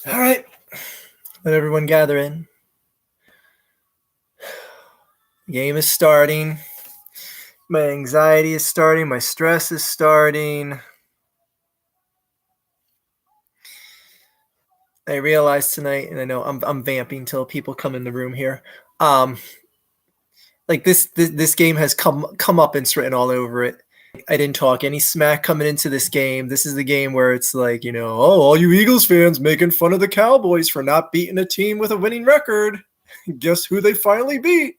All right. Let everyone gather in. The game is starting. My anxiety is starting. My stress is starting. I realized tonight, and I know I'm vamping till people come in the room here. Like this game has come up and it's written all over it. I didn't talk any smack coming into this game. This is the game where it's like, all you Eagles fans making fun of the Cowboys for not beating a team with a winning record. Guess who they finally beat?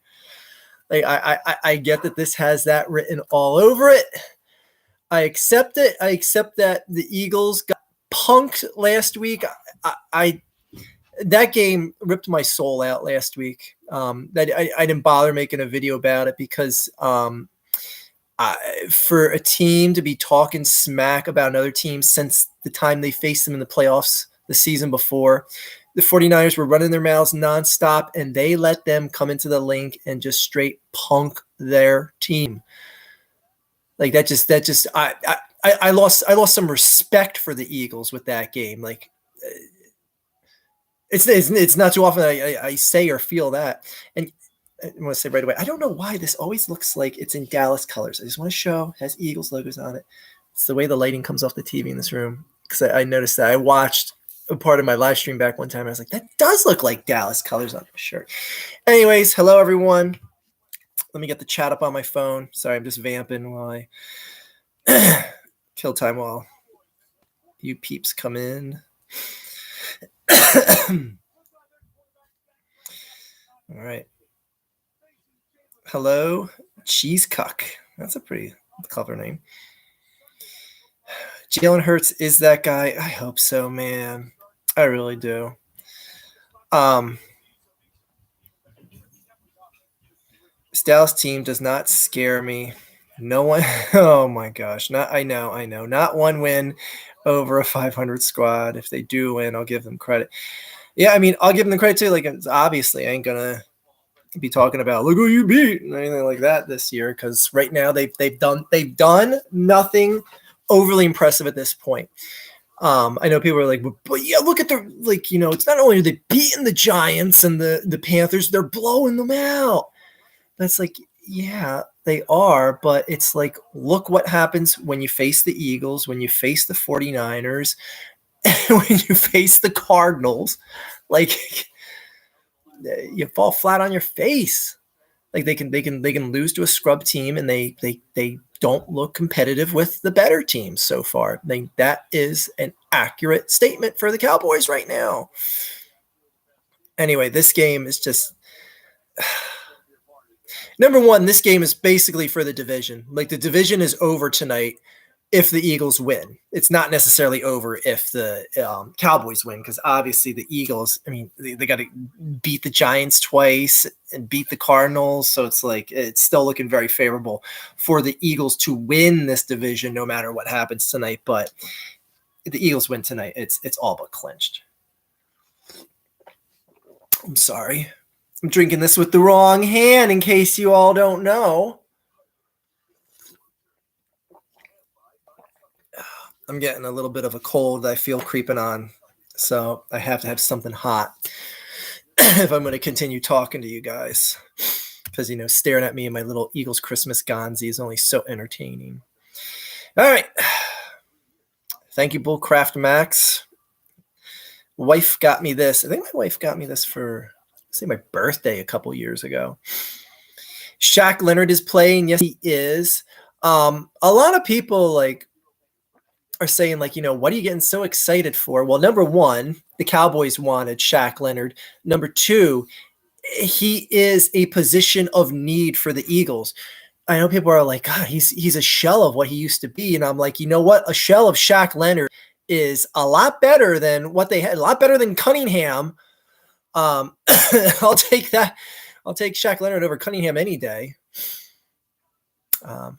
Like I get that this has that written all over it. I accept it. I accept that the Eagles got punked last week. I that game ripped my soul out last week. I didn't bother making a video about it because for a team to be talking smack about another team since the time they faced them in the playoffs the season before, the 49ers were running their mouths nonstop, and they let them come into the link and just straight punk their team. Like I lost some respect for the Eagles with that game. Like it's not too often I say or feel that. And I want to say right away, I don't know why this always looks like it's in Dallas colors. I just want to show it has Eagles logos on it. It's the way the lighting comes off the TV in this room. Because I noticed that. I watched a part of my live stream back one time. I was like, that does look like Dallas colors on my shirt. Anyways, hello everyone. Let me get the chat up on my phone. Sorry, I'm just vamping while I kill time while you peeps come in. All right. Hello, Cheesecuck. That's a pretty clever name. Jalen Hurts is that guy. I hope so, man. I really do. This Dallas team does not scare me. No one. Oh my gosh. I know. Not one win over a 500 squad. If they do win, I'll give them credit. Yeah, I mean, I'll give them credit too. Like, obviously, I ain't gonna be talking about look who you beat and anything like that this year, because right now they've done nothing overly impressive at this point. I know people are like, but yeah, look at their, like, it's not only are they beating the Giants and the Panthers, they're blowing them out. That's like, yeah, they are, but it's like, look what happens when you face the Eagles, when you face the 49ers, and when you face the Cardinals. Like, you fall flat on your face. Like they can lose to a scrub team, and they don't look competitive with the better teams so far. I think that is an accurate statement for the Cowboys right now. Anyway, this game is just number one. This game is basically for the division. Like, the division is over tonight if the Eagles win. It's not necessarily over if the Cowboys win, because obviously the Eagles, I mean, they got to beat the Giants twice and beat the Cardinals. So it's like, it's still looking very favorable for the Eagles to win this division no matter what happens tonight. But if the Eagles win tonight, it's all but clinched. I'm sorry. I'm drinking this with the wrong hand in case you all don't know. I'm getting a little bit of a cold that I feel creeping on, so I have to have something hot if I'm going to continue talking to you guys, because, staring at me in my little Eagles Christmas gonzi is only so entertaining. All right. Thank you, Bullcraft Max. Wife got me this. I think my wife got me this for, my birthday a couple years ago. Shaq Leonard is playing. Yes, he is. A lot of people, are saying, what are you getting so excited for? Well, number one, the Cowboys wanted Shaq Leonard. Number two, he is a position of need for the Eagles. I know people are like, God, he's a shell of what he used to be. And I'm like, you know what? A shell of Shaq Leonard is a lot better than what they had, a lot better than Cunningham. I'll take that. I'll take Shaq Leonard over Cunningham any day. I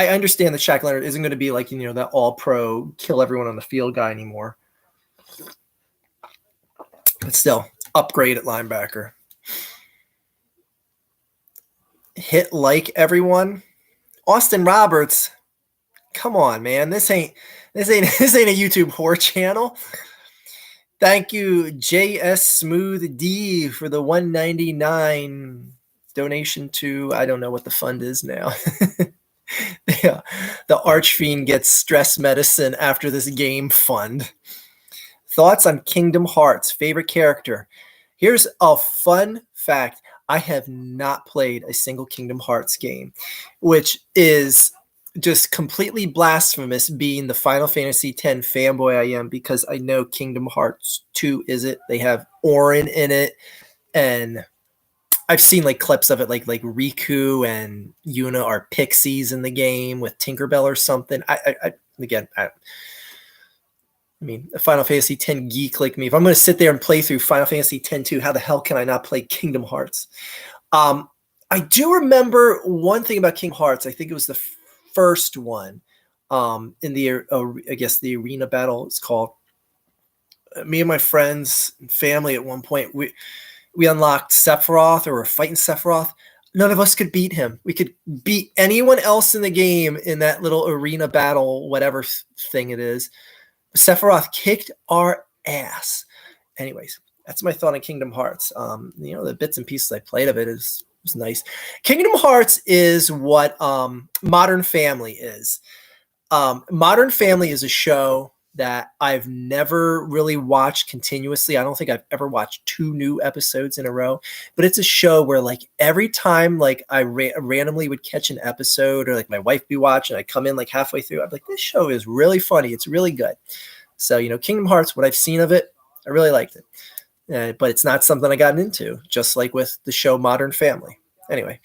understand that Shaq Leonard isn't going to be that all-pro, kill everyone on the field guy anymore. But still, Upgrade at linebacker. Hit like everyone. Austin Roberts. Come on, man. This ain't a YouTube whore channel. Thank you, JS Smooth D, for the $1.99 donation to, I don't know what the fund is now. Yeah, the Archfiend gets stress medicine after this game fund. Thoughts on Kingdom Hearts, favorite character. Here's a fun fact. I have not played a single Kingdom Hearts game, which is just completely blasphemous being the Final Fantasy X fanboy I am, because I know Kingdom Hearts 2 is it. They have Auron in it, and I've seen like clips of it, like Riku and Yuna are pixies in the game with Tinkerbell or something. I mean, a Final Fantasy X geek like me, if I'm going to sit there and play through Final Fantasy X-2, how the hell can I not play Kingdom Hearts? I do remember one thing about Kingdom Hearts. I think it was the first one in the, I guess the arena battle it's called. Me and my friends and family at one point, we unlocked Sephiroth, or were fighting Sephiroth. None of us could beat him. We could beat anyone else in the game in that little arena battle, whatever thing it is. Sephiroth kicked our ass. Anyways, that's my thought on Kingdom Hearts. The bits and pieces I played of it was nice. Kingdom Hearts is what Modern Family is. Modern Family is a show that I've never really watched continuously. I don't think I've ever watched 2 new episodes in a row, but it's a show where like every time like I randomly would catch an episode, or like my wife be watching, I come in like halfway through, I'm like, this show is really funny. It's really good. So, Kingdom Hearts, what I've seen of it, I really liked it. But it's not something I got into, just like with the show Modern Family. Anyway.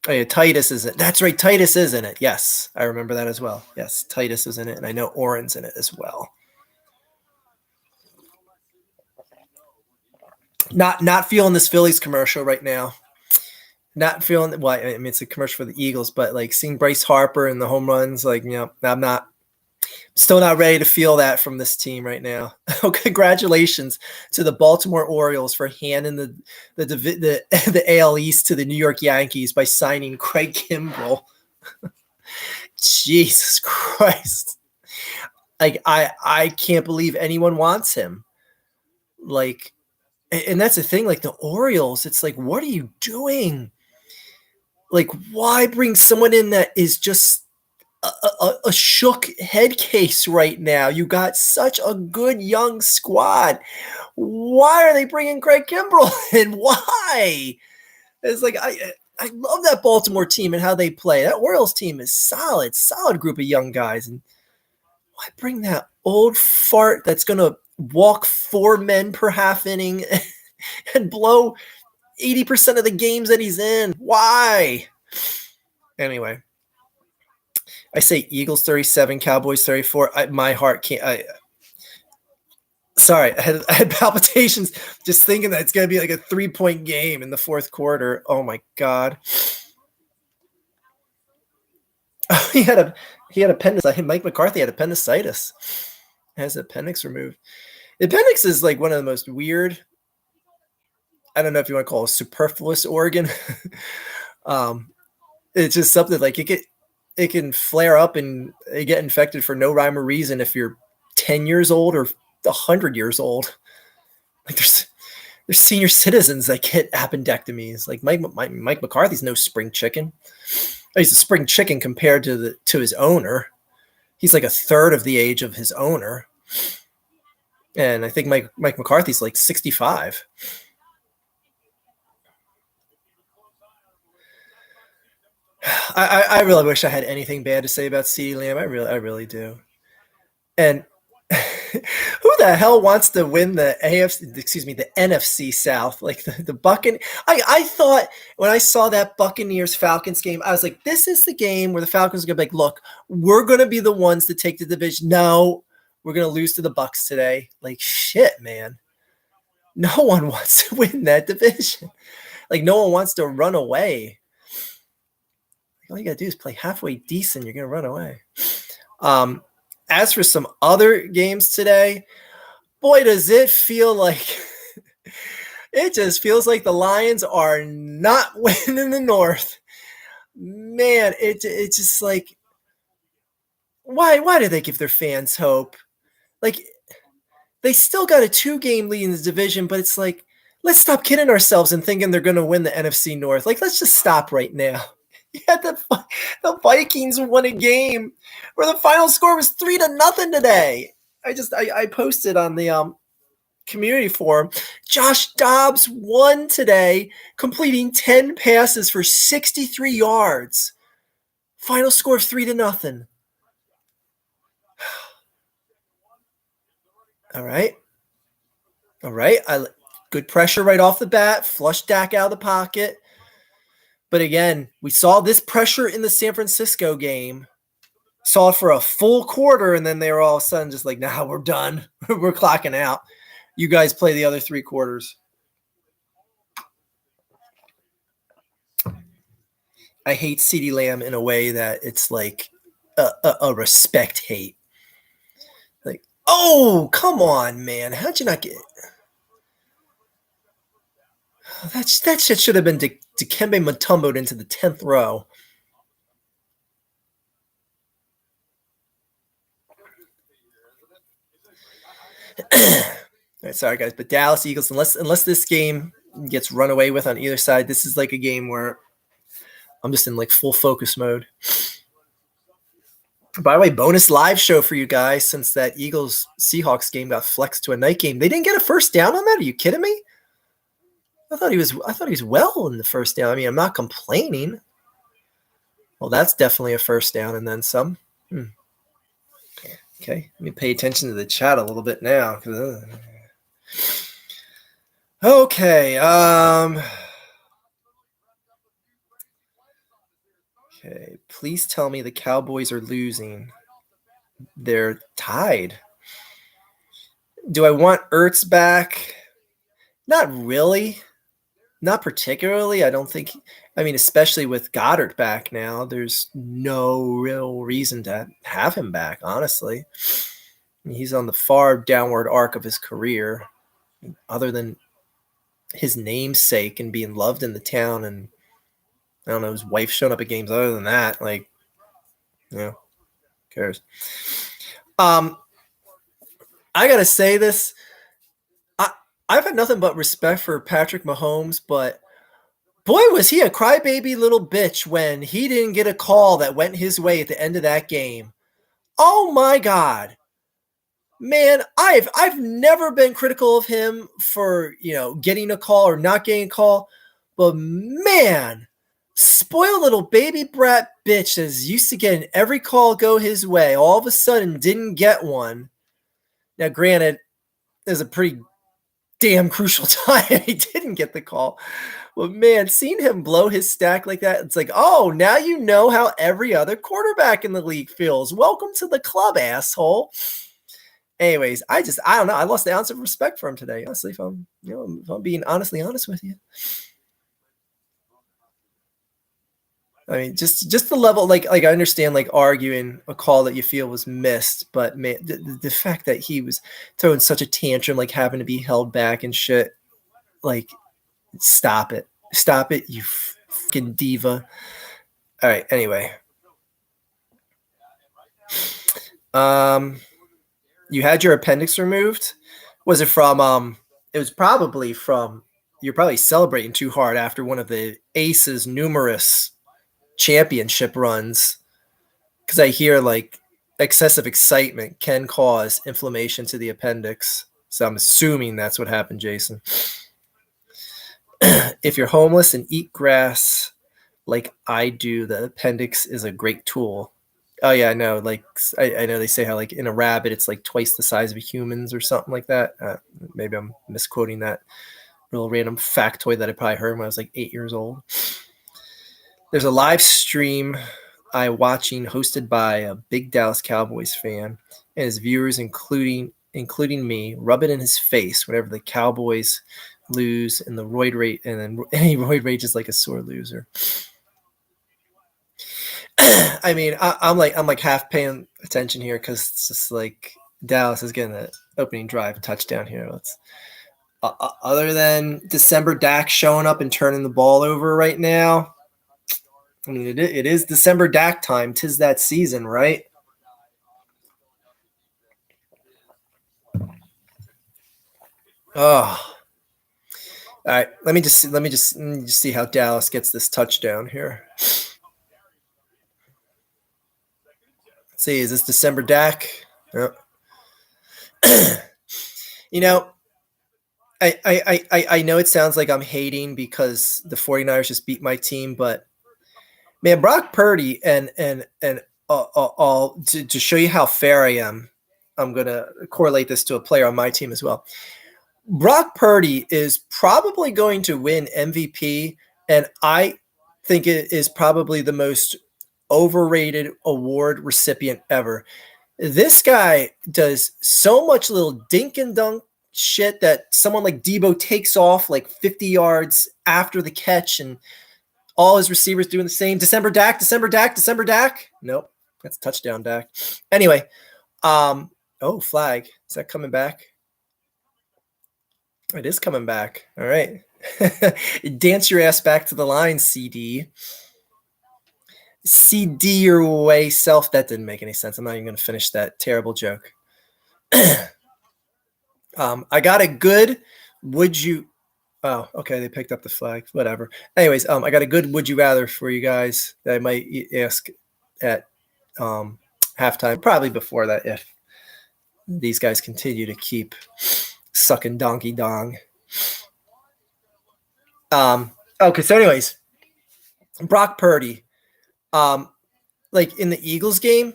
Oh, yeah, Titus is it. That's right. Titus is in it. Yes, I remember that as well. Yes, Titus is in it, and I know Auron's in it as well. Not feeling this Phillies commercial right now. Not feeling, well, I mean, it's a commercial for the Eagles, but like seeing Bryce Harper and the home runs, like, I'm still not ready to feel that from this team right now. Oh, congratulations to the Baltimore Orioles for handing the AL East to the New York Yankees by signing Craig Kimbrell. Jesus Christ. Like, I can't believe anyone wants him. Like, and that's the thing, like the Orioles, it's like, what are you doing? Like, why bring someone in that is just a shook head case right now? You got such a good young squad. Why are they bringing Craig Kimbrell in? Why? It's like, I love that Baltimore team and how they play. That Orioles team is solid group of young guys. And why bring that old fart that's going to walk 4 men per half inning and blow 80% of the games that he's in? Why? Anyway. I say Eagles 37, Cowboys 34. My heart can't. Sorry, I had palpitations just thinking that it's going to be like a 3-point game in the fourth quarter. Oh my God. He had appendicitis. Mike McCarthy had appendicitis. Has appendix removed. The appendix is like one of the most weird, I don't know if you want to call it a superfluous organ. It's just something like it can flare up and get infected for no rhyme or reason if you're 10 years old or 100 years old. Like there's senior citizens that get appendectomies. Like Mike McCarthy's no spring chicken. He's a spring chicken compared to his owner. He's like a third of the age of his owner. And I think Mike McCarthy's like 65. I really wish I had anything bad to say about CeeDee Lamb. I really do. And who the hell wants to win the NFC South? Like the Buccaneers. I thought when I saw that Buccaneers Falcons game, I was like, this is the game where the Falcons are going to be like, look, we're going to be the ones to take the division. No, we're going to lose to the Bucs today. Like, shit, man. No one wants to win that division. Like, no one wants to run away. All you got to do is play halfway decent. You're going to run away. As for some other games today, boy, does it feel like it just feels like the Lions are not winning the North. Man, it's just like, why do they give their fans hope? Like, they still got a 2-game lead in the division, but it's like, let's stop kidding ourselves and thinking they're going to win the NFC North. Like, let's just stop right now. Yeah, the Vikings won a game where the final score was 3-0 today. I posted on the community forum. Josh Dobbs won today, completing 10 passes for 63 yards. Final score of 3-0. All right. Good pressure right off the bat. Flush Dak out of the pocket. But again, we saw this pressure in the San Francisco game. Saw it for a full quarter, and then they were all of a sudden just like, nah, we're done. We're clocking out. You guys play the other 3 quarters. I hate CeeDee Lamb in a way that it's like a respect hate. Like, oh, come on, man. How'd you not get it? That shit should have been Dikembe Mutombo'd into the 10th row. All right, sorry, guys, but Dallas Eagles, unless this game gets run away with on either side, this is like a game where I'm just in like full focus mode. By the way, bonus live show for you guys since that Eagles Seahawks game got flexed to a night game. They didn't get a first down on that. Are you kidding me? I thought he was well in the first down. I mean, I'm not complaining. Well, that's definitely a first down and then some. Okay, let me pay attention to the chat a little bit now. Okay. Okay, please tell me the Cowboys are losing. They're tied. Do I want Ertz back? Not really. Not particularly. I don't think. I mean, especially with Goddard back now, there's no real reason to have him back, honestly. I mean, he's on the far downward arc of his career, other than his namesake and being loved in the town, and I don't know, his wife showing up at games. Other than that, like, you know, who cares? I gotta say this. I've had nothing but respect for Patrick Mahomes, but boy, was he a crybaby little bitch when he didn't get a call that went his way at the end of that game. Oh my God. Man, I've never been critical of him for, getting a call or not getting a call, but man, spoiled little baby brat bitch that's used to getting every call go his way, all of a sudden didn't get one. Now, granted, there's a pretty damn crucial time he didn't get the call. Well, man, seeing him blow his stack like that, it's like, oh, now you know how every other quarterback in the league feels. Welcome to the club, asshole. Anyways, I don't know. I lost the ounce of respect for him today. Honestly, if I'm being honestly honest with you. I mean, just the level, like I understand, like arguing a call that you feel was missed, but man, the fact that he was throwing such a tantrum, like having to be held back and shit, like, stop it, you fucking diva. All right, anyway, you had your appendix removed. Was it from? It was probably from. You're probably celebrating too hard after one of the Aces' numerous championship runs, because I hear like excessive excitement can cause inflammation to the appendix. So I'm assuming that's what happened, Jason. If you're homeless and eat grass like I do, the appendix is a great tool. Oh yeah, I know. Like I know they say how like in a rabbit it's like twice the size of a human's or something like that. Maybe I'm misquoting that little random factoid that I probably heard when I was like 8 years old. There's a live stream I'm watching hosted by a big Dallas Cowboys fan, and his viewers, including me, rub it in his face whenever the Cowboys lose, and the roid rate, and then he roid rages like a sore loser. I mean, I'm like half paying attention here because it's just like Dallas is getting opening drive touchdown here. Let's. Other than December Dak showing up and turning the ball over right now, I mean, it is December Dak time. 'Tis that season, right? Oh, all right. Let me just see how Dallas gets this touchdown here. Let's see, is this December Dak? Yep. You know, I know it sounds like I'm hating because the 49ers just beat my team, but man, Brock Purdy and to show you how fair I am, I'm gonna correlate this to a player on my team as well. Brock Purdy is probably going to win MVP, and I think it is probably the most overrated award recipient ever. This guy does so much little dink and dunk shit that someone like Debo takes off like 50 yards after the catch, and all his receivers doing the same. December Dak, December Dak, December Dak. Nope, that's touchdown Dak. Anyway, flag. Is that coming back? It is coming back. All right. Dance your ass back to the line, CD. CD your way self. That didn't make any sense. I'm not even going to finish that terrible joke. I got a good would you. Oh, okay. They picked up the flag. Whatever. Anyways, I got a good would you rather for you guys that I might ask at halftime, probably before that, if these guys continue to keep sucking donkey dong. Okay, so anyways, Brock Purdy, like in the Eagles game,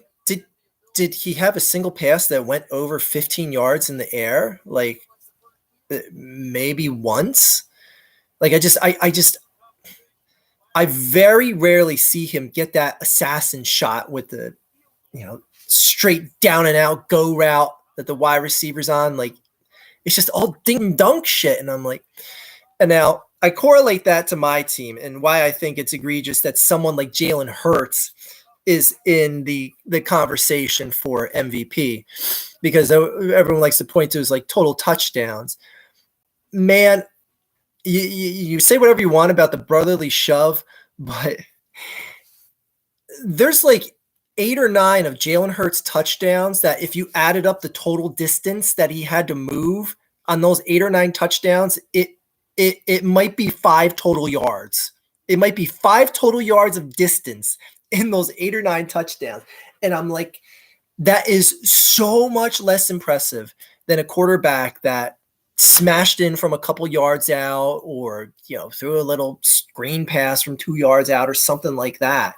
did he have a single pass that went over 15 yards in the air? Like maybe once? Like I very rarely see him get that assassin shot with the, straight down and out go route that the wide receiver's on. Like it's just all ding dunk shit. And I'm like, and now I correlate that to my team and why I think it's egregious that someone like Jalen Hurts is in the conversation for MVP, because everyone likes to point to his like total touchdowns. Man, you say whatever you want about the brotherly shove, but there's like 8 or 9 of Jalen Hurts touchdowns that if you added up the total distance that he had to move on those 8 or 9 touchdowns, it might be 5 total yards. It might be 5 total yards of distance in those 8 or 9 touchdowns. And I'm like, that is so much less impressive than a quarterback that smashed in from a couple yards out, or, threw a little screen pass from 2 yards out or something like that.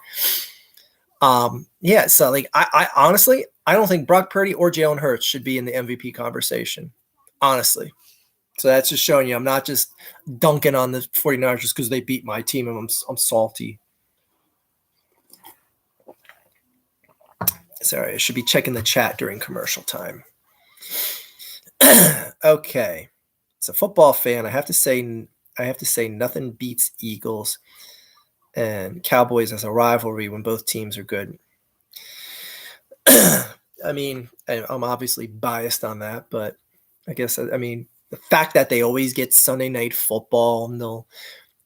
So like I honestly, I don't think Brock Purdy or Jalen Hurts should be in the MVP conversation, honestly. So that's just showing you I'm not just dunking on the 49ers just because they beat my team and I'm salty. Sorry, I should be checking the chat during commercial time. Okay. As a football fan, I have to say nothing beats Eagles and Cowboys as a rivalry when both teams are good. I mean, I'm obviously biased on that, but I guess, the fact that they always get Sunday Night Football, and they'll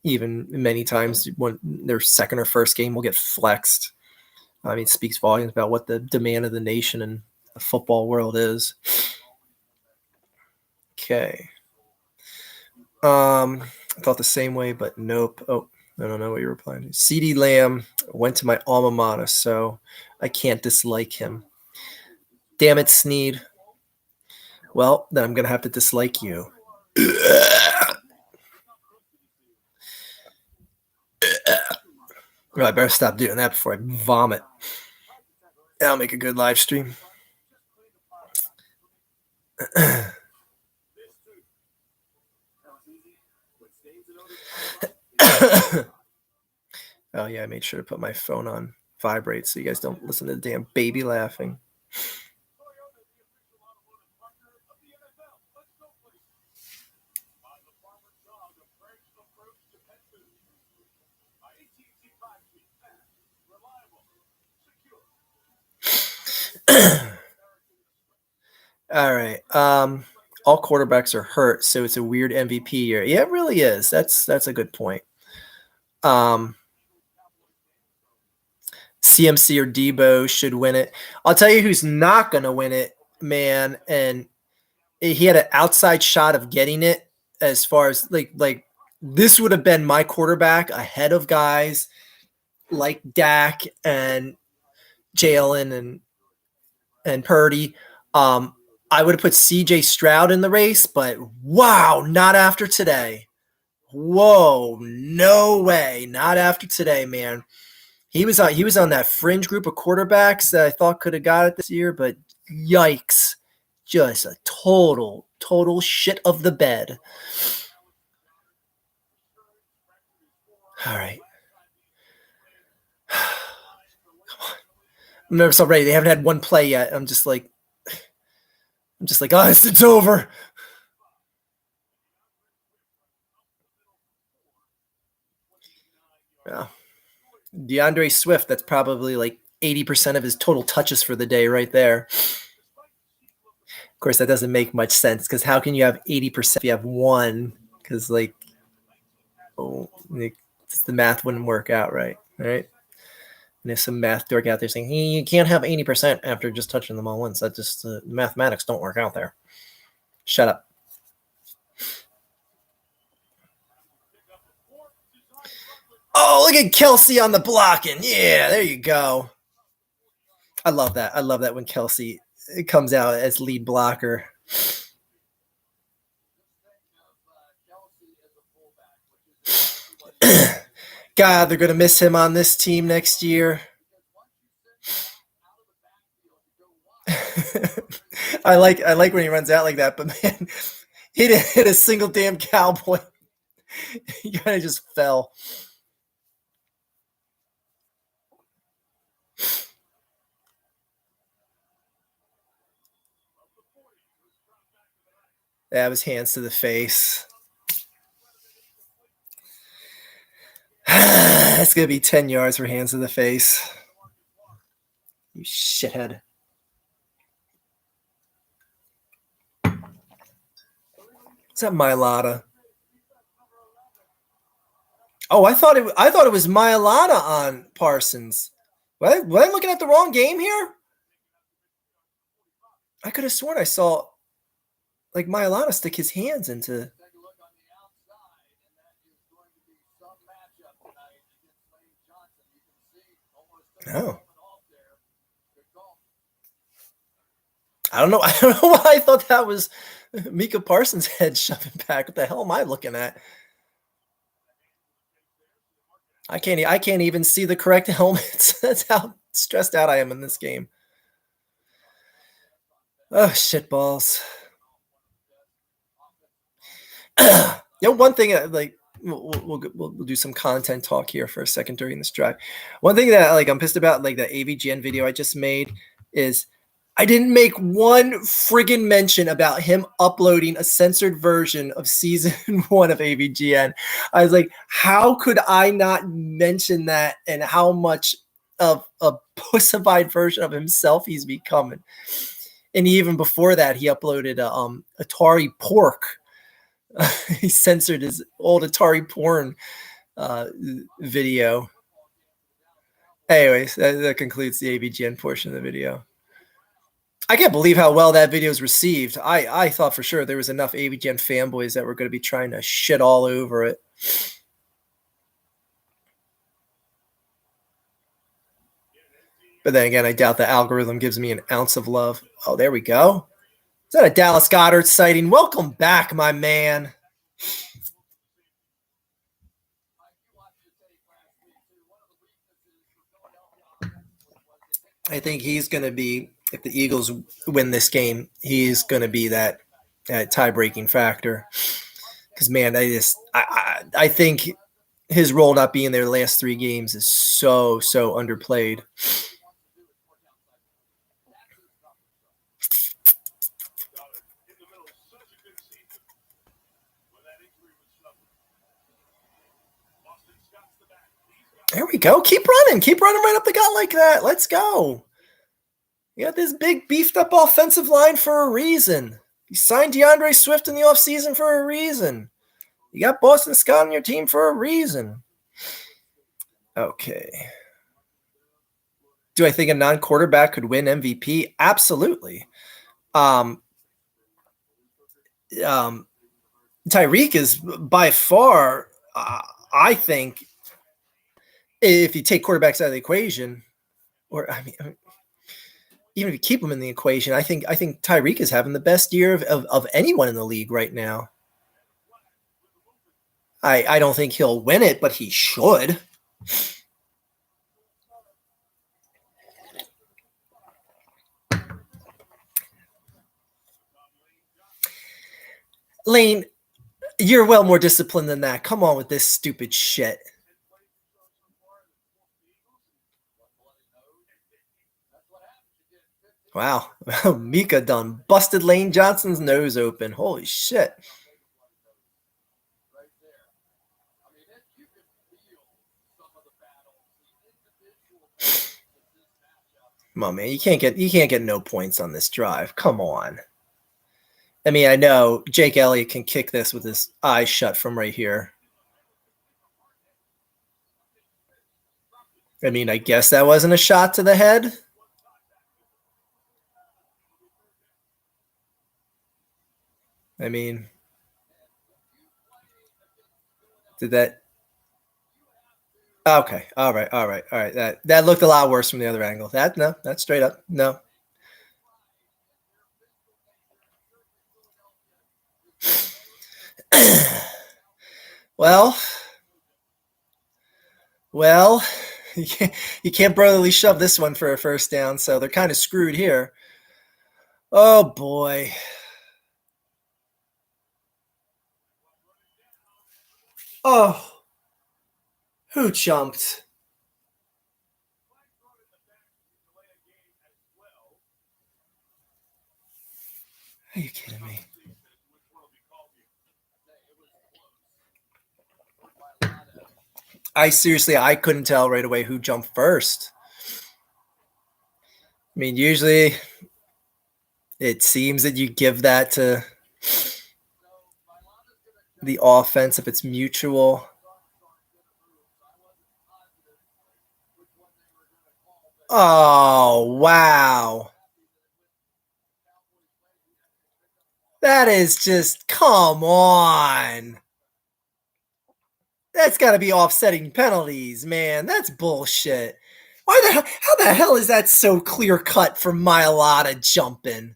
even many times when their second or first game will get flexed, speaks volumes about what the demand of the nation and the football world is. Okay. I thought the same way, but nope. Oh, I don't know what you're replying to. CeeDee Lamb went to my alma mater, so I can't dislike him. Damn it, Sneed. Well, then I'm going to have to dislike you. I better stop doing that before I vomit. That'll make a good live stream. Oh, yeah, I made sure to put my phone on vibrate so you guys don't listen to the damn baby laughing. All right. All quarterbacks are hurt, so it's a weird MVP year. Yeah, it really is. That's a good point. CMC or Debo should win it. I'll tell you who's not going to win it, man. And he had an outside shot of getting it. As far as like this would have been my quarterback ahead of guys like Dak and Jalen and Purdy. I would have put CJ Stroud in the race, but wow, not after today. Whoa, no way, not after today, man. He was on that fringe group of quarterbacks that I thought could have got it this year, but yikes. Just a total shit of the bed. All right. Come on. I'm nervous already. They haven't had one play yet. I'm just like, oh, it's over. Yeah. DeAndre Swift, that's probably like 80% of his total touches for the day right there. Of course, that doesn't make much sense because how can you have 80% if you have one? Because the math wouldn't work out right? And there's some math dork out there saying, hey, you can't have 80% after just touching them all once. That just mathematics don't work out there. Shut up. Oh, look at Kelsey on the blocking. Yeah, there you go. I love that. I love that when Kelsey comes out as lead blocker. God, they're going to miss him on this team next year. I like when he runs out like that, but man, he didn't hit a single damn Cowboy. He kind of just fell. That was hands to the face. That's going to be 10 yards for hands to the face. You shithead. Is that Mailata? Oh, I thought it was Mailata on Parsons. Was I looking at the wrong game here? I could have sworn I saw like Mailata stick his hands into. Oh. I don't know why I thought that was Micah Parsons' head shoving back. What the hell am I looking at? I can't even see the correct helmets. That's how stressed out I am in this game. Oh, shit balls. One thing like we'll do some content talk here for a second during this drive. One thing that I'm pissed about, like the AVGN video I just made, is I didn't make one friggin' mention about him uploading a censored version of season 1 of AVGN. I was like, how could I not mention that and how much of a pussified version of himself he's becoming? And even before that, he uploaded Atari Pork. He censored his old Atari porn video. Anyways, that concludes the AVGN portion of the video. I can't believe how well that video is received. I thought for sure there was enough AVGN fanboys that were going to be trying to shit all over it. But then again, I doubt the algorithm gives me an ounce of love. Oh, there we go. Is that a Dallas Goedert sighting? Welcome back, my man. I think he's going to be, if the Eagles win this game, he's going to be that tie-breaking factor. Because, man, I think his role not being there the last 3 games is so underplayed. There we go. Keep running right up the gut like that. Let's go. You got this big beefed up offensive line for a reason. You signed DeAndre Swift in the offseason for a reason. You got Boston Scott on your team for a reason. Okay. Do I think a non-quarterback could win MVP? Absolutely. Tyreek is by far, I think, if you take quarterbacks out of the equation, or I mean, even if you keep them in the equation, I think Tyreek is having the best year of anyone in the league right now. I don't think he'll win it, but he should. Lane, you're well more disciplined than that. Come on with this stupid shit. Wow. Mika done busted Lane Johnson's nose open. Holy shit. Come on, man. You can't get no points on this drive. Come on. I mean, I know Jake Elliott can kick this with his eyes shut from right here. I mean, I guess that wasn't a shot to the head. I mean, did that? Okay, all right. That looked a lot worse from the other angle. That's straight up no. Well, you can't brotherly shove this one for a first down, so they're kind of screwed here. Oh boy. Oh, who jumped? Are you kidding me? I couldn't tell right away who jumped first. I mean, usually it seems that you give that to the offense if it's mutual. Oh, wow. That is just, come on. That's got to be offsetting penalties, man. That's bullshit. How the hell is that so clear cut for Mailata jumping?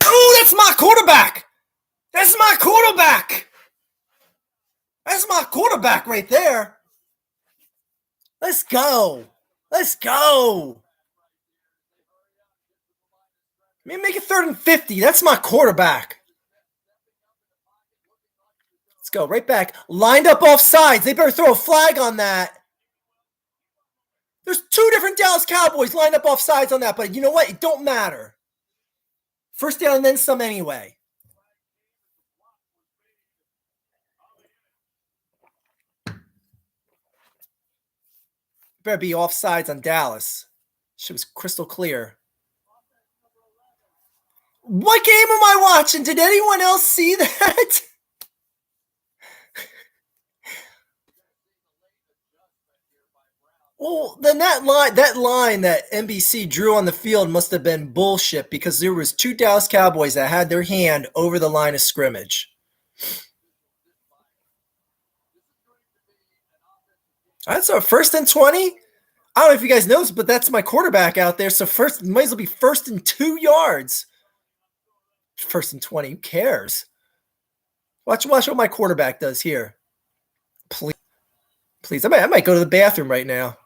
Oh, that's my quarterback. That's my quarterback. That's my quarterback right there. Let's go. Let's go. I mean, make it 3rd and 50. That's my quarterback. Let's go. Right back. Lined up off sides. They better throw a flag on that. There's 2 different Dallas Cowboys lined up off sides on that, but you know what? It don't matter. First down and then some anyway. Better be off sides on Dallas. Shit was crystal clear. What game am I watching? Did anyone else see that? Well, then that line that NBC drew on the field must have been bullshit because there was 2 Dallas Cowboys that had their hand over the line of scrimmage. All right, so 1st and 20. I don't know if you guys know this, but that's my quarterback out there. So first, might as well be 1st and 2 yards. 1st and 20. Who cares? Watch what my quarterback does here. Please. I might go to the bathroom right now.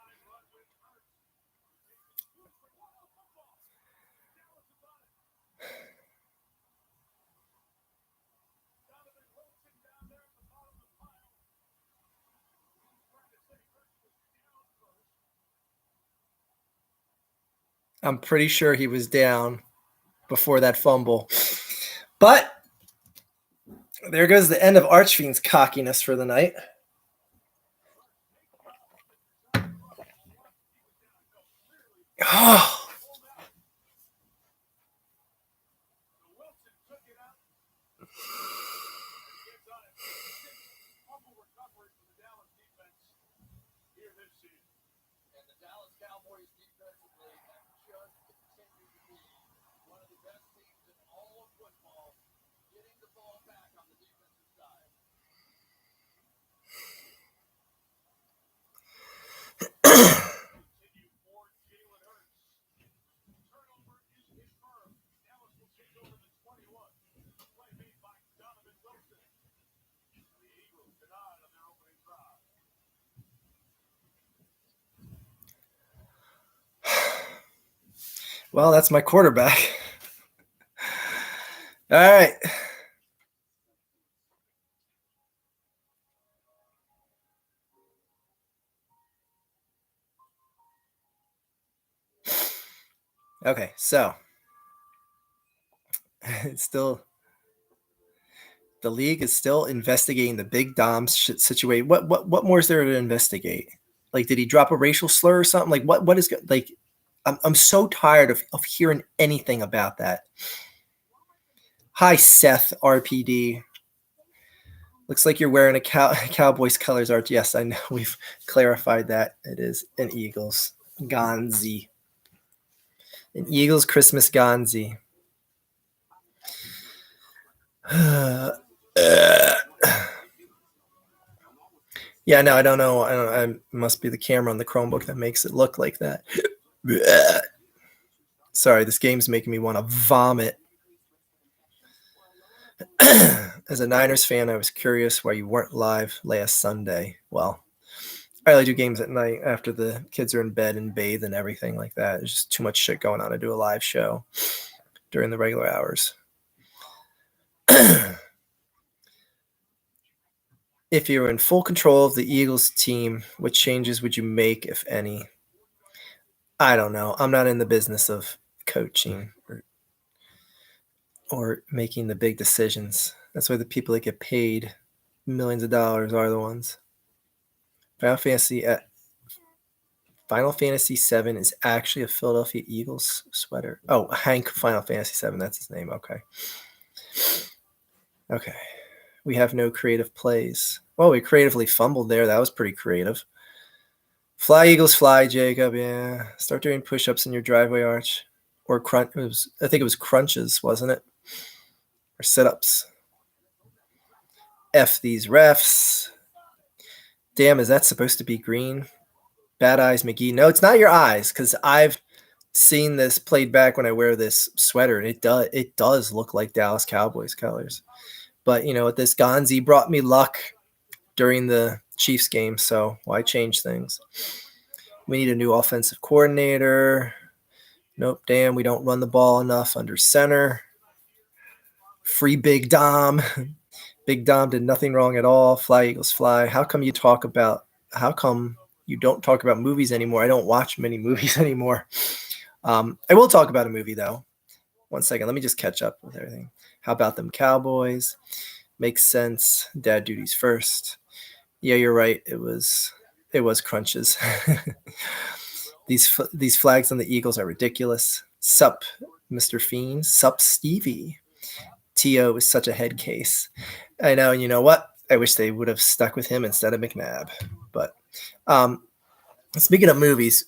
I'm pretty sure he was down before that fumble. But there goes the end of Archfiend's cockiness for the night. Oh. Well, that's my quarterback. All right. Okay, so it's still the league is still investigating the Big Dom situation. What more is there to investigate? Like, did he drop a racial slur or something? Like, what is like? I'm so tired of hearing anything about that. Hi, Seth RPD. Looks like you're wearing a Cowboys colors, Art. Yes, I know. We've clarified that. It is an Eagles Gonzi. An Eagles Christmas Gonzi. Yeah, no, I don't know. I must be the camera on the Chromebook that makes it look like that. Sorry, this game's making me want to vomit. As a Niners fan, I was curious why you weren't live last Sunday. Well, I really do games at night after the kids are in bed and bathe and everything like that. There's just too much shit going on to do a live show during the regular hours. If you were in full control of the Eagles team, what changes would you make, if any? I don't know. I'm not in the business of coaching or making the big decisions. That's why the people that get paid millions of dollars are the ones. Final Fantasy VII is actually a Philadelphia Eagles sweater. Oh, Hank Final Fantasy VII. That's his name. Okay. Okay. We have no creative plays. Well, we creatively fumbled there. That was pretty creative. Fly, Eagles, fly, Jacob. Yeah. Start doing push-ups in your driveway arch. Or crunch. I think it was crunches, wasn't it? Or sit-ups. F these refs. Damn, is that supposed to be green? Bad Eyes McGee. No, it's not your eyes, because I've seen this played back when I wear this sweater, and it does look like Dallas Cowboys colors. But you know what, this Gonzi brought me luck during the Chiefs game, so why change things? We need a new offensive coordinator. Nope, damn, we don't run the ball enough under center. Free Big Dom. Big Dom did nothing wrong at all. Fly, Eagles, fly. How come you don't talk about movies anymore? I don't watch many movies anymore. I will talk about a movie, though. 1 second. Let me just catch up with everything. How about them Cowboys? Makes sense. Dad duties first. Yeah, you're right. It was crunches. These flags on the Eagles are ridiculous. Sup, Mr. Fiend. Sup, Stevie. T.O. is such a head case. I know, and you know what? I wish they would have stuck with him instead of McNabb. But speaking of movies,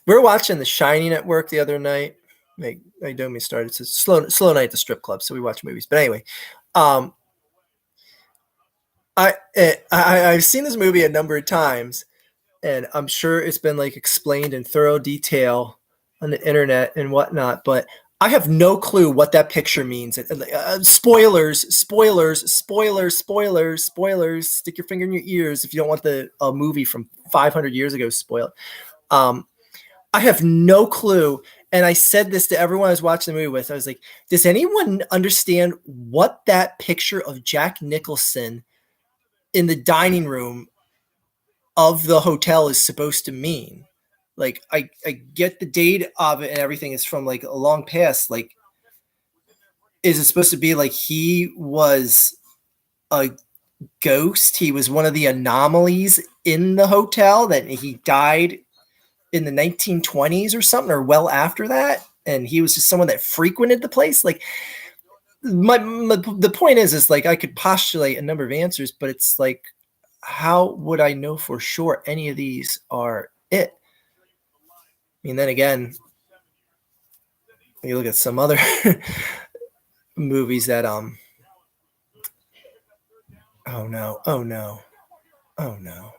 we were watching The Shining at work the other night. My Domi started. It's a slow night at the strip club, so we watch movies. But anyway, I've seen this movie a number of times, and I'm sure it's been like explained in thorough detail on the internet and whatnot, but I have no clue what that picture means. Spoilers. Stick your finger in your ears if you don't want a movie from 500 years ago spoiled. I have no clue. And I said this to everyone I was watching the movie with. I was like, does anyone understand what that picture of Jack Nicholson in the dining room of the hotel is supposed to mean? Like, I get the date of it and everything is from like a long past. Like, is it supposed to be like he was a ghost? He was one of the anomalies in the hotel, that he died in the 1920s or something, or well after that, and he was just someone that frequented the place. Like the point is like I could postulate a number of answers, but it's like, how would I know for sure any of these are it? I mean, then again, you look at some other movies that oh no, oh no, oh no.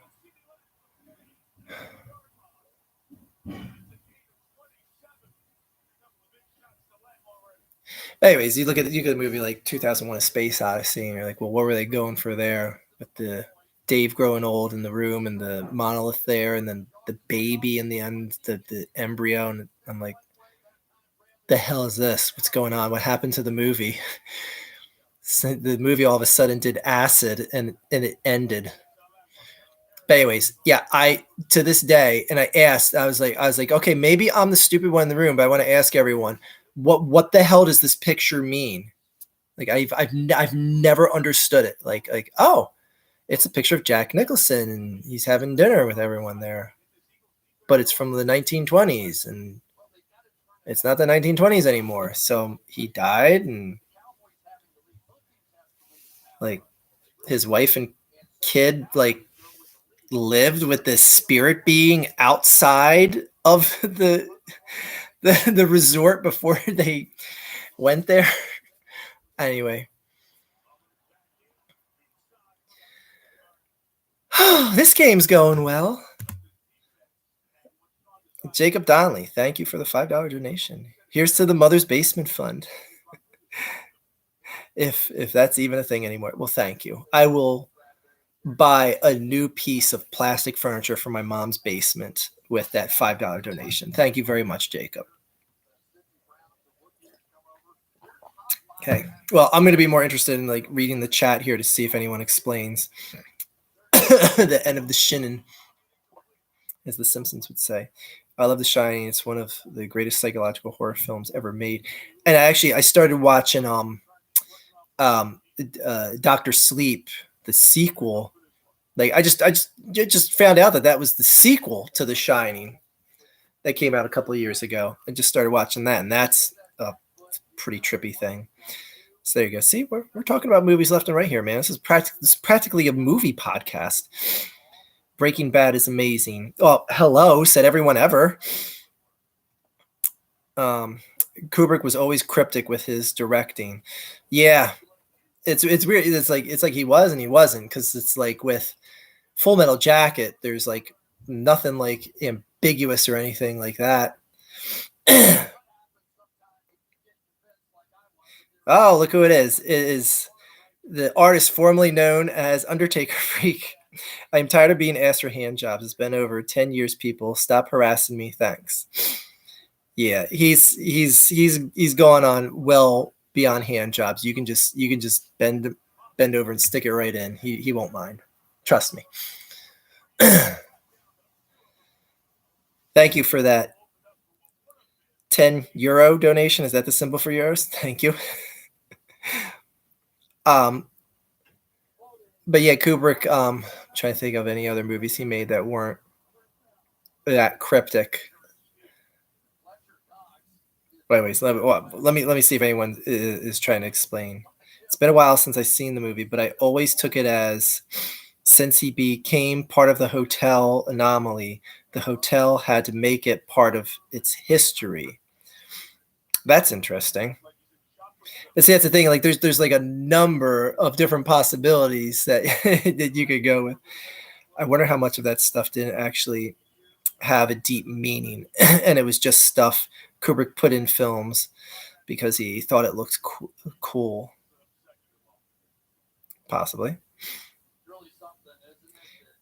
Anyways, you look at a movie like 2001: A Space Odyssey, and you're like, well, what were they going for there with the Dave growing old in the room and the monolith there, and then the baby in the end, the embryo, and I'm like, the hell is this? What's going on? What happened to the movie? So the movie all of a sudden did acid, and it ended. But anyways, yeah, I to this day, and I was like, okay, maybe I'm the stupid one in the room, but I want to ask everyone, what the hell does this picture mean? Like I've never understood it. Like oh, it's a picture of Jack Nicholson and he's having dinner with everyone there, but it's from the 1920s and it's not the 1920s anymore. So he died, and like his wife and kid like lived with this spirit being outside of the resort before they went there. Anyway, this game's going well. Jacob Donnelly, thank you for the $5 donation. Here's to the Mother's Basement Fund. If that's even a thing anymore. Well, thank you. I will buy a new piece of plastic furniture for my mom's basement with that $5 donation. Thank you very much, Jacob. Okay. Well, I'm going to be more interested in like reading the chat here to see if anyone explains the end of the shinin, as the Simpsons would say. I love The Shining. It's one of the greatest psychological horror films ever made. And I started watching Doctor Sleep, the sequel. Like I just found out that was the sequel to The Shining that came out a couple of years ago. I just started watching that, and that's a pretty trippy thing. So there you go. See, we're talking about movies left and right here, man. This is practically a movie podcast. Breaking Bad is amazing. Oh, hello, said everyone ever. Kubrick was always cryptic with his directing. Yeah, it's weird. It's like he was and he wasn't, because it's like with Full Metal Jacket, there's like nothing like ambiguous or anything like that. Oh, look who it is. It is the artist formerly known as Undertaker Freak. I'm tired of being asked for hand jobs. It's been over 10 years, people. Stop harassing me. Thanks. Yeah, he's gone on well beyond hand jobs. You can just bend over and stick it right in. He won't mind. Trust me. Thank you for that €10 donation. Is that the symbol for euros? Thank you. But yeah, Kubrick, trying to think of any other movies he made that weren't that cryptic. But anyways, let me see if anyone is trying to explain. It's been a while since I've seen the movie, but I always took it as, since he became part of the hotel anomaly, the hotel had to make it part of its history. That's interesting. But see, that's the thing. Like, there's like a number of different possibilities that that you could go with. I wonder how much of that stuff didn't actually have a deep meaning, and it was just stuff Kubrick put in films because he thought it looked cool. Possibly.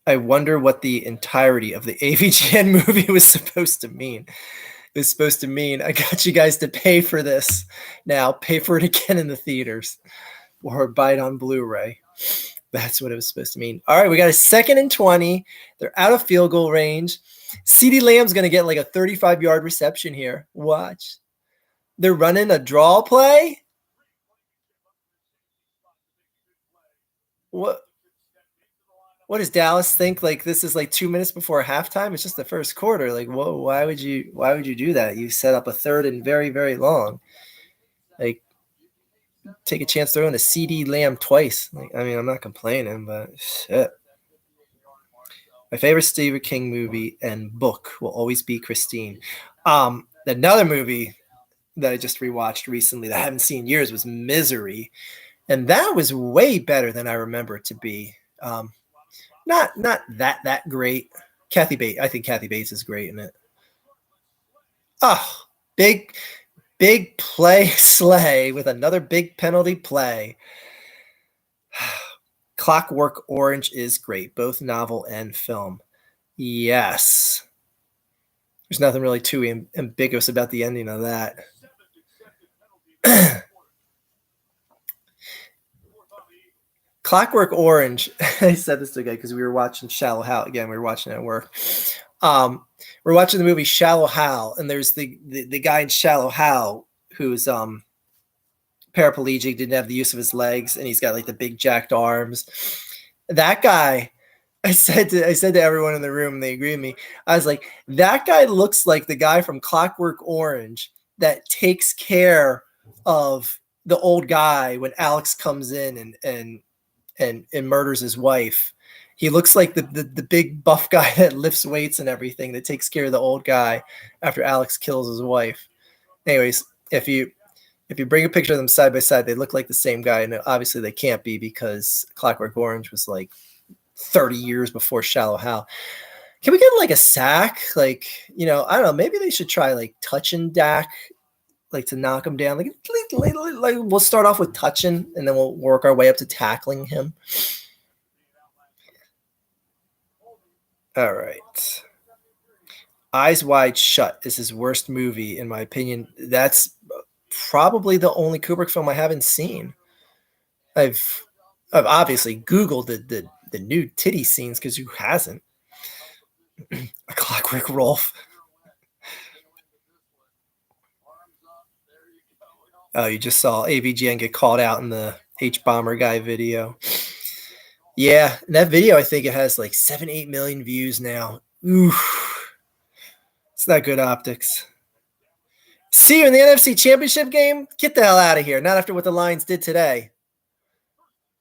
I wonder what the entirety of the AVGN movie was supposed to mean. It was supposed to mean, I got you guys to pay for this. Now pay for it again in the theaters, or buy it on Blu-ray. That's what it was supposed to mean. All right, we got a 2nd and 20. They're out of field goal range. CeeDee Lamb's going to get like a 35-yard reception here. Watch. They're running a draw play. What? What does Dallas think? Like this is like 2 minutes before halftime. It's just the first quarter. Like, whoa, why would you do that? You set up a third and very, very long. Like, take a chance throwing a CD Lamb twice. Like, I mean, I'm not complaining, but shit. My favorite Stephen King movie and book will always be Christine. Another movie that I just rewatched recently that I haven't seen in years was Misery, and that was way better than I remember it to be. Not that great. Kathy Bates, I think Kathy Bates is great in it. Oh, big play Slay with another big penalty play. Clockwork Orange is great, both novel and film. Yes. There's nothing really too ambiguous about the ending of that. Clockwork Orange. I said this to a guy because we were watching Shallow Hal again. We were watching it at work. We're watching the movie Shallow Hal, and there's the guy in Shallow Hal who's paraplegic, didn't have the use of his legs, and he's got like the big jacked arms. That guy, I said to everyone in the room, and they agree with me. I was like, that guy looks like the guy from Clockwork Orange that takes care of the old guy when Alex comes in and murders his wife. He looks like the big buff guy that lifts weights and everything that takes care of the old guy after Alex kills his wife. Anyways, if you bring a picture of them side by side, they look like the same guy, and obviously they can't be because Clockwork Orange was like 30 years before Shallow Hal. Can we get like a sack? Like, I don't know. Maybe they should try like touching Dak, like to knock him down. Like we'll start off with touching, and then we'll work our way up to tackling him. All right. Eyes Wide Shut is his worst movie, in my opinion. That's probably the only Kubrick film I haven't seen. I've obviously Googled the new titty scenes because who hasn't? A Clockwork Rolf. Oh, you just saw AVGN get called out in the H Bomber guy video. Yeah, that video I think it has like 7-8 million views now. Oof. It's not good optics. See you in the NFC Championship game? Get the hell out of here. Not after what the Lions did today.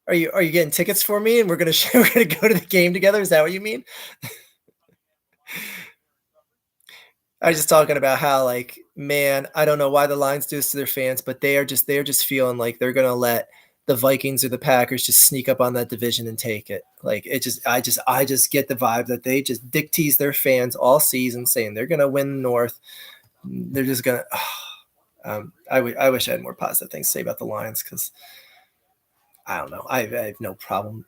Are you getting tickets for me and we're gonna go to the game together? Is that what you mean? I was just talking about how, like, man, I don't know why the Lions do this to their fans, but they're just feeling like they're gonna let the Vikings or the Packers just sneak up on that division and take it. Like, I just get the vibe that they just dick tease their fans all season, saying they're gonna win the North. They're just gonna. I wish I had more positive things to say about the Lions because I don't know. I have no problem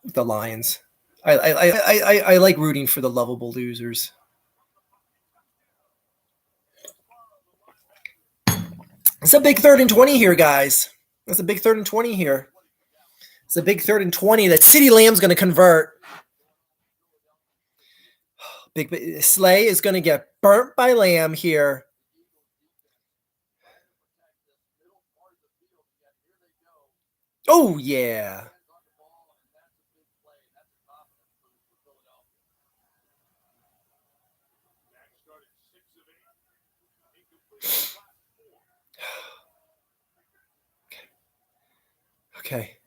with the Lions. I like rooting for the lovable losers. It's a big 3rd and 20 here, guys. It's a big 3rd and 20 here. It's a big 3rd and 20 that City Lamb's going to convert. Big Slay is going to get burnt by Lamb here. Oh, yeah. Okay.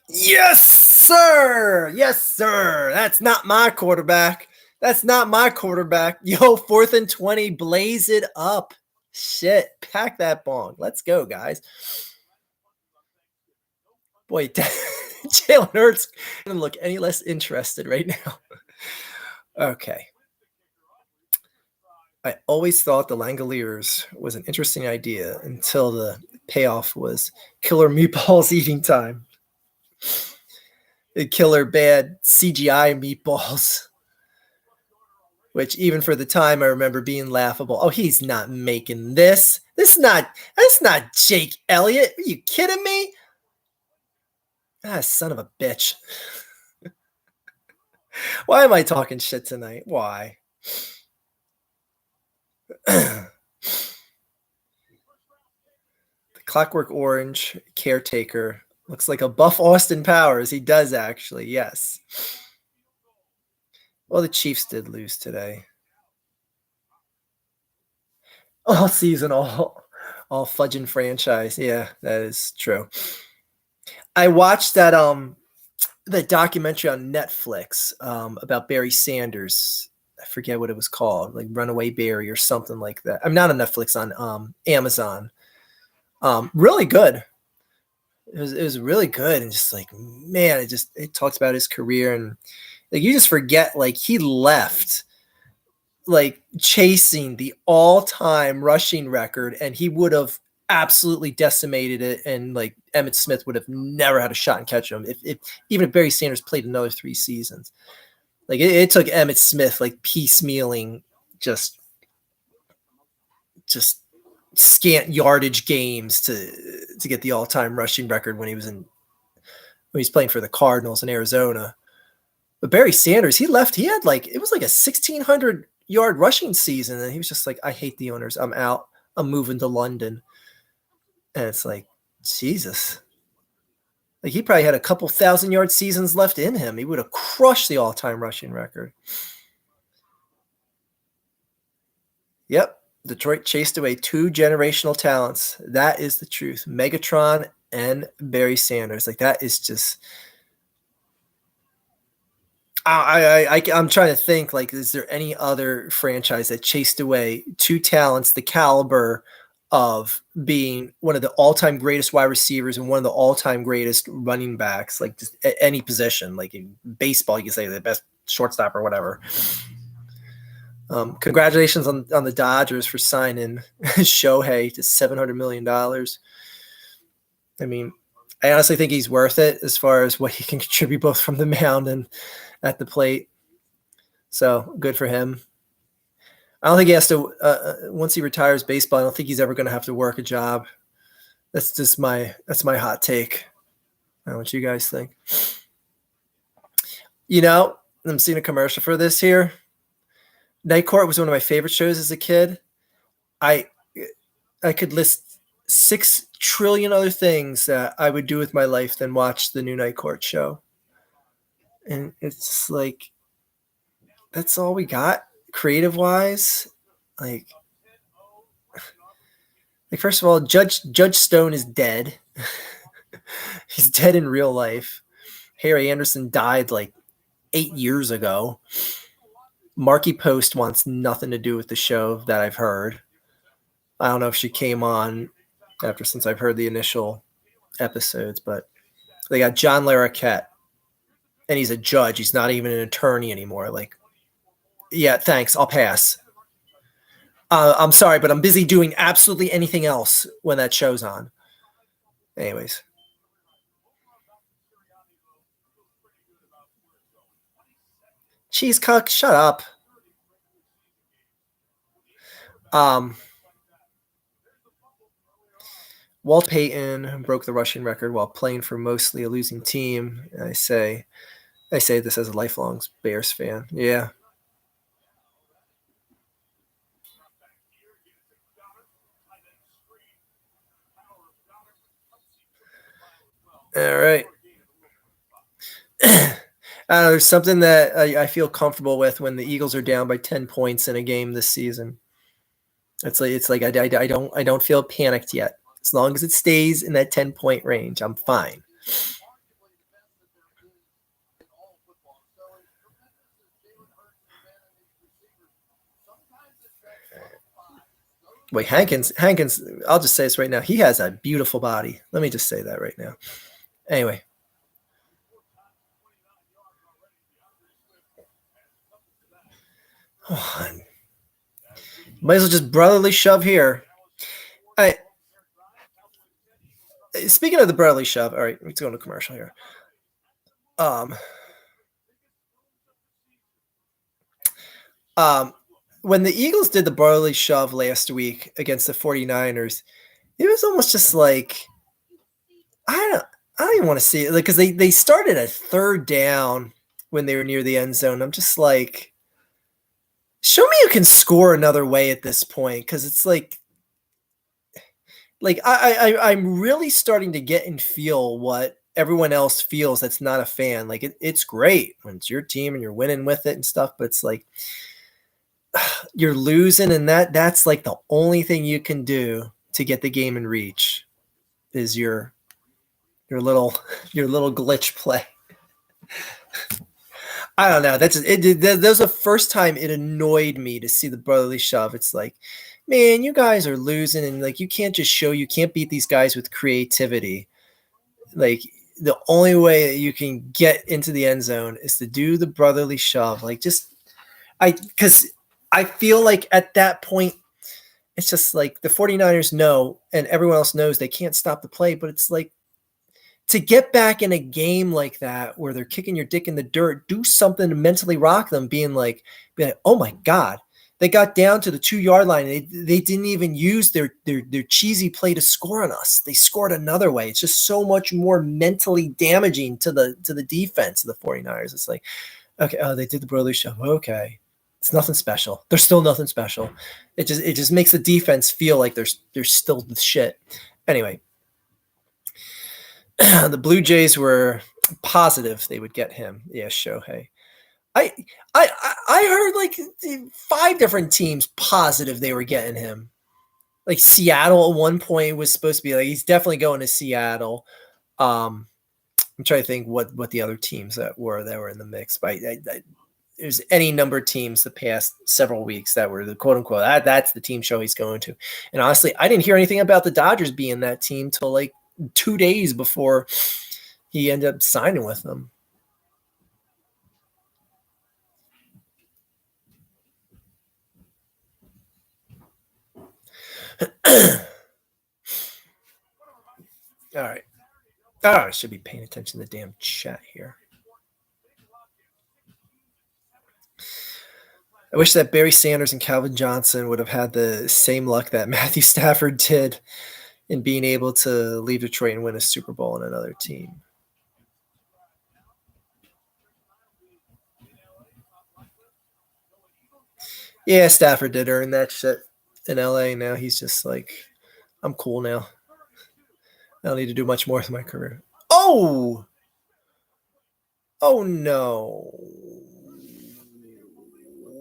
Yes, sir. Yes, sir. That's not my quarterback. That's not my quarterback. Yo, 4th and 20. Blaze it up. Shit. Pack that bong. Let's go, guys. Boy, Jalen Hurts doesn't look any less interested right now. Okay. I always thought the Langoliers was an interesting idea until the payoff was killer meatballs eating time. Killer bad CGI meatballs, which even for the time I remember being laughable. Oh, he's not making this. That's not Jake Elliott. Are you kidding me? Ah, son of a bitch. Why am I talking shit tonight? Why? The Clockwork Orange caretaker Looks like a buff Austin Powers. He does actually, yes. Well, the Chiefs did lose today. All season, all fudging franchise. Yeah, that is true. I watched that documentary on Netflix about Barry Sanders. I forget what it was called, like Runaway Barry or something like that. I'm not on Netflix, on Amazon. Really good. It was really good, and just like, man, it talks about his career, and like you just forget, like he left like chasing the all-time rushing record, and he would have absolutely decimated it, and like Emmett Smith would have never had a shot and catch him if even if Barry Sanders played another 3 seasons. Like it took Emmett Smith like piecemealing just scant yardage games to get the all-time rushing record when he's playing for the Cardinals in Arizona. But Barry Sanders, he left. He had like, it was like a 1,600-yard rushing season, and he was just like, I hate the owners. I'm out. I'm moving to London. And it's like, Jesus. Like he probably had a couple 1,000-yard seasons left in him. He would have crushed the all-time rushing record. Yep. Detroit chased away 2 generational talents. That is the truth. Megatron and Barry Sanders. Like that is just, I'm trying to think, like, is there any other franchise that chased away 2 talents the caliber of being one of the all-time greatest wide receivers and one of the all-time greatest running backs, like just at any position, like in baseball, you can say the best shortstop or whatever. Congratulations on the Dodgers for signing Shohei to $700 million. I mean, I honestly think he's worth it as far as what he can contribute both from the mound and at the plate. So good for him. I don't think he has to, once he retires baseball, I don't think he's ever going to have to work a job. That's my hot take. I don't know what you guys think. You know, I'm seeing a commercial for this here. Night Court was one of my favorite shows as a kid. I could list 6 trillion other things that I would do with my life than watch the new Night Court show. And it's like, that's all we got creative wise. Like first of all, Judge Stone is dead. He's dead in real life. Harry Anderson died like 8 years ago. Marky Post wants nothing to do with the show that I've heard. I don't know if she came on since I've heard the initial episodes, but they got John Larroquette, and he's a judge. He's not even an attorney anymore. Like, yeah, thanks. I'll pass. I'm sorry, but I'm busy doing absolutely anything else when that show's on. Anyways. Cheesecook, shut up. Walt Payton broke the rushing record while playing for mostly a losing team. I say this as a lifelong Bears fan. Yeah. All right. There's something that I feel comfortable with when the Eagles are down by 10 points in a game this season. It's like I don't feel panicked yet. As long as it stays in that 10-point range, I'm fine. Wait, Hankins, I'll just say this right now. He has a beautiful body. Let me just say that right now. Anyway. Oh, might as well just brotherly shove here. Speaking of the brotherly shove, all right, let's go into commercial here. When the Eagles did the brotherly shove last week against the 49ers, it was almost just like, I don't even want to see it, like, because they started at 3rd down when they were near the end zone. I'm just like, show me you can score another way at this point, because it's like I'm really starting to get and feel what everyone else feels that's not a fan. Like it's great when it's your team and you're winning with it and stuff, but it's like you're losing, and that's like the only thing you can do to get the game in reach is your little your little glitch play. I don't know. That was the first time it annoyed me to see the brotherly shove. It's like, man, you guys are losing, and like you can't just show you can't beat these guys with creativity. Like the only way that you can get into the end zone is to do the brotherly shove. Like just because I feel like at that point it's just like the 49ers know and everyone else knows they can't stop the play, but it's like to get back in a game like that where they're kicking your dick in the dirt, do something to mentally rock them, being like oh my God, they got down to the 2-yard line. They didn't even use their cheesy play to score on us. They scored another way. It's just so much more mentally damaging to the defense of the 49ers. It's like, okay, oh, they did the brotherly shove. Okay. It's nothing special. There's still nothing special. It just makes the defense feel like they're still the shit. Anyway, the Blue Jays were positive they would get him. Yeah, Shohei. I I heard like 5 different teams positive they were getting him. Like Seattle at one point was supposed to be like he's definitely going to Seattle. I'm trying to think what the other teams that were in the mix. But there's any number of teams the past several weeks that were the quote unquote that's the team show he's going to. And honestly, I didn't hear anything about the Dodgers being that team till like 2 days before he ended up signing with them. All right. Oh, I should be paying attention to the damn chat here. I wish that Barry Sanders and Calvin Johnson would have had the same luck that Matthew Stafford did in being able to leave Detroit and win a Super Bowl in another team. Yeah, Stafford did earn that shit in LA. Now he's just like, I'm cool now. I don't need to do much more with my career. Oh! Oh no.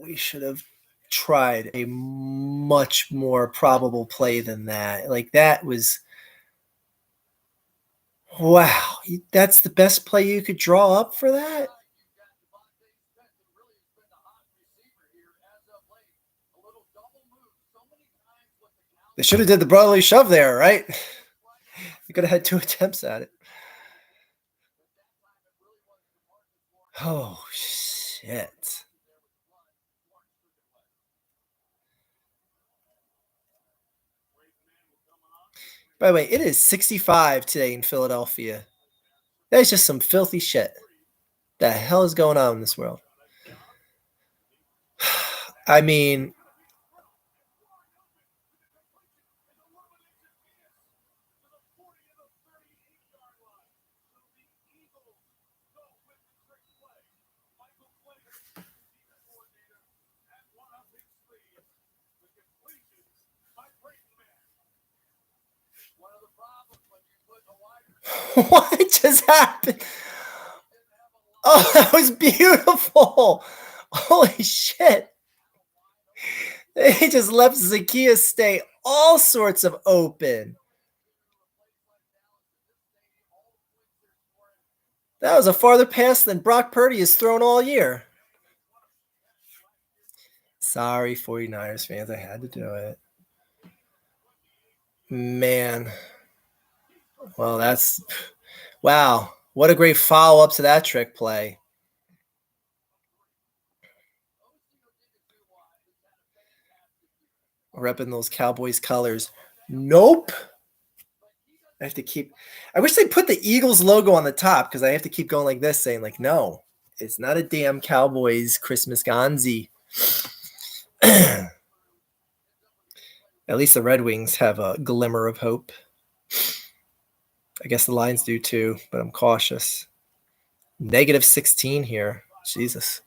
We should have tried a much more probable play than that. Like that was wow. That's the best play you could draw up for that? They should have did the brotherly shove there, right? You could have had 2 attempts at it. Oh shit. By the way, it is 65 today in Philadelphia. That's just some filthy shit. The hell is going on in this world? I mean, what just happened? Oh, that was beautiful. Holy shit. They just left Zacchaeus stay all sorts of open. That was a farther pass than Brock Purdy has thrown all year. Sorry, 49ers fans. I had to do it. Man. Well, that's wow. What a great follow up to that trick play. Repping those Cowboys colors. Nope. I have to keep. I wish they put the Eagles logo on the top because I have to keep going like this, saying like, no, it's not a damn Cowboys Christmas Gonzi. At least the Red Wings have a glimmer of hope. I guess the Lions do too, but I'm cautious. Negative 16 here. Jesus.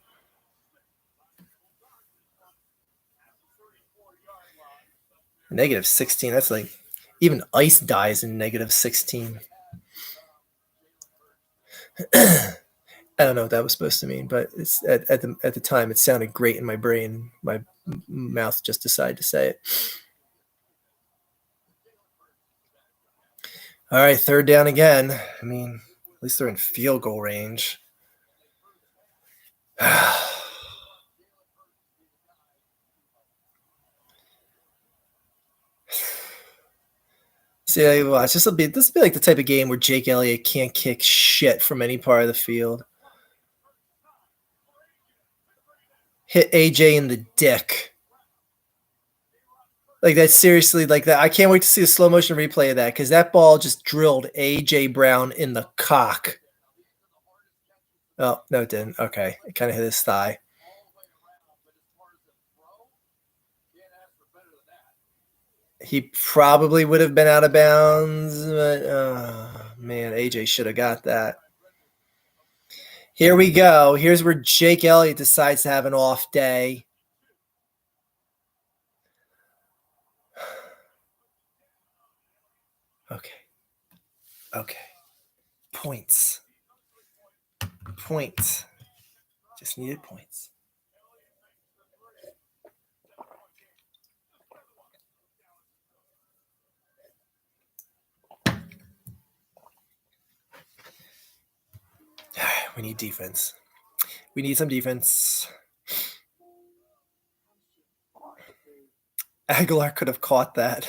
Negative 16. That's like even ice dies in negative 16. I don't know what that was supposed to mean, but it's at the time it sounded great in my brain. My mouth just decided to say it. All right, third down again. I mean, at least they're in field goal range. See, watch. This will be like the type of game where Jake Elliott can't kick shit from any part of the field. Hit AJ in the dick. Like that's seriously like that. I can't wait to see a slow motion replay of that because that ball just drilled AJ Brown in the cock. Oh no, it didn't. Okay, it kind of hit his thigh. He probably would have been out of bounds, but man, AJ should have got that. Here we go. Here's where Jake Elliott decides to have an off day. Okay. Okay. Points. Points. Just needed points. We need defense. We need some defense. Aguilar could have caught that.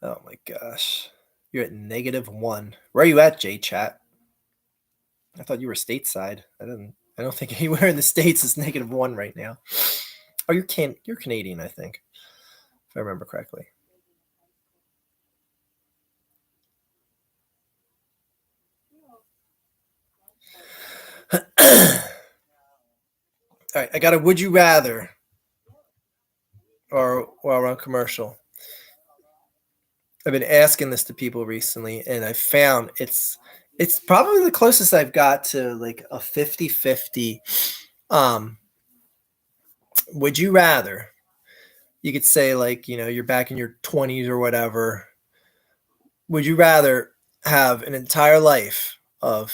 Oh my gosh. You're at -1. Where are you at, J-Chat? I thought you were stateside. I don't think anywhere in the States is -1 right now. Oh, you're Canadian, I think, if I remember correctly. All right, I got a would you rather or while we're on commercial. I've been asking this to people recently, and I found it's probably the closest I've got to like a 50-50. Would you rather? You could say like, you're back in your 20s or whatever. Would you rather have an entire life of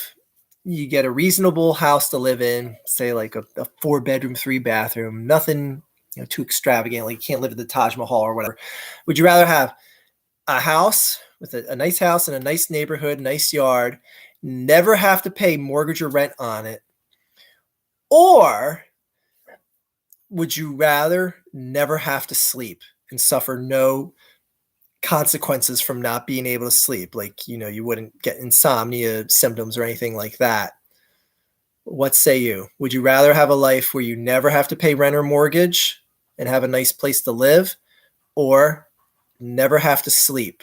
you get a reasonable house to live in, say like a 4-bedroom, 3-bathroom, nothing too extravagant, like you can't live at the Taj Mahal or whatever. Would you rather have a house with a nice house in a nice neighborhood, nice yard, never have to pay mortgage or rent on it? Or would you rather never have to sleep and suffer no consequences from not being able to sleep? Like, you wouldn't get insomnia symptoms or anything like that. What say you? Would you rather have a life where you never have to pay rent or mortgage and have a nice place to live, or never have to sleep?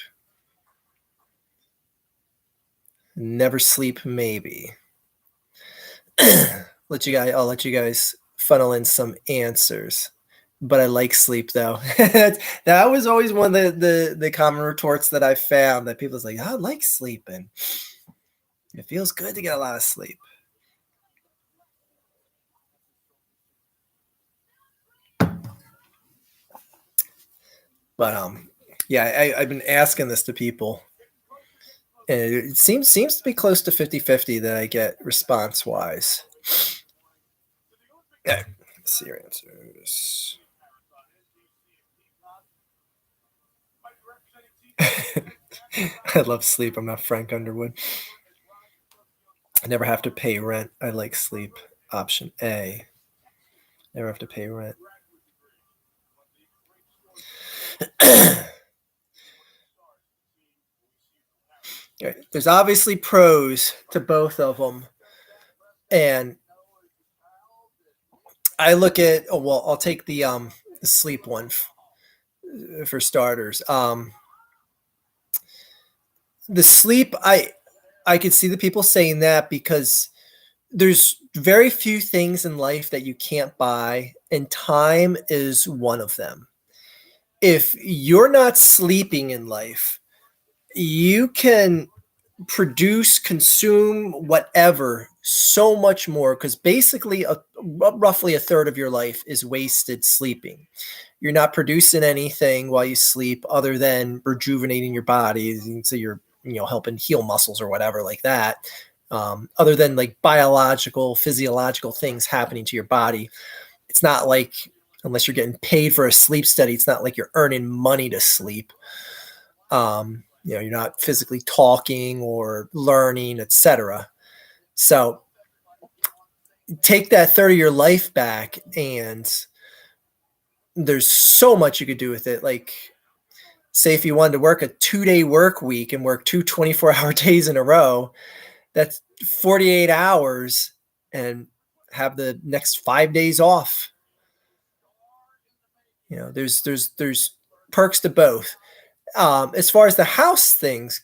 Never sleep, maybe. I'll let you guys funnel in some answers. But I like sleep though. That was always one of the common retorts that I found, that people's like, I like sleeping. It feels good to get a lot of sleep. But yeah, I've been asking this to people, and it seems to be close to 50-50 that I get response wise. Yeah, let's see your answers. I love sleep. I'm not Frank Underwood. I never have to pay rent. I like sleep. Option A. Never have to pay rent. There's obviously pros to both of them. And I look at, I'll take the sleep one for starters. The sleep, I could see the people saying that because there's very few things in life that you can't buy, and time is one of them. If you're not sleeping in life, you can produce, consume, whatever, so much more, because basically roughly a third of your life is wasted sleeping. You're not producing anything while you sleep other than rejuvenating your body. So you're helping heal muscles or whatever like that. Other than like biological, physiological things happening to your body, it's not like, unless you're getting paid for a sleep study, it's not like you're earning money to sleep. You're not physically talking or learning, etc. So take that third of your life back, and there's so much you could do with it. Like, say if you wanted to work a 2-day work week and work 2 24-hour days in a row, that's 48 hours, and have the next 5 days off. There's perks to both. As far as the house things,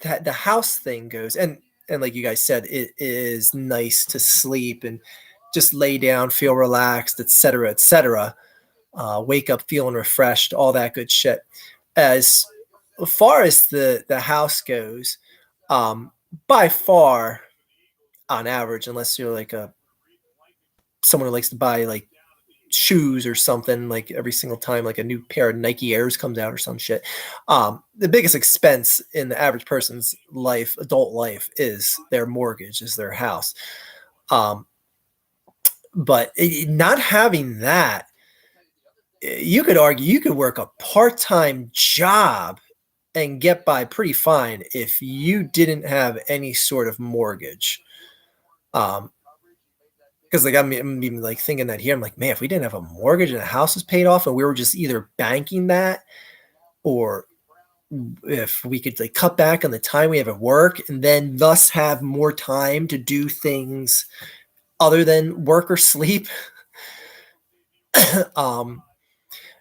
the house thing goes, and like you guys said, it is nice to sleep and just lay down, feel relaxed, etc., etc. Wake up feeling refreshed, all that good shit. As far as the house goes, by far, on average, unless you're like someone who likes to buy like shoes or something like every single time like a new pair of Nike Airs comes out or some shit. The biggest expense in the average person's life, adult life, is their mortgage, is their house. But not having that, you could argue you could work a part-time job and get by pretty fine if you didn't have any sort of mortgage. Because like I'm even like thinking that here, I'm like, man, if we didn't have a mortgage and the house was paid off and we were just either banking that, or if we could like cut back on the time we have at work and then thus have more time to do things other than work or sleep.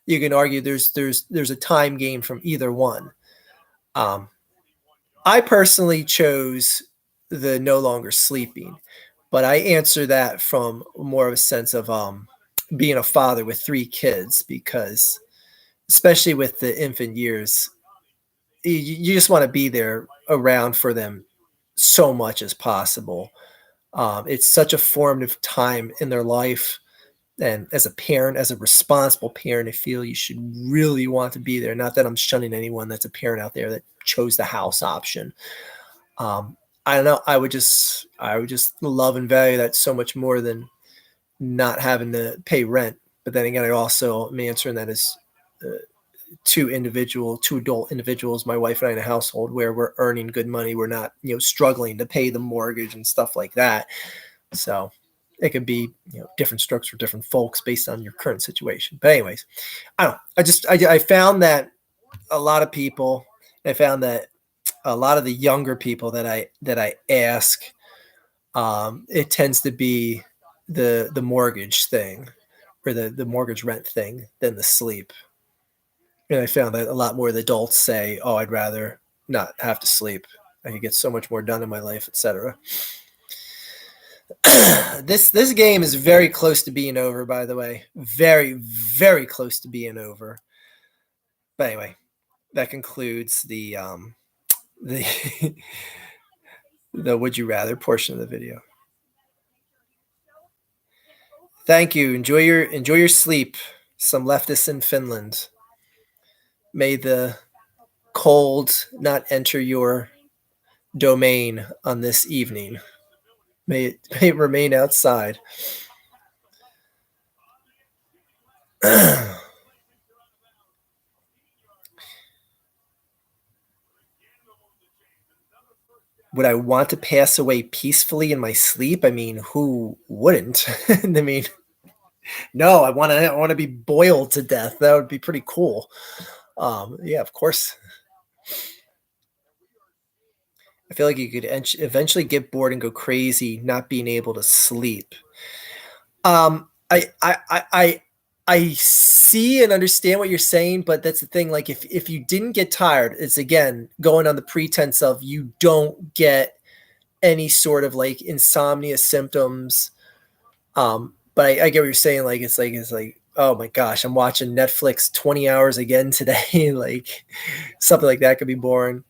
You can argue there's a time gain from either one. I personally chose the no longer sleeping, but I answer that from more of a sense of being a father with 3 kids, because especially with the infant years, you just want to be there around for them so much as possible. It's such a formative time in their life. And as a parent, as a responsible parent, I feel you should really want to be there. Not that I'm shunning anyone that's a parent out there that chose the house option. I don't know. I would just love and value that so much more than not having to pay rent. But then again, I also am answering that as two adult individuals, my wife and I, in a household where we're earning good money. We're not, struggling to pay the mortgage and stuff like that. So it could be, different strokes for different folks based on your current situation. But anyways, I don't know. I found that a lot of people, I found that a lot of the younger people that I ask, it tends to be the mortgage thing, or the mortgage rent thing, than the sleep. And I found that a lot more of the adults say, "Oh, I'd rather not have to sleep. I could get so much more done in my life, etc." This game is very close to being over, by the way. Very, very close to being over. But anyway, that concludes the the would you rather portion of the video. Thank you. Enjoy your sleep. Some leftists in Finland. May the cold not enter your domain on this evening. May it remain outside. Would I want to pass away peacefully in my sleep? I mean, who wouldn't? I mean, no, I want to be boiled to death. That would be pretty cool. Yeah, of course. I feel like you could eventually get bored and go crazy not being able to sleep. I see and understand what you're saying, but that's the thing. Like, if you didn't get tired, it's again going on the pretense of you don't get any sort of like insomnia symptoms. But I get what you're saying. Like, it's like, oh my gosh, I'm watching Netflix 20 hours again today. Like, something like that could be boring.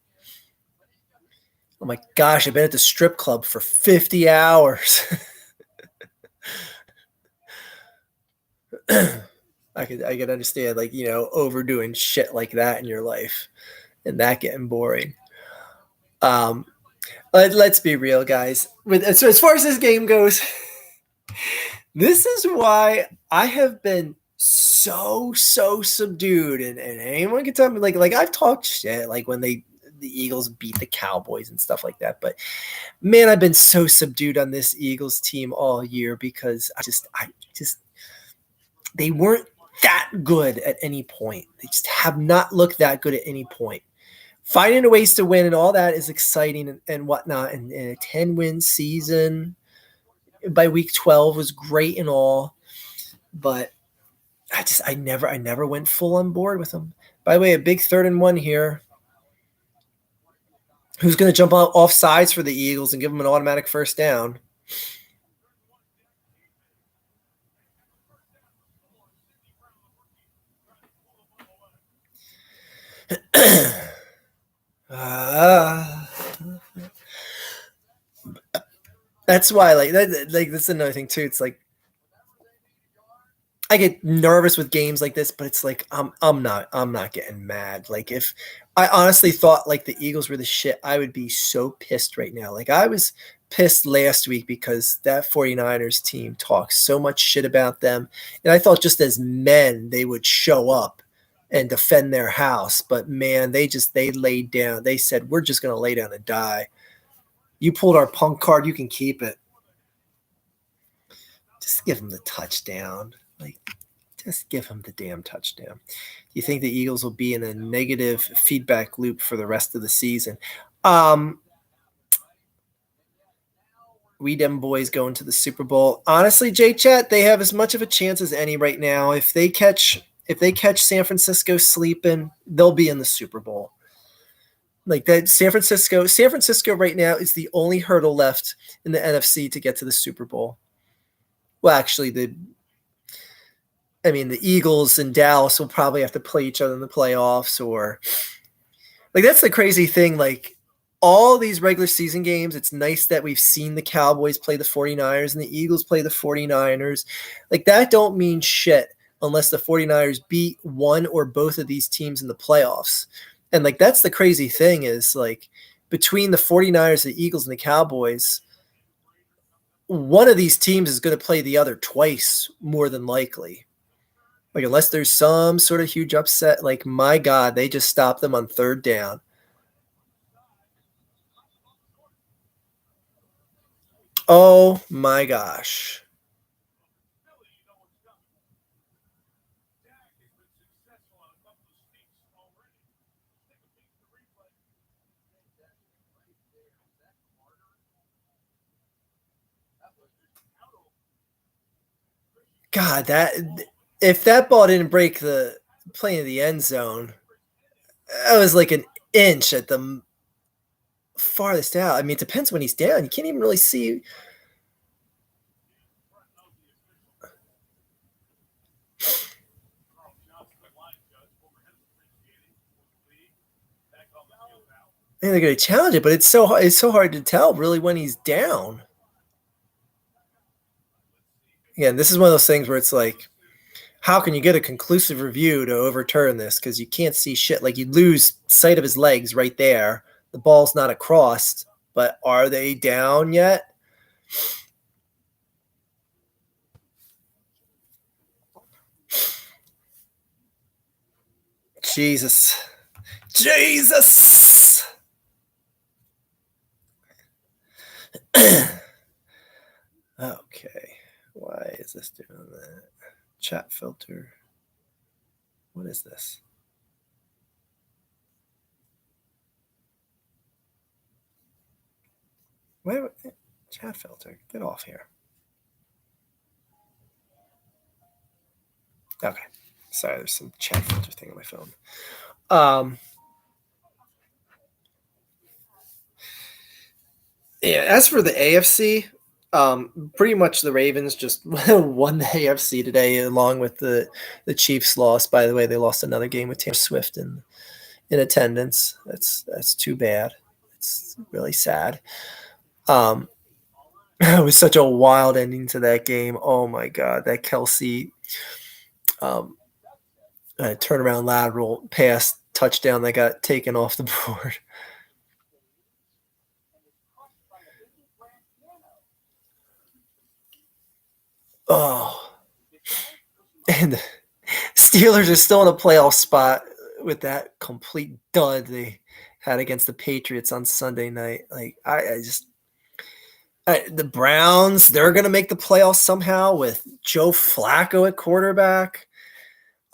Oh my gosh, I've been at the strip club for 50 hours. I could understand, like, overdoing shit like that in your life and that getting boring. Um, let's be real, guys. So as far as this game goes, this is why I have been so subdued, and anyone can tell me like I've talked shit like when the Eagles beat the Cowboys and stuff like that, but man, I've been so subdued on this Eagles team all year because I just they weren't that good at any point. They just have not looked that good at any point. Finding ways to win and all that is exciting and whatnot. And a 10-win season by week 12 was great and all, but I never went full on board with them. By the way, a big 3rd-and-1 here. Who's going to jump off sides for the Eagles and give them an automatic first down? That's why, like that's another thing too. It's like I get nervous with games like this, but it's like I'm not getting mad. Like if I honestly thought like the Eagles were the shit, I would be so pissed right now. Like I was pissed last week because that 49ers team talks so much shit about them. And I thought just as men they would show up and defend their house. But man, they laid down. They said, we're just gonna lay down and die. You pulled our punk card, you can keep it. Just give them the touchdown. Like, just give him the damn touchdown. You think the Eagles will be in a negative feedback loop for the rest of the season? We them boys going to the Super Bowl. Honestly, J Chat, they have as much of a chance as any right now. If they catch San Francisco sleeping, they'll be in the Super Bowl. Like that, San Francisco right now is the only hurdle left in the NFC to get to the Super Bowl. Well, actually, the Eagles and Dallas will probably have to play each other in the playoffs, or like that's the crazy thing. Like all these regular season games, it's nice that we've seen the Cowboys play the 49ers and the Eagles play the 49ers. Like that don't mean shit unless the 49ers beat one or both of these teams in the playoffs. And like that's the crazy thing is like between the 49ers, the Eagles, and the Cowboys, one of these teams is going to play the other twice more than likely. Like unless there's some sort of huge upset, like my God, they just stopped them on 3rd down. Oh my gosh. God, that if that ball didn't break the plane of the end zone, that was like an inch at the farthest out. I mean, it depends when he's down. You can't even really see. And they're going to challenge it, but it's so hard to tell really when he's down. Again, this is one of those things where it's like, how can you get a conclusive review to overturn this? Because you can't see shit. Like you lose sight of his legs right there. The ball's not across, but are they down yet? Jesus. Okay. Why is this doing that? Chat filter. What is this? Why chat filter? Get off here. Okay. Sorry, there's some chat filter thing on my phone. Yeah, as for the AFC, pretty much the Ravens just won the AFC today, along with the Chiefs loss. By the way, they lost another game with Taylor Swift in attendance. That's too bad. It's really sad. It was such a wild ending to that game. Oh my God, that Kelsey turnaround lateral pass touchdown that got taken off the board. Oh, and the Steelers are still in a playoff spot with that complete dud they had against the Patriots on Sunday night. Like the Browns, they're going to make the playoffs somehow with Joe Flacco at quarterback.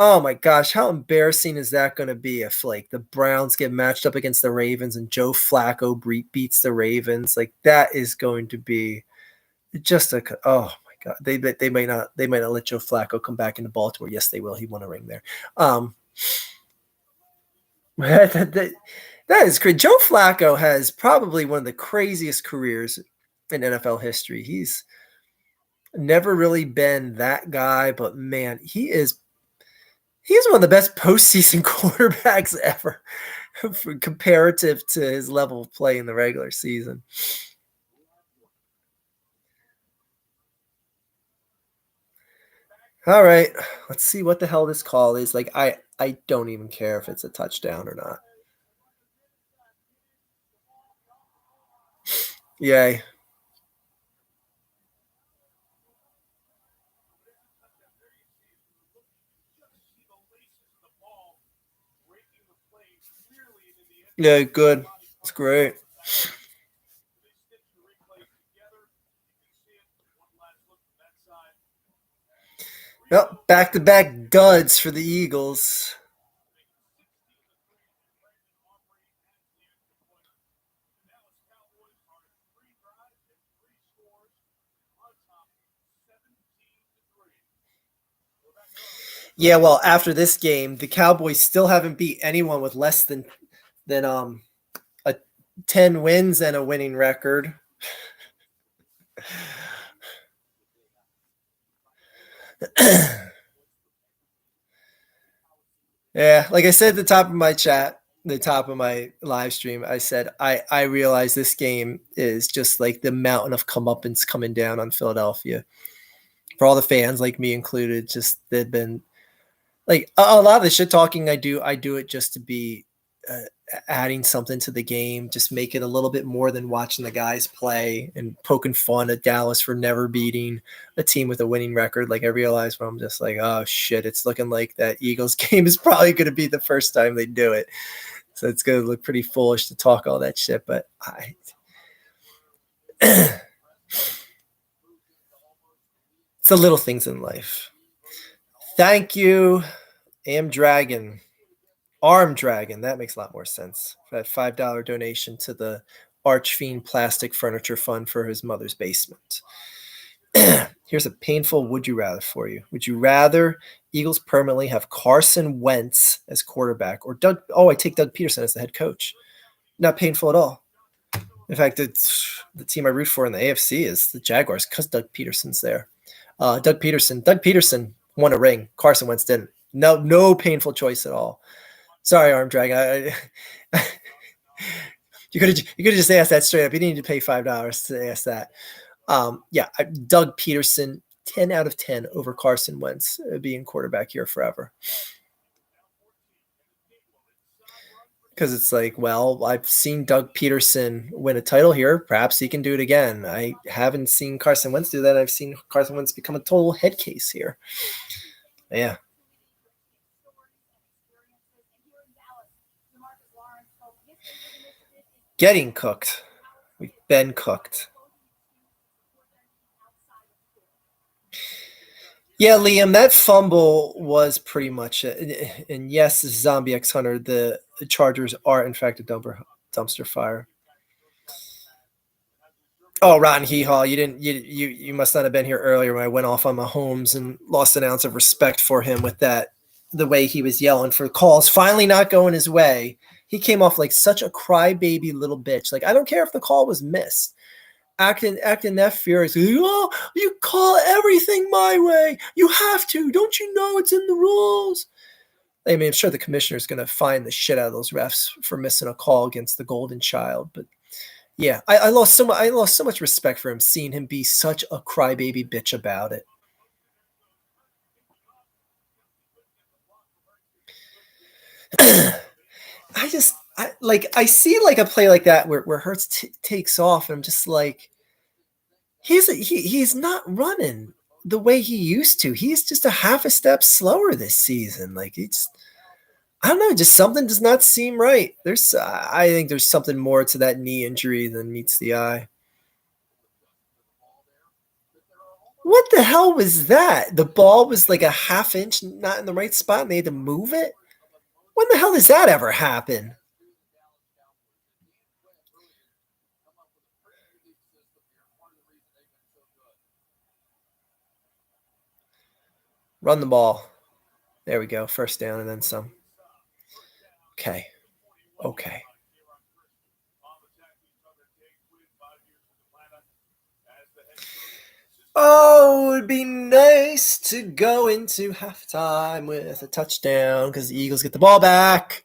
Oh my gosh, how embarrassing is that going to be if like the Browns get matched up against the Ravens and Joe Flacco beats the Ravens? Like that is going to be just a oh my god. They might not let Joe Flacco come back into Baltimore. Yes, they will. He won a ring there. That is great. Joe Flacco has probably one of the craziest careers in NFL history. He's never really been that guy, but man, he's one of the best postseason quarterbacks ever comparative to his level of play in the regular season. All right, let's see what the hell this call is. Like, I don't even care if it's a touchdown or not. Yay. Yeah, good. It's great. Well, back-to-back duds for the Eagles. Yeah, well, after this game, the Cowboys still haven't beat anyone with less than a 10 wins and a winning record. Yeah, like I said at the top of my chat, the top of my live stream, I said I realize this game is just like the mountain of comeuppance coming down on Philadelphia. For all the fans, like me included, just they've been like a lot of the shit talking I do it just to be uh, adding something to the game, just make it a little bit more than watching the guys play and poking fun at Dallas for never beating a team with a winning record. Like I realized when I'm just like, oh shit, it's looking like that Eagles game is probably going to be the first time they do it. So it's going to look pretty foolish to talk all that shit. But it's the little things in life. Thank you, Am Dragon. Arm Dragon. That makes a lot more sense. For that $5 donation to the Archfiend Plastic Furniture Fund for his mother's basement. Here's a painful would you rather for you. Would you rather Eagles permanently have Carson Wentz as quarterback or Doug? Oh, I take Doug Peterson as the head coach. Not painful at all. In fact, it's the team I root for in the AFC is the Jaguars because Doug Peterson's there. Doug Peterson won a ring. Carson Wentz didn't. No painful choice at all. Sorry, Arm Dragon. You could have just asked that straight up. You didn't need to pay $5 to ask that. Yeah, Doug Peterson, 10 out of 10 over Carson Wentz being quarterback here forever. Because it's like, well, I've seen Doug Peterson win a title here. Perhaps he can do it again. I haven't seen Carson Wentz do that. I've seen Carson Wentz become a total head case here. Yeah. Getting cooked. We've been cooked. Yeah, Liam, that fumble was pretty much it. And yes, Zombie X Hunter, the Chargers are in fact a dumpster fire. Oh, Rotten Hee Haw, you must not have been here earlier when I went off on Mahomes and lost an ounce of respect for him with that the way he was yelling for calls finally not going his way. He came off like such a crybaby little bitch. Like I don't care if the call was missed. Acting that furious. Oh, you call everything my way. You have to. Don't you know it's in the rules? I mean, I'm sure the commissioner is going to fine the shit out of those refs for missing a call against the Golden Child. But yeah, I lost so much respect for him, seeing him be such a crybaby bitch about it. I see like a play like that where Hurts takes off, and I'm just like, he's not running the way he used to. He's just a half a step slower this season. Like I don't know, just something does not seem right. I think there's something more to that knee injury than meets the eye. What the hell was that? The ball was like a half inch not in the right spot and they had to move it? When the hell does that ever happen? Run the ball. There we go. First down and then some. Okay. Okay. Oh, it'd be nice to go into halftime with a touchdown because the Eagles get the ball back.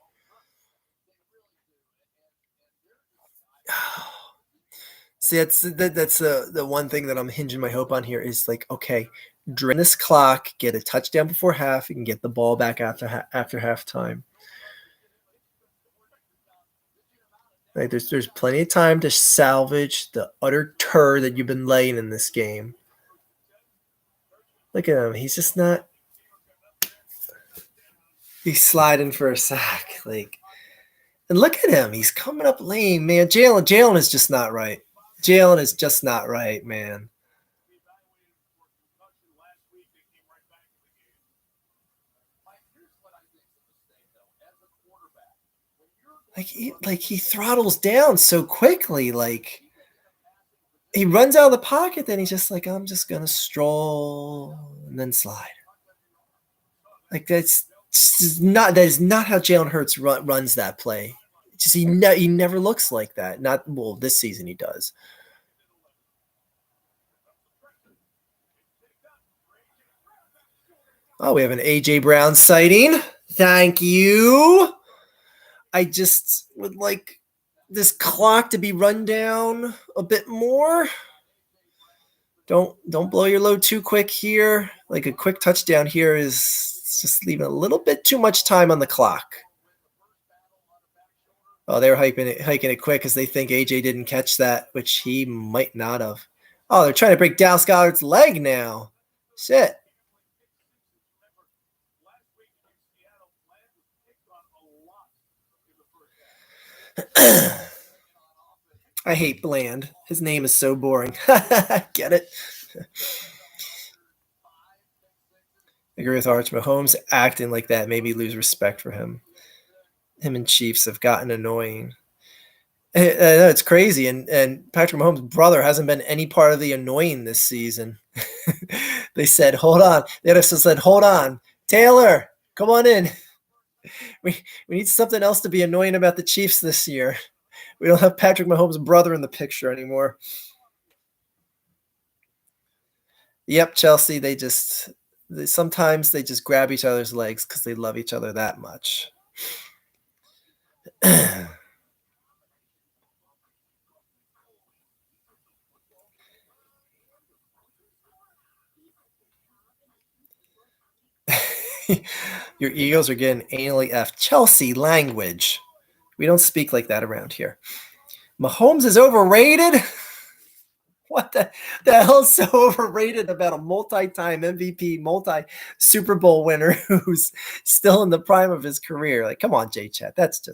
See, that's the one thing that I'm hinging my hope on here is like, okay, drain this clock, get a touchdown before half, and get the ball back after halftime. Like there's plenty of time to salvage the utter turd that you've been laying in this game. Look at him. He's just not. He's sliding for a sack. Like, and look at him. He's coming up lame, man. Jalen is just not right. Jalen is just not right, man. Like he throttles down so quickly. Like he runs out of the pocket, then he's just like, I'm just gonna stroll and then slide. Like that is not how Jalen Hurts runs that play. Just he never looks like that. Not well, this season he does. Oh, we have an AJ Brown sighting. Thank you. I just would like this clock to be run down a bit more. Don't blow your load too quick here. Like a quick touchdown here is just leaving a little bit too much time on the clock. Oh, they were hiking it quick because they think AJ didn't catch that, which he might not have. Oh, they're trying to break Dallas Goedert's leg now. Shit. I hate Bland. His name is so boring. Get it? I agree with Arch. Mahomes acting like that made me lose respect for him. Him and Chiefs have gotten annoying. It's crazy. And Patrick Mahomes' brother hasn't been any part of the annoying this season. They said, hold on. They also said, hold on. Taylor, come on in. We need something else to be annoying about the Chiefs this year. We don't have Patrick Mahomes' brother in the picture anymore. Yep, Chelsea, sometimes they just grab each other's legs because they love each other that much. Your Eagles are getting anally effed. Chelsea language. We don't speak like that around here. Mahomes is overrated? What the hell is so overrated about a multi-time MVP, multi-Super Bowl winner who's still in the prime of his career? Like, come on, J-Chat. That's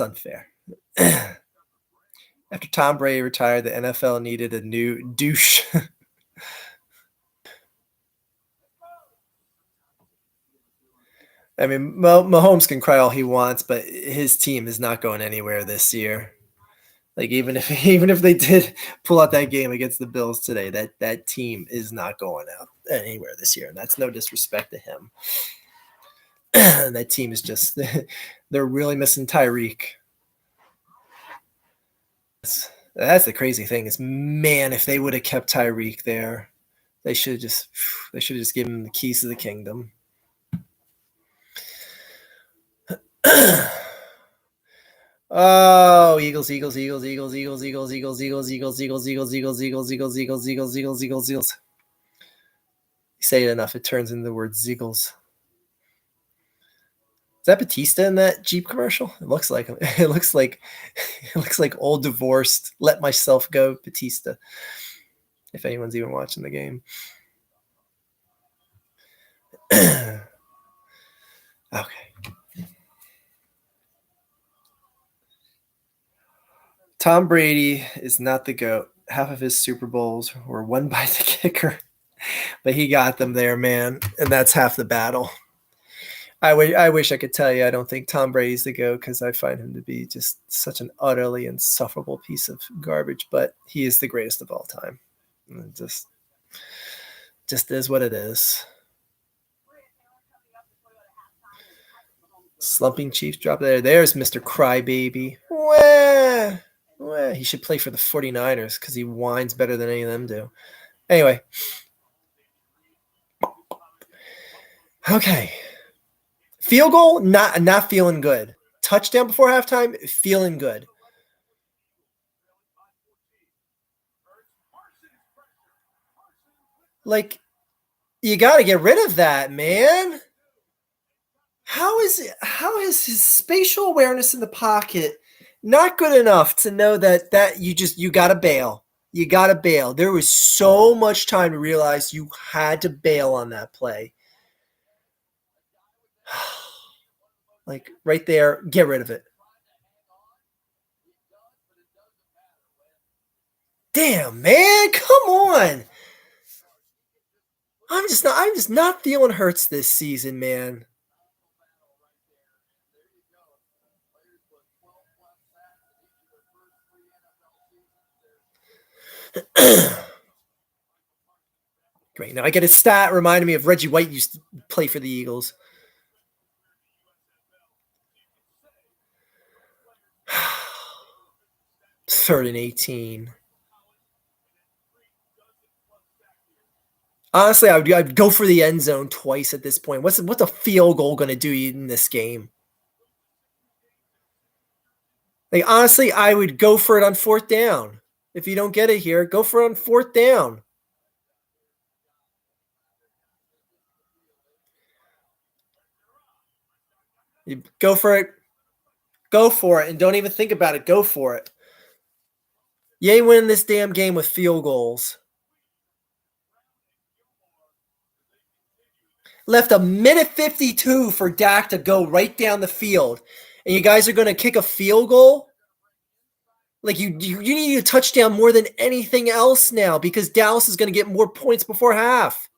unfair. After Tom Brady retired, the NFL needed a new douche. I mean, Mahomes can cry all he wants, but his team is not going anywhere this year. Like even if they did pull out that game against the Bills today, that team is not going out anywhere this year, and that's no disrespect to him. That team is just they're really missing Tyreek. That's the crazy thing is, man, if they would have kept Tyreek there, they should have just given him the keys to the kingdom. Oh, Eagles. You say it enough, it turns into the word Ziegles. Is that Batista in that Jeep commercial? It looks like him. It looks like old divorced, let myself go Batista. if anyone's even watching the game. Okay. Tom Brady is not the GOAT. Half of his Super Bowls were won by the kicker, but he got them there, man. And that's half the battle. I wish I could tell you I don't think Tom Brady's the GOAT because I find him to be just such an utterly insufferable piece of garbage, but he is the greatest of all time. It just is what it is. Slumping Chiefs drop there. There's Mr. Crybaby. Wah, wah. He should play for the 49ers because he whines better than any of them do. Anyway. Okay. Field goal, not feeling good. Touchdown before halftime, feeling good. Like, you got to get rid of that, man. How is his spatial awareness in the pocket not good enough to know that you got to bail? You got to bail. There was so much time to realize you had to bail on that play. Like right there, get rid of it. Damn, man, come on. I'm just not feeling Hurts this season, man. Great. Now I get a stat reminding me of Reggie White used to play for the Eagles. Third and 18. Honestly, I'd go for the end zone twice at this point. What's a field goal going to do in this game? Like honestly, I would go for it on fourth down. If you don't get it here, go for it on fourth down. You go for it. Go for it, and don't even think about it. Go for it. You ain't winning this damn game with field goals. Left a minute 52 for Dak to go right down the field. And you guys are going to kick a field goal? Like you need a touchdown more than anything else now because Dallas is going to get more points before half.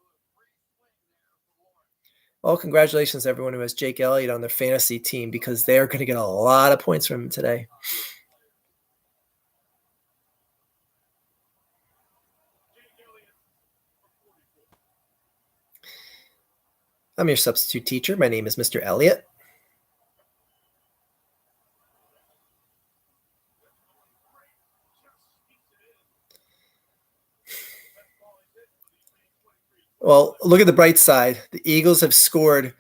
Well, congratulations to everyone who has Jake Elliott on their fantasy team because they're going to get a lot of points from him today. I'm your substitute teacher. My name is Mr. Elliott. Well, look at the bright side. The Eagles have scored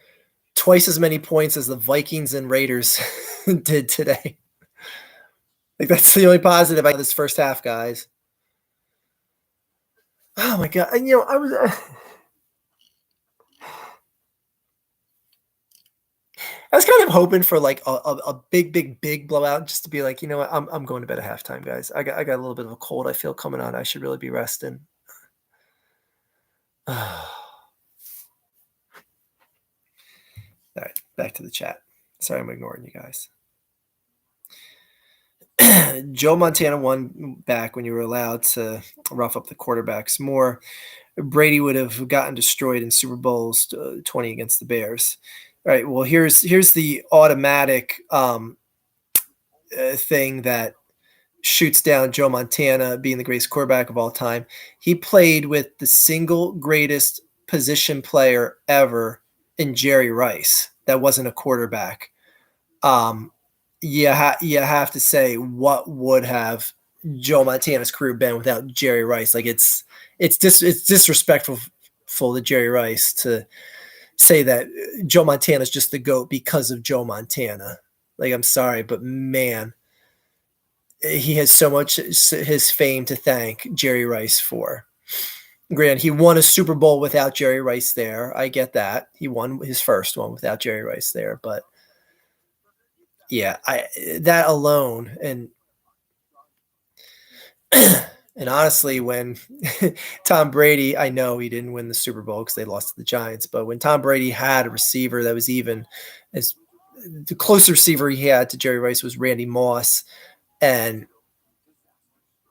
twice as many points as the Vikings and Raiders did today. Like that's the only positive out of this first half, guys. Oh my god! And, I was. I was kind of hoping for like a big blowout, just to be like, you know what, I'm going to bed at halftime, guys. I got a little bit of a cold. I feel coming on. I should really be resting. All right, back to the chat. Sorry, I'm ignoring you guys. Joe Montana won back when you were allowed to rough up the quarterbacks more. Brady would have gotten destroyed in Super Bowls 20 against the Bears. All right, well, here's the automatic thing that shoots down Joe Montana being the greatest quarterback of all time. He played with the single greatest position player ever in Jerry Rice that wasn't a quarterback. You have to say, what would have Joe Montana's career been without Jerry Rice? Like it's disrespectful to Jerry Rice to say that Joe Montana is just the GOAT because of Joe Montana. Like, I'm sorry, but man, he has so much his fame to thank Jerry Rice for. Grant, he won a Super Bowl without Jerry Rice there. I get that. He won his first one without Jerry Rice there, but yeah, that alone, and And honestly, when Tom Brady, I know he didn't win the Super Bowl because they lost to the Giants, but when Tom Brady had a receiver that was even as the closest receiver he had to Jerry Rice was Randy Moss, and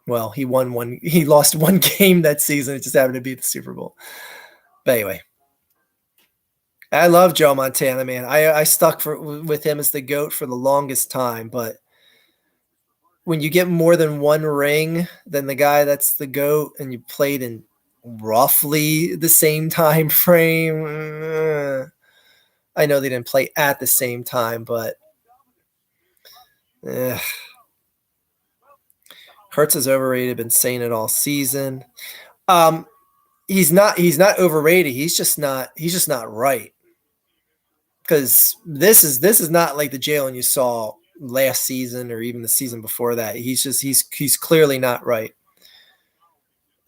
well, he lost one game that season. It just happened to be the Super Bowl. But anyway, I love Joe Montana, man. I stuck with him as the GOAT for the longest time, but when you get more than one ring than the guy that's the GOAT and you played in roughly the same time frame, I know they didn't play at the same time, but eh. Hurts is overrated. Been saying it all season. Um, he's not overrated. He's just not right. Because this is not like the Jalen you saw last season or even the season before that. He's clearly not right.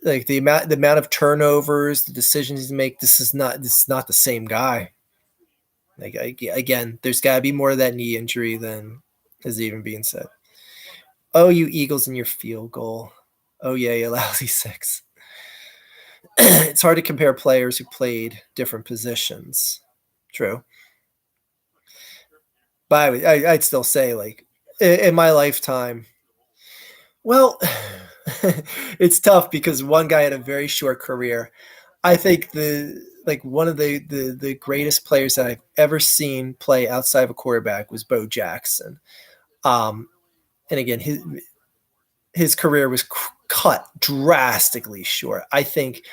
Like the amount of turnovers, the decisions he make. This is not the same guy. Like again, there's got to be more of that knee injury than is even being said. Oh, you Eagles and your field goal. Oh yeah, you lousy six. It's hard to compare players who played different positions. True. But I'd still say, like, in my lifetime, well, it's tough because one guy had a very short career. I think one of the greatest players that I've ever seen play outside of a quarterback was Bo Jackson. Um, and again, his career was cut drastically short. I think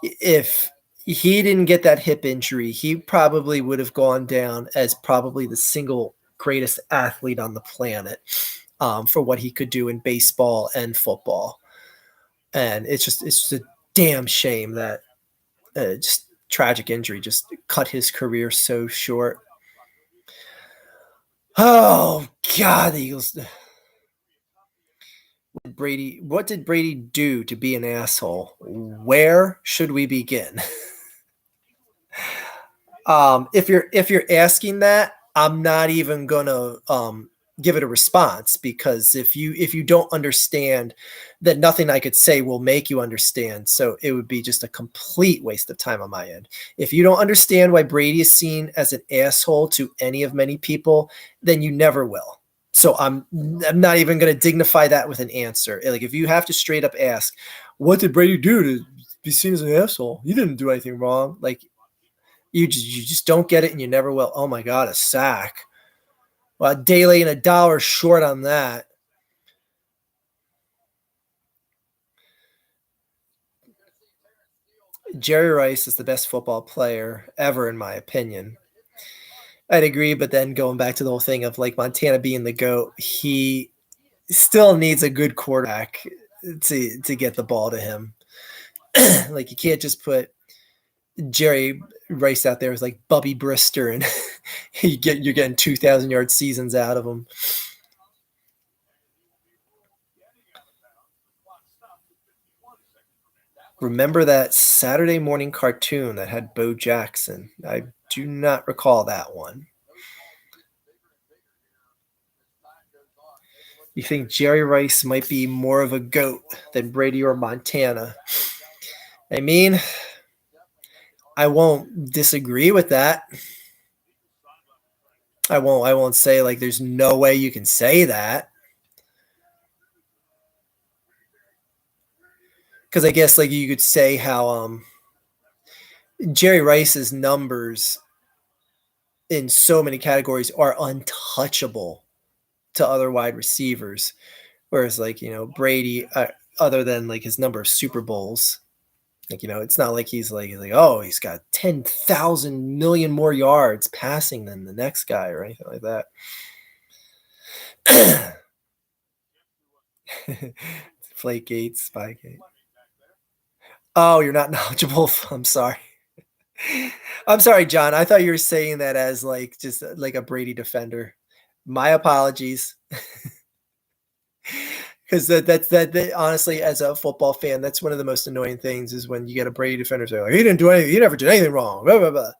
if he didn't get that hip injury, he probably would have gone down as probably the single greatest athlete on the planet for what he could do in baseball and football. And it's just a damn shame that just tragic injury just cut his career so short. Oh God, the Eagles. What did Brady do to be an asshole? Where should we begin? If you're asking that, I'm not even gonna give it a response because if you don't understand, that nothing I could say will make you understand. So it would be just a complete waste of time on my end. If you don't understand why Brady is seen as an asshole to any of many people, then you never will. So I'm not even going to dignify that with an answer. Like if you have to straight up ask, what did Brady do to be seen as an asshole? He didn't do anything wrong. Like you just don't get it and you never will. Oh my God, a sack. Well, a day late and a dollar short on that. Jerry Rice is the best football player ever, in my opinion. I'd agree, but then going back to the whole thing of like Montana being the GOAT, he still needs a good quarterback to get the ball to him. Like you can't just put Jerry Rice out there as like Bubby Brister and you're getting 2,000-yard seasons out of him. Remember that Saturday morning cartoon that had Bo Jackson? I do not recall that one. You think Jerry Rice might be more of a GOAT than Brady or Montana? I mean, I won't disagree with that. I won't say like there's no way you can say that. Because I guess like you could say how Jerry Rice's numbers in so many categories are untouchable to other wide receivers, whereas like Brady, other than like his number of Super Bowls, like it's not like he's like oh he's got 10,000 million more yards passing than the next guy or anything like that. Flake Gates, Spygate. Oh, you're not knowledgeable. I'm sorry. I'm sorry, John. I thought you were saying that as like just like a Brady defender. My apologies. Because that honestly, as a football fan, that's one of the most annoying things is when you get a Brady defender say, like, he didn't do anything, he never did anything wrong. Blah, blah, blah.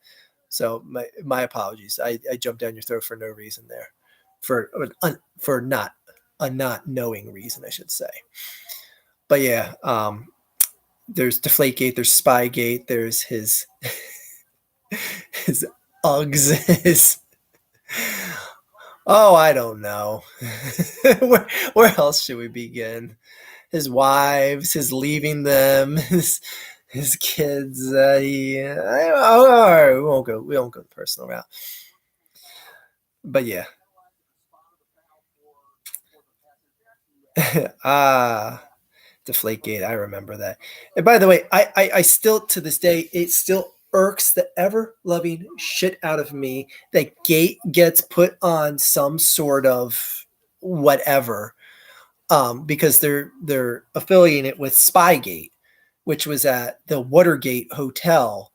So my apologies. I jumped down your throat for no reason there, for not knowing reason, I should say. But yeah, there's Deflategate, there's Spygate, there's his Uggs, his oh, I don't know. Where else should we begin? His wives, his leaving them, his kids. All right, we won't go the personal route. But yeah, ah, Deflategate. I remember that. And by the way, I still to this day it still irks the ever loving shit out of me that Gate gets put on some sort of whatever, because they're affiliating it with Spygate, which was at the Watergate Hotel,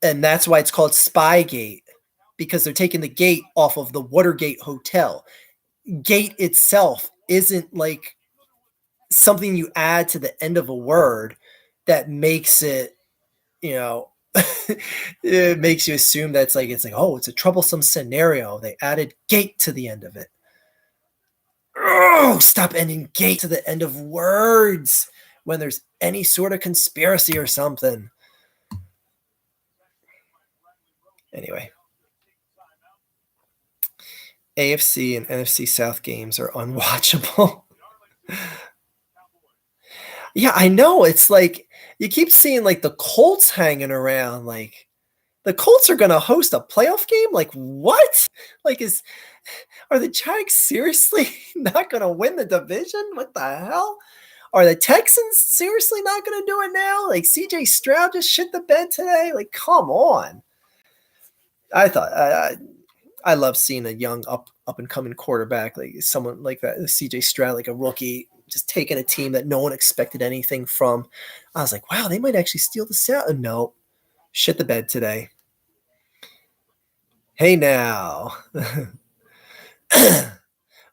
and that's why it's called Spygate, because they're taking the gate off of the Watergate Hotel. Gate itself isn't like something you add to the end of a word that makes it, you know, it makes you assume that it's like, oh, it's a troublesome scenario. They added gate to the end of it. Oh, stop ending gate to the end of words when there's any sort of conspiracy or something. Anyway, AFC and NFC South games are unwatchable. Yeah, I know. It's like you keep seeing like the Colts hanging around. Like the Colts are going to host a playoff game. Like what? Like are the Jags seriously not going to win the division? What the hell? Are the Texans seriously not going to do it now? Like CJ Stroud just shit the bed today. Like come on. I thought I love seeing a young up and coming quarterback, like someone like that, CJ Stroud, like a rookie, just taking a team that no one expected anything from. I was like, wow, they might actually steal the set. No, shit the bed today. Hey now.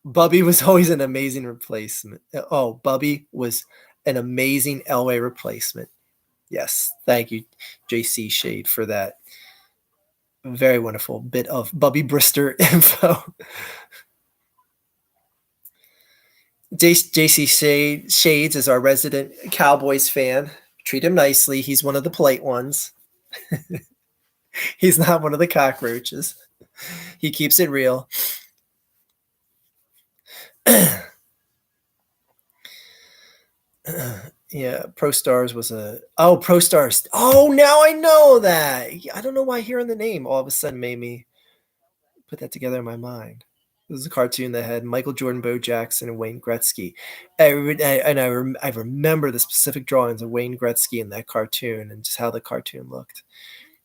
Bubby was always an amazing replacement. Oh, Bubby was an amazing Elway replacement. Yes, thank you, JC Shade, for that very wonderful bit of Bubby Brister info. JC Shades is our resident Cowboys fan. Treat him nicely. He's one of the polite ones. He's not one of the cockroaches. He keeps it real. Yeah, ProStars was ProStars. Oh, now I know that. I don't know why hearing the name all of a sudden made me put that together in my mind. It was a cartoon that had Michael Jordan, Bo Jackson, and Wayne Gretzky. I remember the specific drawings of Wayne Gretzky in that cartoon and just how the cartoon looked.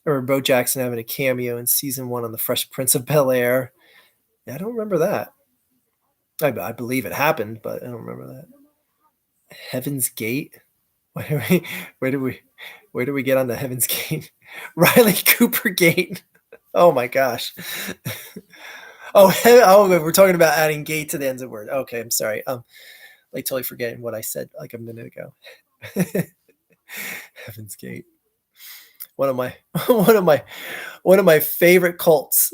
I remember Bo Jackson having a cameo in season 1 on The Fresh Prince of Bel-Air. Yeah, I don't remember that. I believe it happened, but I don't remember that. Heaven's Gate? Where do we get on the Heaven's Gate? Riley Cooper Gate. Oh my gosh. Oh, we're talking about adding gate to the ends of word. Okay, I'm sorry. Like totally forgetting what I said like a minute ago. Heaven's Gate. One of my favorite cults.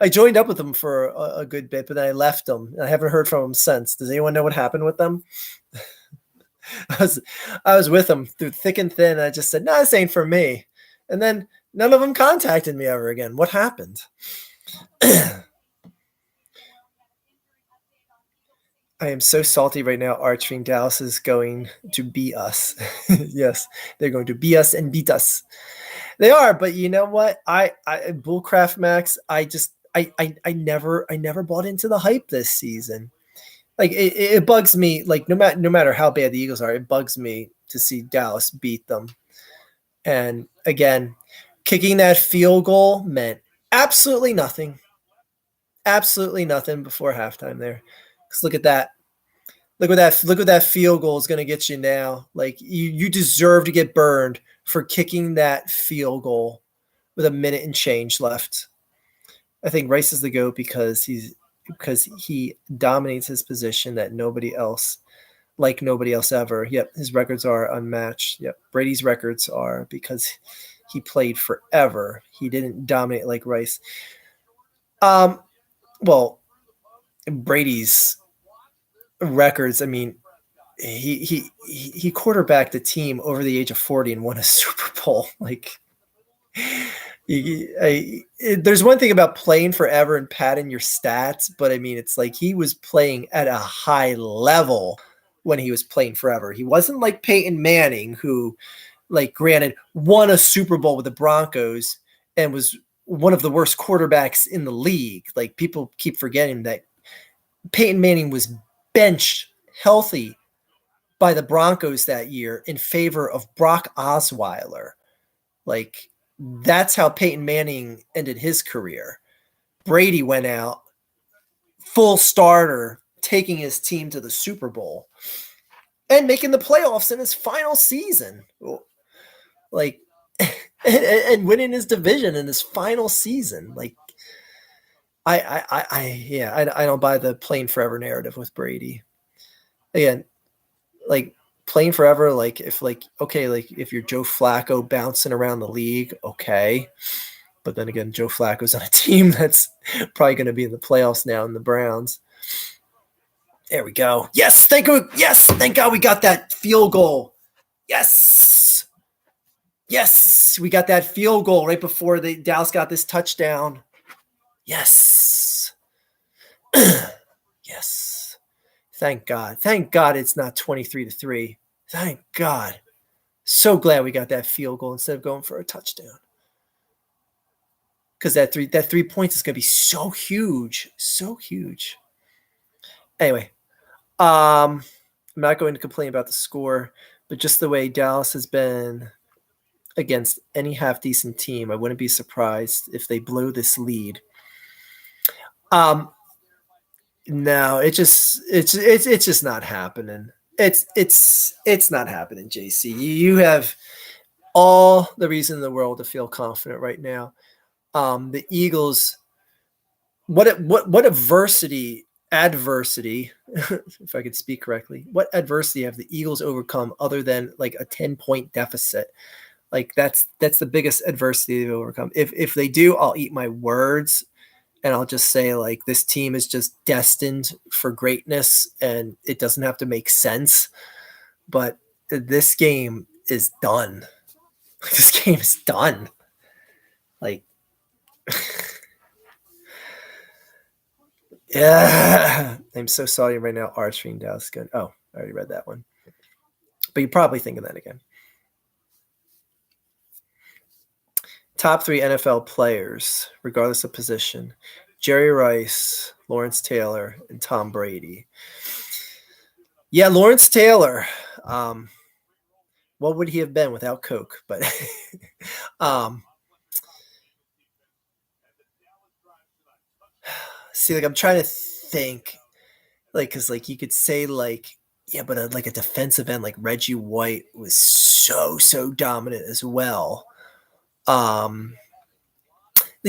I joined up with them for a good bit, but then I left them. I haven't heard from them since. Does anyone know what happened with them? I was with them through thick and thin. And I just said, "No, this ain't for me." And then none of them contacted me ever again. What happened? I am so salty right now, Archie. Dallas is going to beat us. Yes, they're going to beat us and beat us. They are, but you know what? I Bullcraft Max. I never bought into the hype this season. Like it bugs me. Like no matter how bad the Eagles are, it bugs me to see Dallas beat them. And again, kicking that field goal meant absolutely nothing. Absolutely nothing before halftime there. Because look at that. Look what that field goal is going to get you now. Like you deserve to get burned for kicking that field goal with a minute and change left. I think Rice is the GOAT because he dominates his position that nobody else ever. Yep, his records are unmatched. Yep, Brady's records are because he played forever. He didn't dominate like Rice. Well, Brady's records, I mean, he quarterbacked the team over the age of 40 and won a Super Bowl. Like, there's one thing about playing forever and padding your stats, but I mean, it's like he was playing at a high level when he was playing forever. He wasn't like Peyton Manning, who, like, granted, won a Super Bowl with the Broncos and was one of the worst quarterbacks in the league. Like, people keep forgetting that Peyton Manning was benched healthy by the Broncos that year in favor of Brock Osweiler. Like, that's how Peyton Manning ended his career. Brady went out full starter, taking his team to the Super Bowl and making the playoffs in his final season. Like, and winning his division in his final season. Like, I don't buy the playing forever narrative with Brady. Again, like, playing forever, like, if, like, okay, like, if you're Joe Flacco bouncing around the league, okay. But then again, Joe Flacco's on a team that's probably going to be in the playoffs now in the Browns. There we go. Yes, thank you. Yes, thank God we got that field goal. Yes. Yes, we got that field goal right before Dallas got this touchdown. Yes. Yes. Thank God. Thank God it's not 23-3. Thank God. So glad we got that field goal instead of going for a touchdown. Because that 3 points is going to be so huge. So huge. Anyway, I'm not going to complain about the score, but just the way Dallas has been against any half-decent team, I wouldn't be surprised if they blow this lead. No, it's just not happening. It's not happening, JC. You have all the reason in the world to feel confident right now. The Eagles, what adversity, if I could speak correctly, what adversity have the Eagles overcome other than like a 10-point deficit? Like, that's the biggest adversity they've overcome. If they do, I'll eat my words. And I'll just say, like, this team is just destined for greatness and it doesn't have to make sense. But this game is done. This game is done. Like, yeah. I'm so sorry right now. Arching Dallas good. Oh, I already read that one. But you're probably thinking that again. Top 3 NFL players, regardless of position: Jerry Rice, Lawrence Taylor, and Tom Brady. Yeah, Lawrence Taylor. What would he have been without Coke? But see, like, I'm trying to think, like, because, like, you could say, like, yeah, but like a defensive end like Reggie White was so dominant as well. You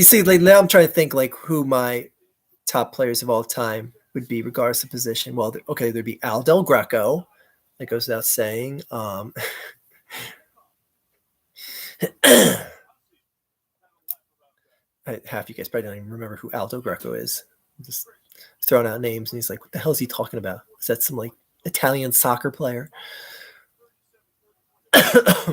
see, like, now I'm trying to think, like, who my top players of all time would be regardless of position. Well, okay, there'd be Al Del Greco. That goes without saying. Half you guys probably don't even remember who Aldo Greco is. I'm just throwing out names, and he's like, what the hell is he talking about? Is that some, like, Italian soccer player? I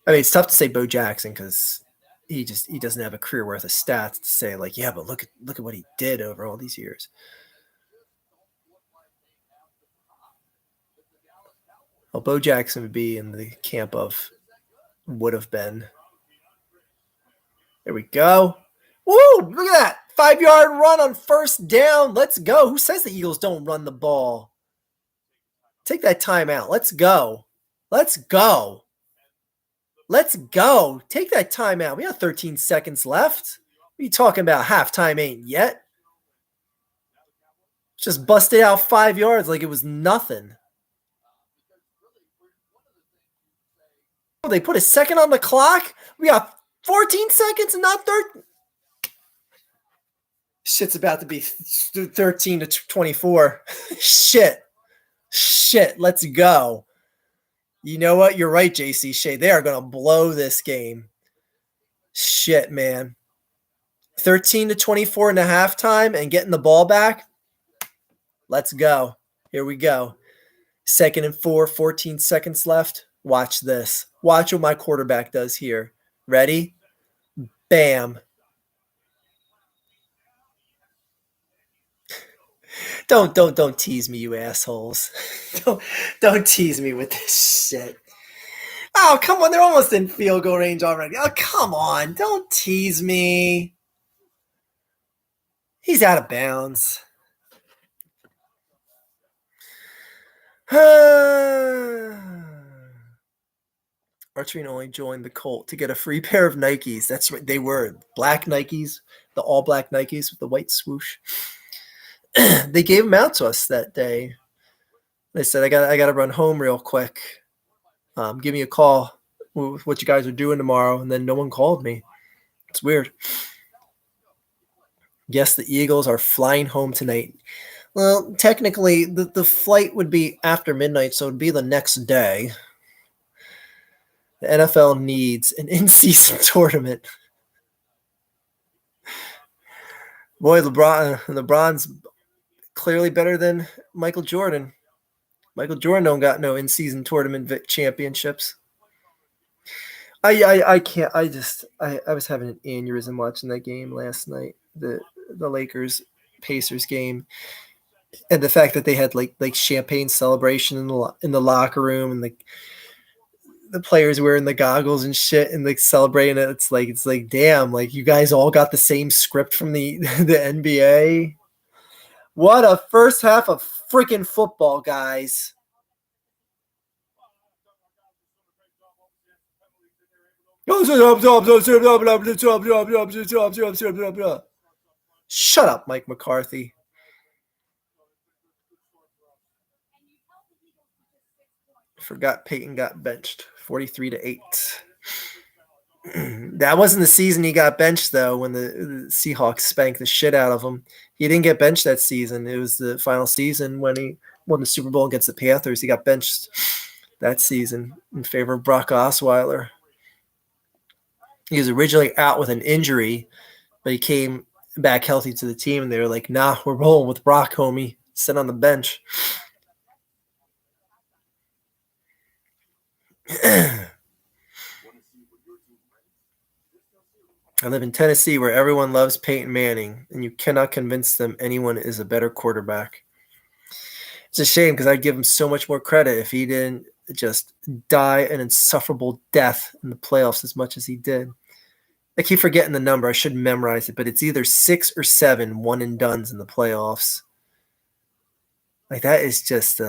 mean, it's tough to say Bo Jackson because he doesn't have a career worth of stats to say, like, yeah, but look at what he did over all these years. Well, Bo Jackson would be in the camp of would have been. There we go. Woo! Look at that. 5-yard run on first down. Let's go. Who says the Eagles don't run the ball? Take that timeout. Let's go. Let's go. Let's go. Take that timeout. We got 13 seconds left. What are you talking about? Halftime ain't yet. Just busted out 5 yards like it was nothing. They put a second on the clock. We got 14 seconds and not 13. Shit's about to be 13-24. Shit. Let's go. You know what? You're right, JC Shea. They are going to blow this game. Shit, man. 13-24 in the halftime and getting the ball back. Let's go. Here we go. 2nd and 4, 14 seconds left. Watch this. Watch what my quarterback does here. Ready? Bam. Don't tease me, you assholes. don't tease me with this shit. Oh, come on. They're almost in field goal range already. Oh, come on. Don't tease me. He's out of bounds. Archerine only joined the cult to get a free pair of Nikes. That's right. They were black Nikes, the all black Nikes with the white swoosh. They gave them out to us that day. They said, I got to run home real quick. Give me a call with what you guys are doing tomorrow. And then no one called me. It's weird. Yes, the Eagles are flying home tonight. Well, technically, the flight would be after midnight, so it would be the next day. The NFL needs an in-season tournament. Boy, LeBron's clearly better than Michael Jordan. Michael Jordan don't got no in-season tournament championships. I can't. I was having an aneurysm watching that game last night. The Lakers Pacers game, and the fact that they had like champagne celebration in the locker room, and the players wearing the goggles and shit and like celebrating it. It's like damn, like you guys all got the same script from the NBA. What a first half of freaking football, guys. Shut up, Mike McCarthy. Forgot Peyton got benched 43-8. That wasn't the season he got benched, though, when the Seahawks spanked the shit out of him. He didn't get benched that season. It was the final season when he won the Super Bowl against the Panthers. He got benched that season in favor of Brock Osweiler. He was originally out with an injury, but he came back healthy to the team, and they were like, nah, we're rolling with Brock, homie. Sit on the bench. I live in Tennessee where everyone loves Peyton Manning, and you cannot convince them anyone is a better quarterback. It's a shame because I'd give him so much more credit if he didn't just die an insufferable death in the playoffs as much as he did. I keep forgetting the number. I should memorize it, but it's either 6 or 7 one-and-dones in the playoffs. Like, that is just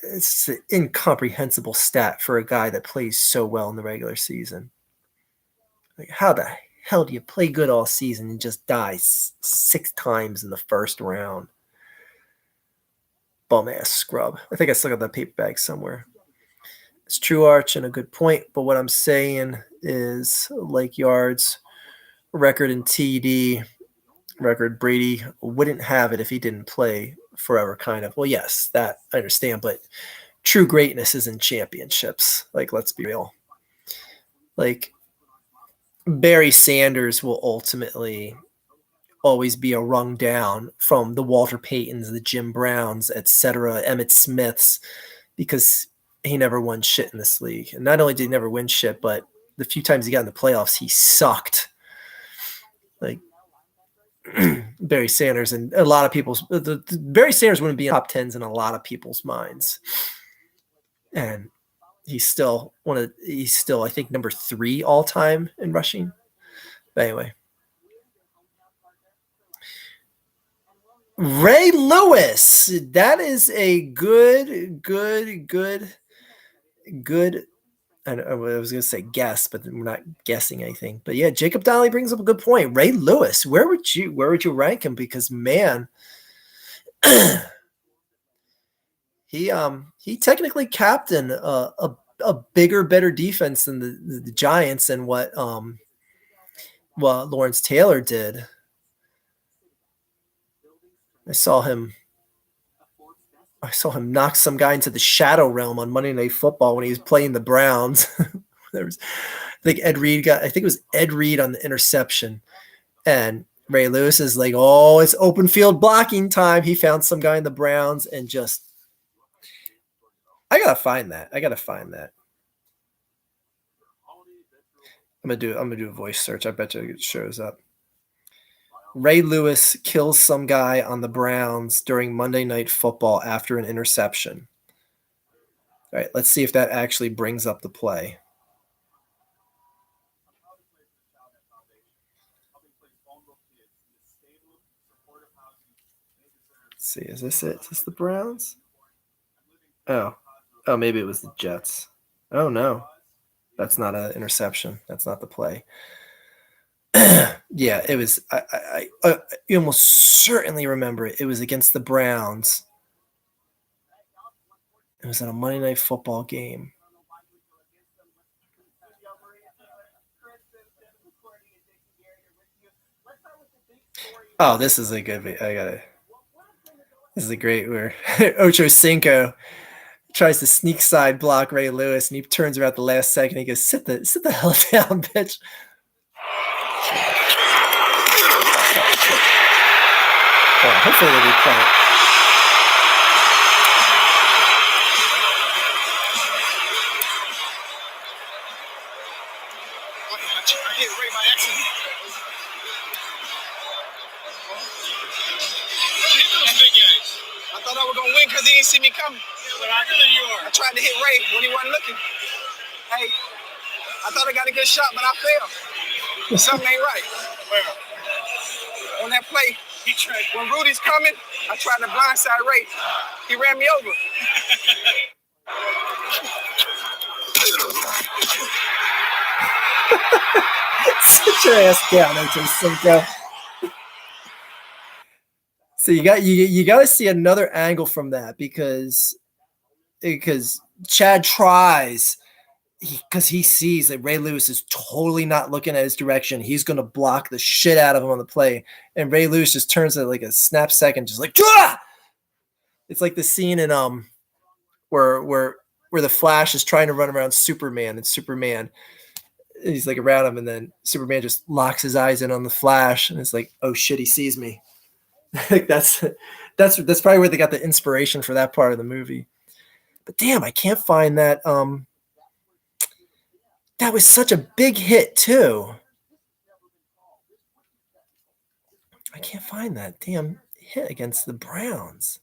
it's an incomprehensible stat for a guy that plays so well in the regular season. Like, how the hell do you play good all season and just die 6 times in the first round? Bum-ass scrub. I think I still got that paper bag somewhere. It's true, Arch, and a good point, but what I'm saying is, like yards, record in TD, record, Brady wouldn't have it if he didn't play forever, kind of. Well, yes, that I understand, but true greatness is in championships. Like, let's be real. Like, Barry Sanders will ultimately always be a rung down from the Walter Paytons, the Jim Browns, etc., Emmitt Smiths, because he never won shit in this league. And not only did he never win shit, but the few times he got in the playoffs, he sucked. Like, Barry Sanders and a lot of people's Barry Sanders wouldn't be in top 10s in a lot of people's minds. And he's still I think number 3 all time in rushing. But anyway. Ray Lewis. That is a good. I was going to say guess, but we're not guessing anything. But yeah, Jacob Donnelly brings up a good point. Ray Lewis, where would you rank him? Because man, he technically captained a bigger, better defense than the Giants and what Lawrence Taylor did. I saw him knock some guy into the shadow realm on Monday Night Football when he was playing the Browns. I think it was Ed Reed on the interception. And Ray Lewis is like, oh, it's open field blocking time. He found some guy in the Browns and just, I gotta find that. I'm gonna do a voice search. I bet you it shows up. Ray Lewis kills some guy on the Browns during Monday Night Football after an interception. All right, let's see if that actually brings up the play. Let's see, is this it? Is this the Browns? Oh, maybe it was the Jets. Oh no, that's not an interception. That's not the play. Yeah, it was. I almost certainly remember it. It was against the Browns. It was in a Monday Night Football game. Oh, this is a good. This is a great where Ocho Cinco tries to sneak side block Ray Lewis, and he turns around at the last second. He goes, "Sit the hell down, bitch." Oh, hopefully they'll be playing. I hit Ray by accident. I thought I was gonna win because he didn't see me coming. But I knew you were. I tried to hit Ray when he wasn't looking. Hey, I thought I got a good shot, but I failed. Something ain't right. Where? On that play, when Rudy's coming, I tried to blindside Ray. He ran me over. Sit your ass down, Ocho Cinco. So you got to see another angle from that because Chad tries because he sees that Ray Lewis is totally not looking at his direction. He's going to block the shit out of him on the play, and Ray Lewis just turns at like a snap second, just like Dwah! It's like the scene in where the Flash is trying to run around Superman, and Superman he's like around him, and then Superman just locks his eyes in on the Flash, and it's like, oh shit, he sees me. Like that's probably where they got the inspiration for that part of the movie. But damn, I can't find that. That was such a big hit too. I can't find that damn hit against the Browns.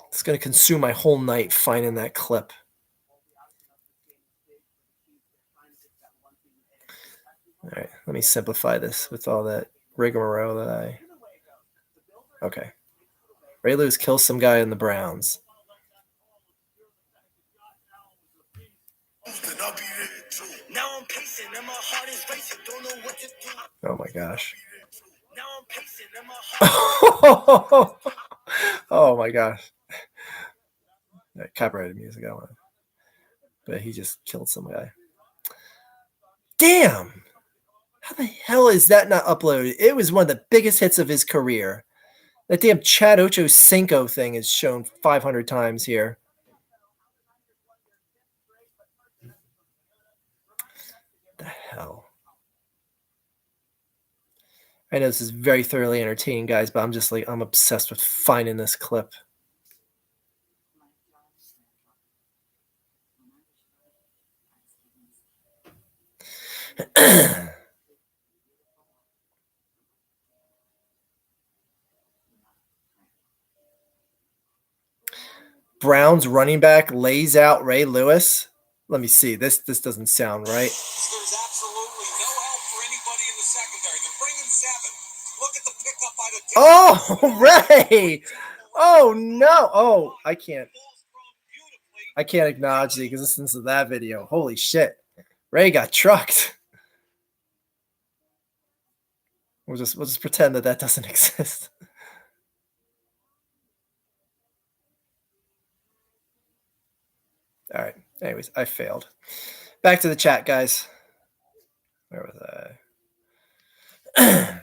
It's going to consume my whole night finding that clip. All right, let me simplify this with all that rigmarole that I... Okay. Ray Lewis kills some guy in the Browns. Oh my gosh. Oh my gosh. Copyrighted music, I want. But he just killed some guy. Damn! How the hell is that not uploaded? It was one of the biggest hits of his career. That damn Chad Ocho Cinco thing is shown 500 times here. The hell? I know this is very thoroughly entertaining, guys, but I'm obsessed with finding this clip. Browns running back lays out Ray Lewis. Let me see. This doesn't sound right. There's absolutely no help for anybody in the secondary. They're bringing 7. Look at the pickup by the... Oh, Ray! Oh no! Oh, I can't acknowledge the existence of that video. Holy shit! Ray got trucked. We'll just pretend that doesn't exist. All right. Anyways, I failed. Back to the chat, guys. Where was I?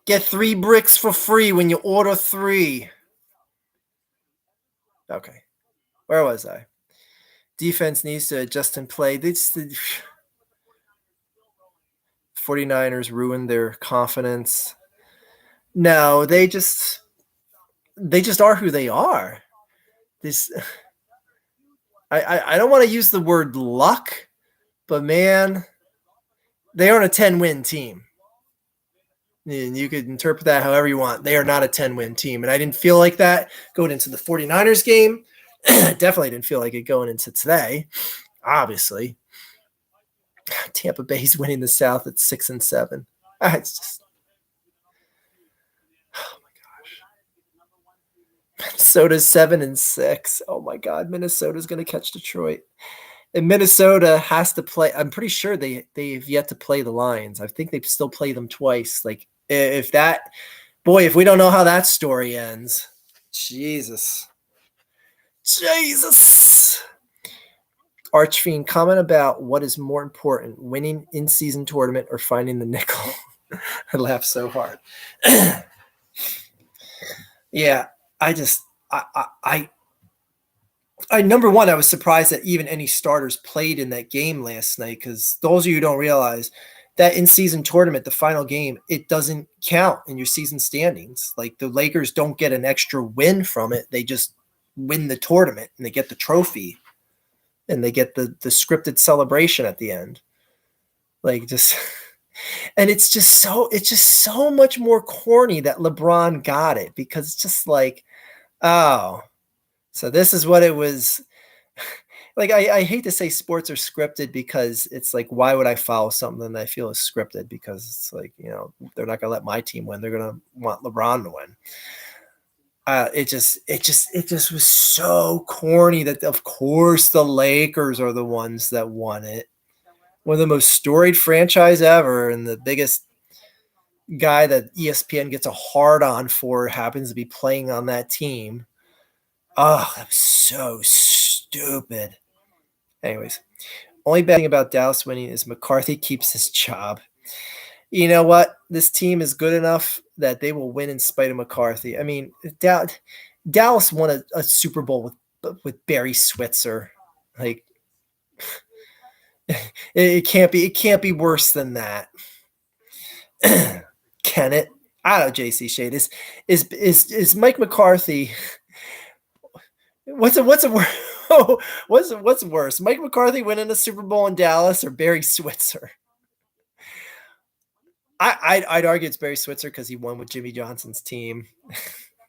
Get 3 bricks for free when you order 3. Okay. Where was I? Defense needs to adjust and play. The 49ers ruined their confidence. No, they just are who they are. This I don't want to use the word luck, but man, they aren't a 10-win team. And you could interpret that however you want. They are not a 10-win team. And I didn't feel like that going into the 49ers game. Definitely didn't feel like it going into today, obviously. Tampa Bay's winning the South at 6-7. It's just, oh my gosh. Minnesota's 7-6. Oh my God, Minnesota's going to catch Detroit. And Minnesota has to play. I'm pretty sure they've yet to play the Lions. I think they still play them twice. Like if we don't know how that story ends, Jesus. Archfiend, comment about what is more important, winning in-season tournament or finding the nickel. I laughed so hard. Yeah, number one, I was surprised that even any starters played in that game last night, because those of you who don't realize that in-season tournament, the final game, it doesn't count in your season standings. Like the Lakers don't get an extra win from it. They just win the tournament and they get the trophy and they get the scripted celebration at the end. Like just, and it's just so much more corny that LeBron got it, because it's just like, oh, so this is what it was. Like, I hate to say sports are scripted, because it's like, why would I follow something that I feel is scripted? Because it's like, they're not going to let my team win. They're going to want LeBron to win. It just was so corny that, of course, the Lakers are the ones that won it. One of the most storied franchise ever, and the biggest guy that ESPN gets a hard on for happens to be playing on that team. Oh, that was so stupid. Anyways, only bad thing about Dallas winning is McCarthy keeps his job. You know what? This team is good enough that they will win in spite of McCarthy. I mean, Dallas won a Super Bowl with Barry Switzer. Like, it can't be worse than that. Can it? I don't know, JC Shade. Is Mike McCarthy? What's worse? Mike McCarthy winning a Super Bowl in Dallas or Barry Switzer? I'd argue it's Barry Switzer, because he won with Jimmy Johnson's team.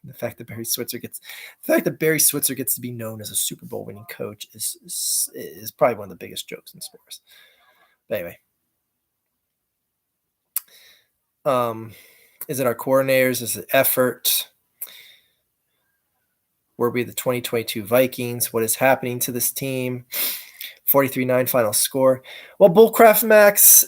The fact that Barry Switzer gets to be known as a Super Bowl winning coach is probably one of the biggest jokes in sports. But anyway, is it our coordinators? Is it effort? Were we the 2022 Vikings? What is happening to this team? 43-9 final score. Well, Bullcraft Max,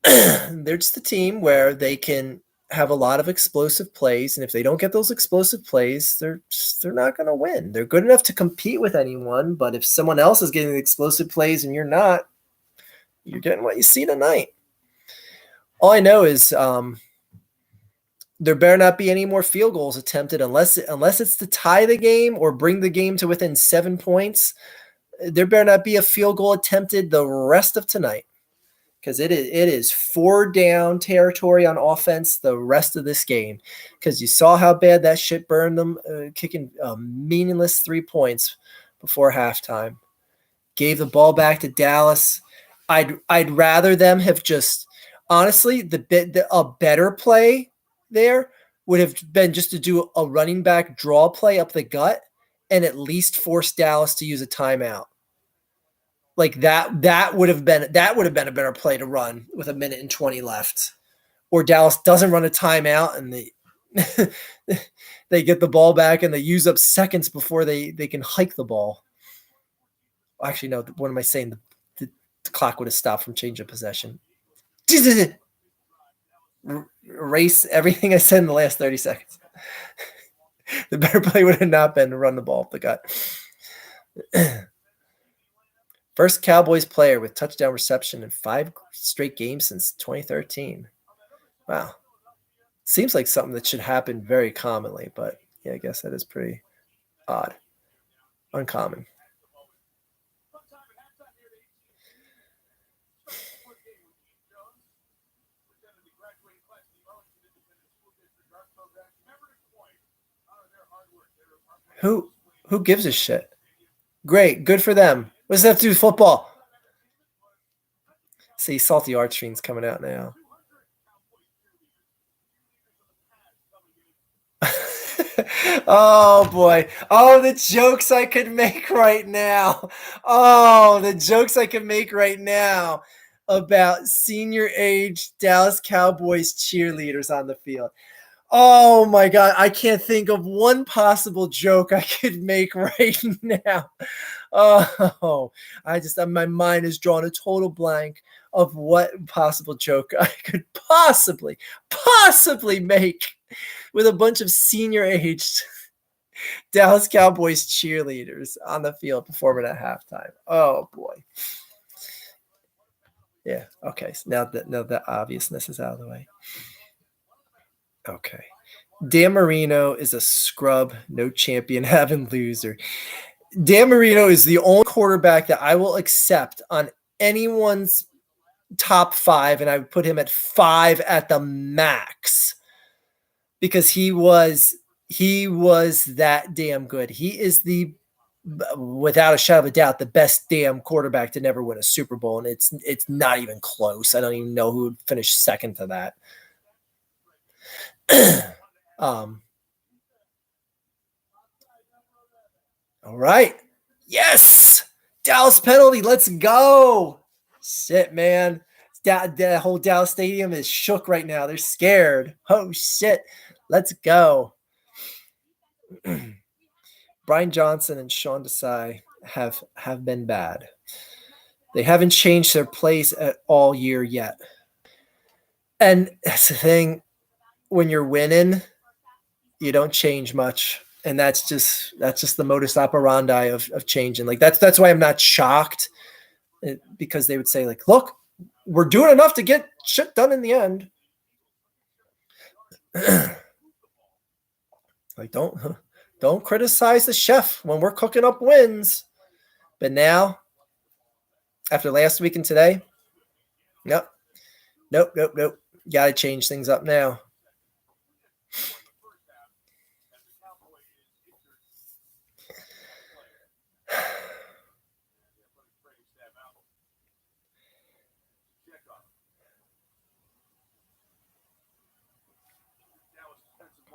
they're just a team where they can have a lot of explosive plays, and if they don't get those explosive plays, they're not going to win. They're good enough to compete with anyone, but if someone else is getting the explosive plays and you're not, you're getting what you see tonight. All I know is there better not be any more field goals attempted unless it's to tie the game or bring the game to within 7 points. There better not be a field goal attempted the rest of tonight, because it is 4 down territory on offense the rest of this game, because you saw how bad that shit burned them, kicking meaningless 3 points before halftime. Gave the ball back to Dallas. I'd rather them have just, honestly, a better play there would have been just to do a running back draw play up the gut and at least force Dallas to use a timeout. Like that would have been a better play to run with 1:20 left. Or Dallas doesn't run a timeout and they get the ball back and they use up seconds before they can hike the ball. Actually, no, what am I saying? The clock would have stopped from change of possession. Erase everything I said in the last 30 seconds. The better play would have not been to run the ball up the gut. First Cowboys player with touchdown reception in 5 straight games since 2013. Wow. Seems like something that should happen very commonly, but Yeah, I guess that is pretty odd. Uncommon. Who gives a shit? Great, good for them. What does that have to do with football? See, salty heartstrings coming out now. Oh boy. Oh, the jokes I could make right now. Oh, the jokes I could make right now about senior age Dallas Cowboys cheerleaders on the field. Oh my god, I can't think of one possible joke I could make right now. Oh, my mind is drawn a total blank of what possible joke I could possibly make with a bunch of senior aged Dallas Cowboys cheerleaders on the field performing at halftime. Oh boy. Yeah. Okay. So now the obviousness is out of the way. Okay. Dan Marino is a scrub, no champion having loser. Dan Marino is the only quarterback that I will accept on anyone's top 5, and I would put him at 5 at the max because he was that damn good. He is without a shadow of a doubt, the best damn quarterback to never win a Super Bowl, and it's not even close. I don't even know who would finish second to that. All right. Yes. Dallas penalty. Let's go. Shit, man. The whole Dallas stadium is shook right now. They're scared. Oh shit. Let's go. Brian Johnson and Sean Desai have been bad. They haven't changed their plays at all year yet. And that's the thing. When you're winning, you don't change much. And that's just the modus operandi of changing. Like that's why I'm not shocked, because they would say like, look, we're doing enough to get shit done in the end. Like don't criticize the chef when we're cooking up wins. But now, after last week and today, nope. Got to change things up now.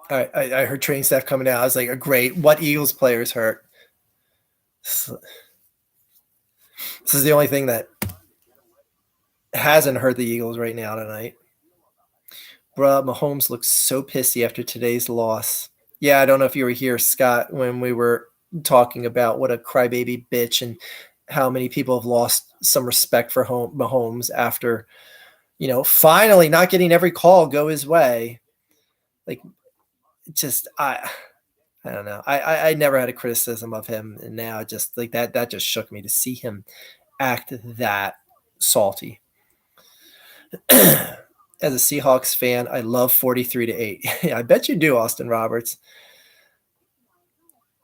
All right, I heard training staff coming out. I was like, great. What Eagles players hurt? This is the only thing that hasn't hurt the Eagles right now tonight. Bruh, Mahomes looks so pissy after today's loss. Yeah, I don't know if you were here, Scott, when we were talking about what a crybaby bitch and how many people have lost some respect for Mahomes after, finally not getting every call go his way. Like, just I don't know. I never had a criticism of him, and now just like that just shook me to see him act that salty. As a Seahawks fan, I love 43-8. I bet you do, Austin Roberts.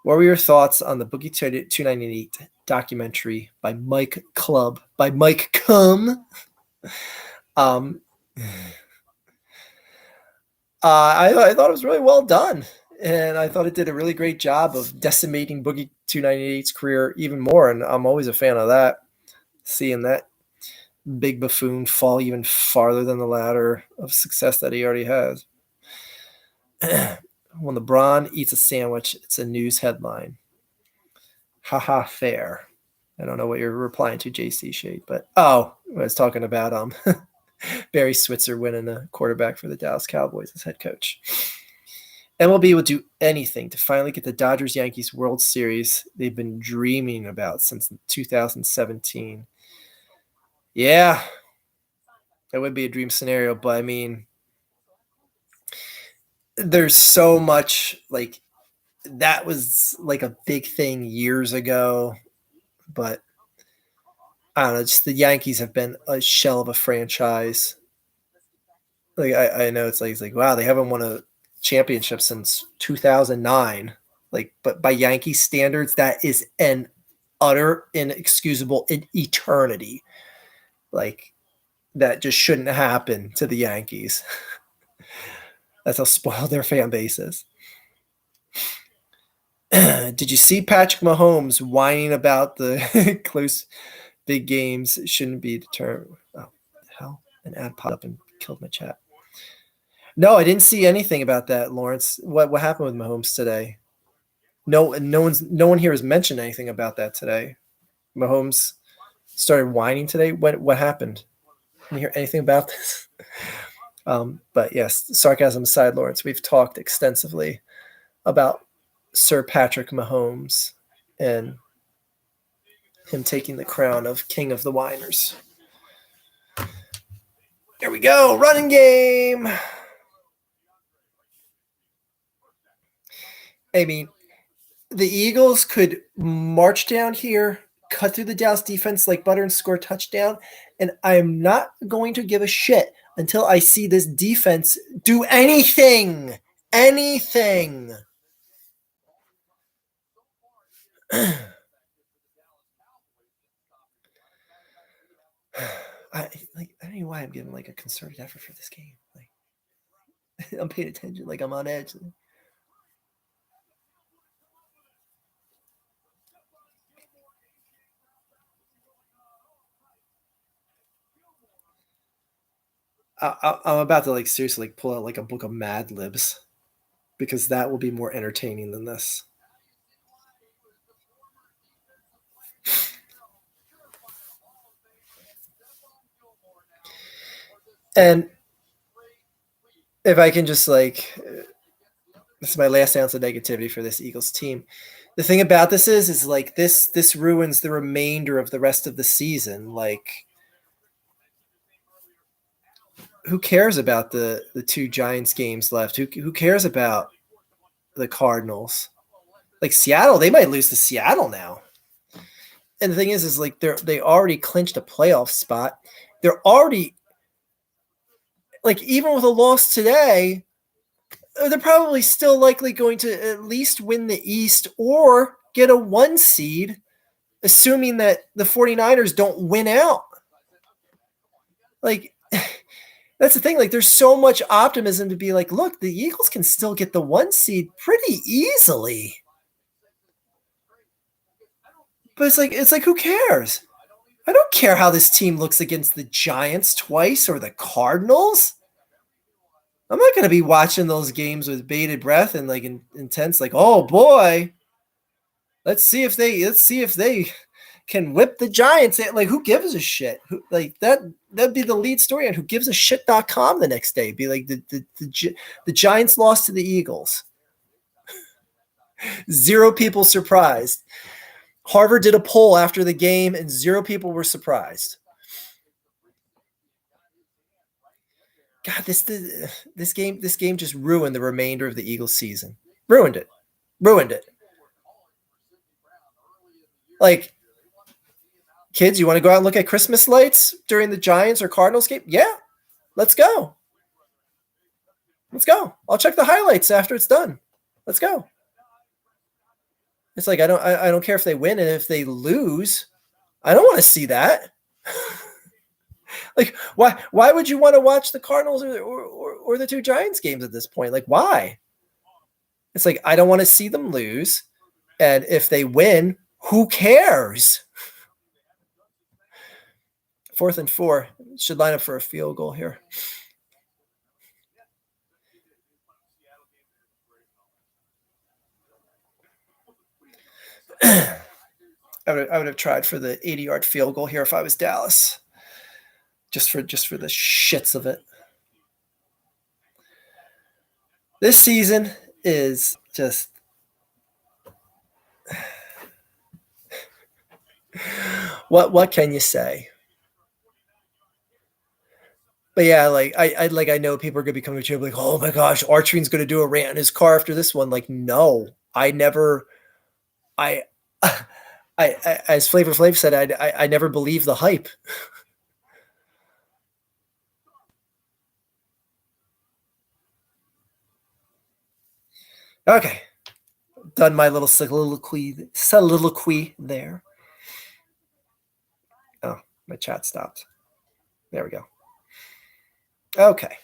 What were your thoughts on the Boogie 298 documentary by Mike Club, by Mike Cum? I thought it was really well done, and I thought it did a really great job of decimating Boogie 298's career even more, and I'm always a fan of that, seeing that big buffoon fall even farther than the ladder of success that he already has. When LeBron eats a sandwich, it's a news headline. Haha, fair. I don't know what you're replying to, JC Shade, but I was talking about Barry Switzer winning a quarterback for the Dallas Cowboys as head coach. MLB will do anything to finally get the Dodgers-Yankees World Series they've been dreaming about since 2017. Yeah, that would be a dream scenario, but I mean, there's so much, like, that was like a big thing years ago, but I don't know, just the Yankees have been a shell of a franchise. Like I know it's like wow, they haven't won championship since 2009. Like, but by Yankee standards, that is an utter inexcusable eternity. Like, that just shouldn't happen to the Yankees. That's how spoiled their fan base is. Did you see Patrick Mahomes whining about the close big games shouldn't be determined? Oh, hell. An ad popped up and killed my chat. No, I didn't see anything about that, Lawrence. What happened with Mahomes today? No one here has mentioned anything about that today. Mahomes started whining today. What happened? Can you hear anything about this? But yes, sarcasm aside, Lawrence, we've talked extensively about Sir Patrick Mahomes and him taking the crown of King of the Whiners. There we go, running game. I mean, the Eagles could march down here, cut through the Dallas defense like butter and score a touchdown, and I'm not going to give a shit until I see this defense do anything. Anything. I don't know why I'm giving like a concerted effort for this game. Like, I'm paying attention, like I'm on edge. I'm about to like seriously like pull out like a book of Mad Libs because that will be more entertaining than this. And if I can just like, this is my last ounce of negativity for this Eagles team. The thing about this is like this ruins the remainder of the rest of the season. Like, who cares about the two Giants games left? Who cares about the Cardinals? Like Seattle, they might lose to Seattle now. And the thing is like they already clinched a playoff spot. They're already like, even with a loss today, they're probably still likely going to at least win the East or get a 1 seed, assuming that the 49ers don't win out. Like, that's the thing. Like, there's so much optimism to be like, look, the Eagles can still get the 1 seed pretty easily. But it's like, who cares? I don't care how this team looks against the Giants twice or the Cardinals. I'm not going to be watching those games with bated breath and like intense, like, oh boy, let's see if they can whip the Giants. Like, who gives a shit? Like that'd be the lead story on whogivesashit.com the next day. Be like the Giants lost to the Eagles. 0 people surprised. Harvard did a poll after the game, and 0 people were surprised. God, this game just ruined the remainder of the Eagles season. Ruined it. Like, kids, you want to go out and look at Christmas lights during the Giants or Cardinals game? Yeah, let's go. I'll check the highlights after it's done. Let's go. It's like I don't care if they win, and if they lose, I don't want to see that. Like, why would you want to watch the Cardinals or the 2 Giants games at this point? Like, why? It's like, I don't want to see them lose, and if they win, who cares? 4th and 4 should line up for a field goal here. I would have tried for the 80-yard field goal here if I was Dallas. Just for the shits of it. This season is just what can you say? But yeah, like I know people are gonna be coming to you like, oh my gosh, Archie's gonna do a rant in his car after this one. Like, no, I never, I as Flavor Flav said, I never believed the hype. Okay. Done my little soliloquy there. Oh, my chat stopped. There we go. Okay.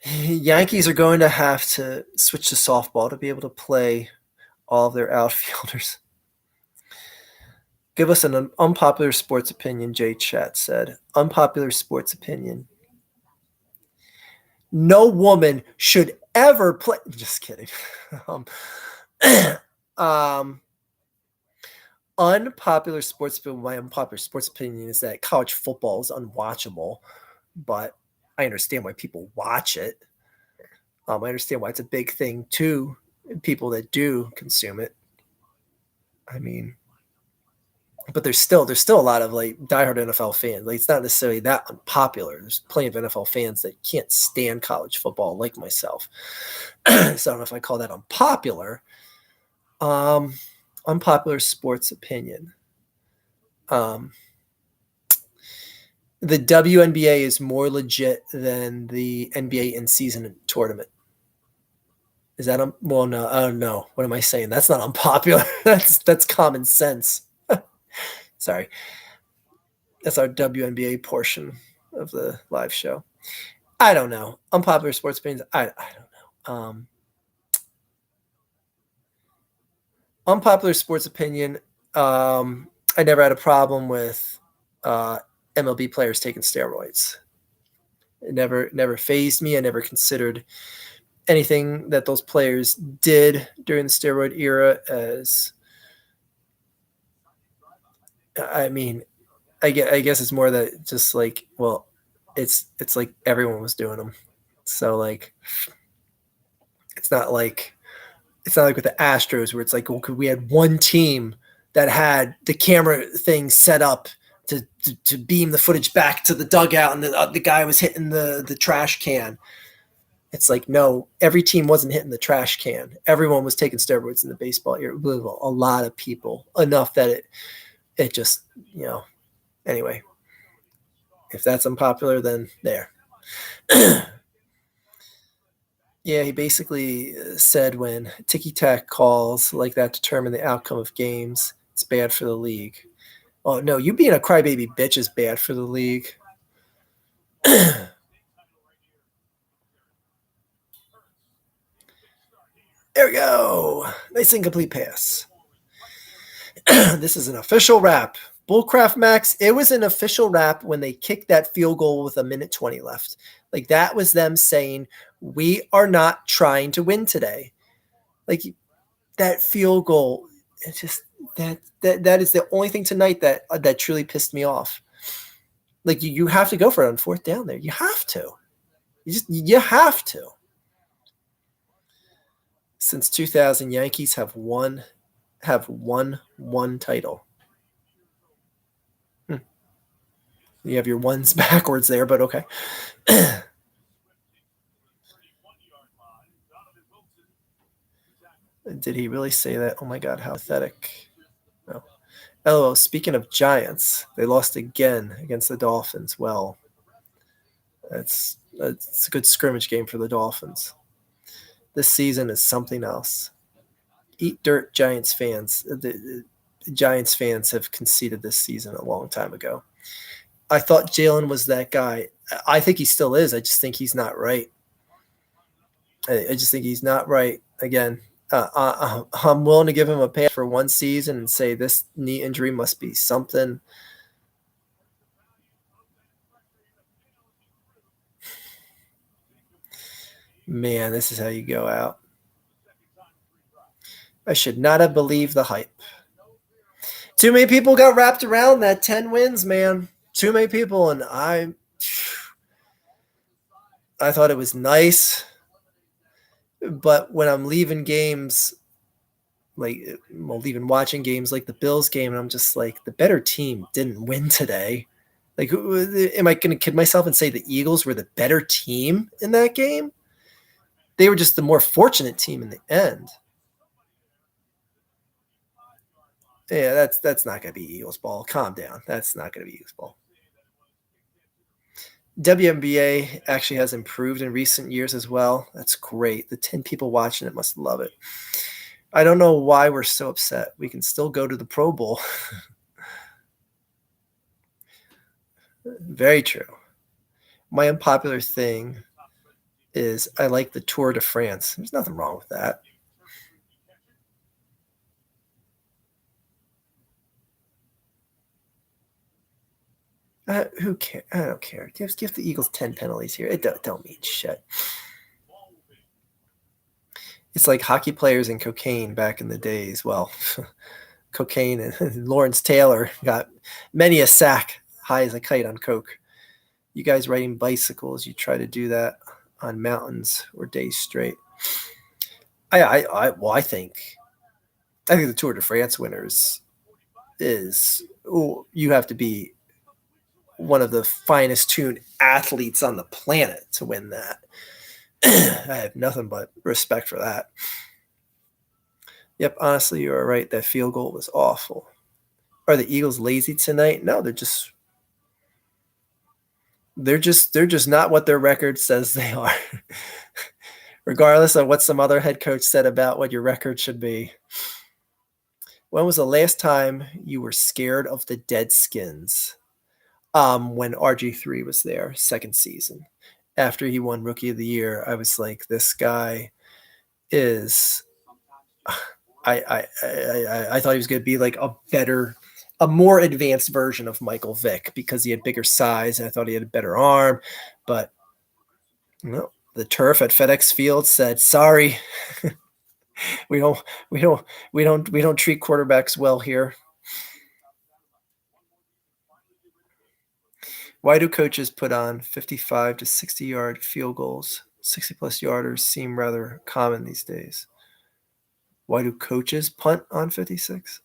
Yankees are going to have to switch to softball to be able to play all of their outfielders. Give us an unpopular sports opinion, Jay Chat said. Unpopular sports opinion. No woman should ever play. Just kidding. um, um, unpopular sports opinion. My unpopular sports opinion is that college football is unwatchable, but I understand why people watch it. I understand why it's a big thing too. People that do consume it. I mean, but there's still a lot of like diehard NFL fans. Like it's not necessarily that unpopular. There's plenty of NFL fans that can't stand college football, like myself. So I don't know if I call that unpopular. Um, Unpopular sports opinion. The WNBA is more legit than the NBA in-season tournament. Is that well? No, oh no. What am I saying? That's not unpopular. that's common sense. Sorry, that's our WNBA portion of the live show. I don't know. Unpopular sports opinions. I don't know. Unpopular sports opinion. I never had a problem with MLB players taking steroids. It never fazed me. I never considered anything that those players did during the steroid era as. I mean, I guess it's more that just like, well, it's like everyone was doing them. So like, it's not like with the Astros where it's like, well, we had one team that had the camera thing set up to beam the footage back to the dugout, and the guy was hitting the trash can. It's like, no, every team wasn't hitting the trash can. Everyone was taking steroids in the baseball era. A lot of people, enough that it just, anyway, if that's unpopular, then there. Yeah, he basically said when ticky-tack calls like that determine the outcome of games, it's bad for the league. Oh, no, you being a crybaby bitch is bad for the league. There we go. Nice incomplete pass. This is an official wrap. Bullcraft Max, it was an official wrap when they kicked that field goal with 1:20 left. Like, that was them saying, we are not trying to win today. Like, that field goal, it's just that is the only thing tonight that truly pissed me off. Like, you have to go for it on fourth down there. You have to. You have to. Since 2000, Yankees have won one title. You have your ones backwards there, but okay. Did he really say that? Oh my God, how pathetic. No. LOL, speaking of Giants, they lost again against the Dolphins. Well, it's a good scrimmage game for the Dolphins. This season is something else. Eat dirt, Giants fans. The Giants fans have conceded this season a long time ago. I thought Jalen was that guy. I think he still is. I just think he's not right. I just think he's not right. Again, I'm willing to give him a pass for one season and say this knee injury must be something. Man, this is how you go out. I should not have believed the hype. Too many people got wrapped around that 10 wins, man. Too many people, and I thought it was nice. But when I'm leaving games, leaving watching games like the Bills game, and I'm just like, the better team didn't win today. Like, am I going to kid myself and say the Eagles were the better team in that game? They were just the more fortunate team in the end. Yeah, that's not going to be Eagles ball. Calm down. That's not going to be Eagles ball. WNBA actually has improved in recent years as well. That's great. The 10 people watching it must love it. I don't know why we're so upset. We can still go to the Pro Bowl. Very true. My unpopular thing is I like the Tour de France. There's nothing wrong with that. Who cares? I don't care. Give the Eagles 10 penalties here. It don't mean shit. It's like hockey players and cocaine back in the days. Well, cocaine and Lawrence Taylor got many a sack high as a kite on coke. You guys riding bicycles, you try to do that on mountains or days straight. I think the Tour de France winners is you have to be one of the finest tuned athletes on the planet to win that. I have nothing but respect for that. Yep, honestly, you are right. That field goal was awful. Are the Eagles lazy tonight? No, they're just not what their record says they are. Regardless of what some other head coach said about what your record should be. When was the last time you were scared of the Deadskins? When RG3 was there, second season. After he won Rookie of the Year, I was like, this guy is. I thought he was going to be like a more advanced version of Michael Vick because he had bigger size and I thought he had a better arm, but no, the turf at FedEx Field said, "Sorry, we don't, we don't, we don't treat quarterbacks well here." Why do coaches put on 55 to 60-yard field goals? 60-plus yarders seem rather common these days. Why do coaches punt on 56?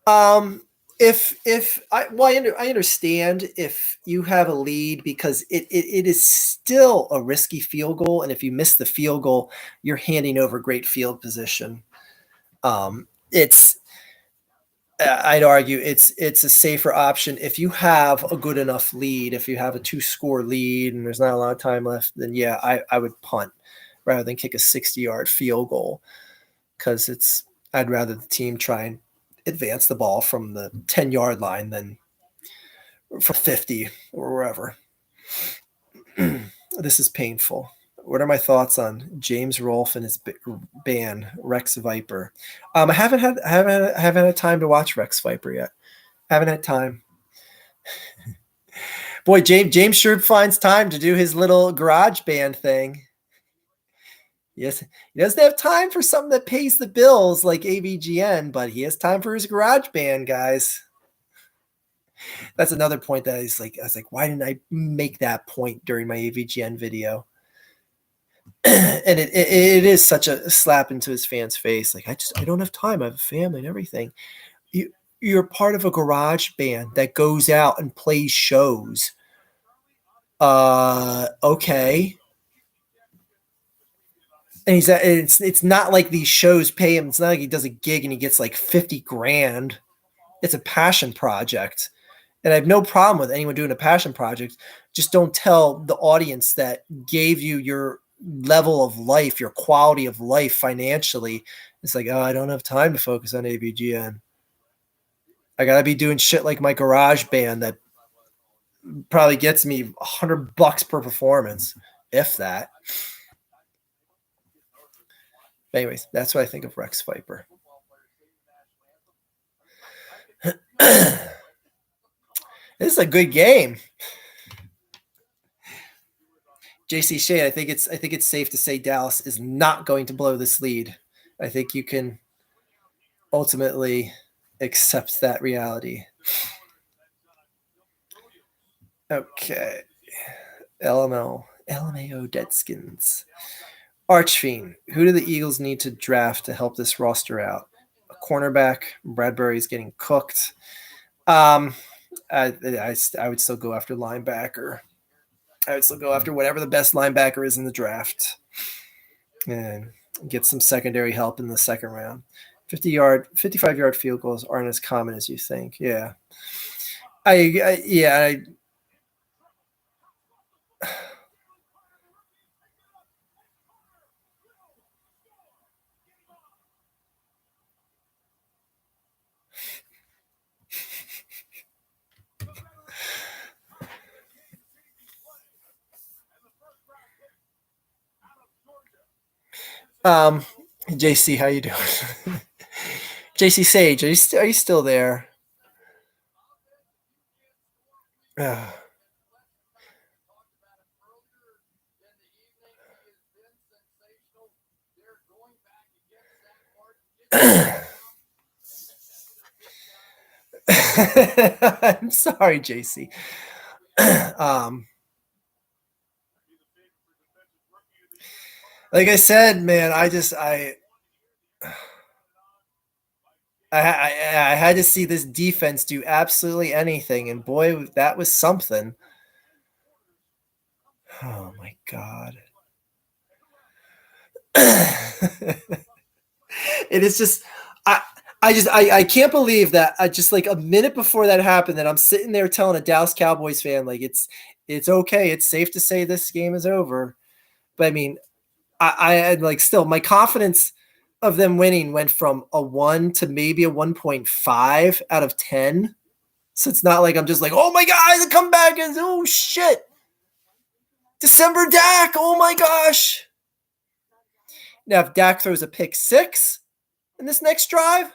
Um, if I well, I understand if you have a lead because it is still a risky field goal, and if you miss the field goal, you're handing over great field position. It's I'd argue it's a safer option if you have a good enough lead. If you have a 2-score lead and there's not a lot of time left, then yeah, I would punt rather than kick a 60-yard field goal because I'd rather the team try and advance the ball from the 10-yard line than for 50 or wherever. This is painful. What are my thoughts on James Rolfe and his band Rex Viper? I haven't had time to watch Rex Viper yet. Haven't had time. Boy, James sure finds time to do his little garage band thing. Yes, he doesn't have time for something that pays the bills like AVGN, but he has time for his garage band, guys. That's another point that I was like, why didn't I make that point during my AVGN video? And it is such a slap into his fans' face. Like, I don't have time. I have a family and everything. You're part of a garage band that goes out and plays shows. Okay. And it's not like these shows pay him. It's not like he does a gig and he gets like 50 grand. It's a passion project. And I have no problem with anyone doing a passion project. Just don't tell the audience that gave you your level of life, your quality of life financially. It's like, oh, I don't have time to focus on AVGN. I got to be doing shit like my garage band that probably gets me $100 per performance, if that. Anyways, that's what I think of Rex Viper. This is a good game. JC Shane, I think it's safe to say Dallas is not going to blow this lead. I think you can ultimately accept that reality. Okay. LMAO Deadskins. Archfiend, who do the Eagles need to draft to help this roster out? A cornerback. Bradbury's getting cooked. I would still go after linebacker. I would still go after whatever the best linebacker is in the draft. And get some secondary help in the second round. 55-yard field goals aren't as common as you think. Yeah. Um, JC, how you doing? JC Sage, are you still there? I'm sorry, JC. um, like I said, man, I had to see this defense do absolutely anything, and boy, that was something. Oh my god. It is just I can't believe that just like a minute before that happened that I'm sitting there telling a Dallas Cowboys fan like it's okay, it's safe to say this game is over. But I mean, I had like still my confidence of them winning went from a 1 to maybe a 1.5 out of 10. So it's not like I'm just like, oh my god, the comeback is oh shit. December Dak, oh my gosh. Now if Dak throws a pick 6 in this next drive,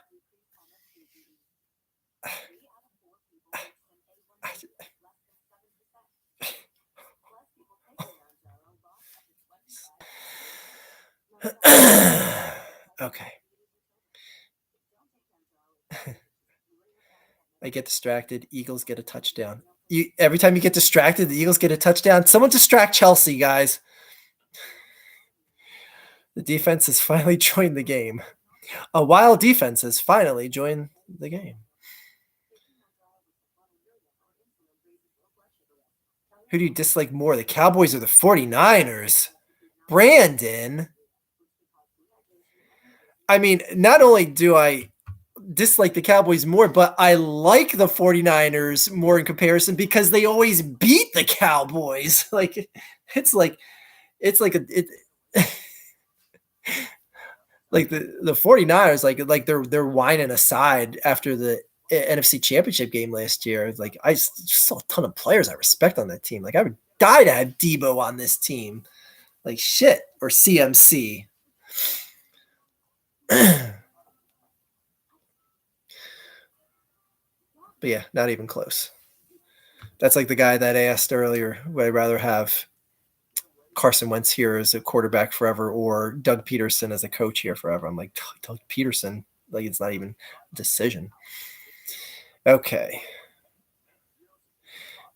okay. I get distracted. Eagles get a touchdown. Every time you get distracted, the Eagles get a touchdown. Someone distract Chelsea, guys. The defense has finally joined the game. A wild defense has finally joined the game. Who do you dislike more, the Cowboys or the 49ers? Brandon. I mean, not only do I dislike the Cowboys more, but I like the 49ers more in comparison because they always beat the Cowboys. Like it's like like the 49ers like they're whining aside after the NFC Championship game last year. Like I just saw a ton of players I respect on that team. Like I would die to have Debo on this team. Like shit or CMC. But yeah, not even close. That's like the guy that asked earlier, would I rather have Carson Wentz here as a quarterback forever or Doug Peterson as a coach here forever? I'm like, Doug Peterson, like it's not even a decision. Okay.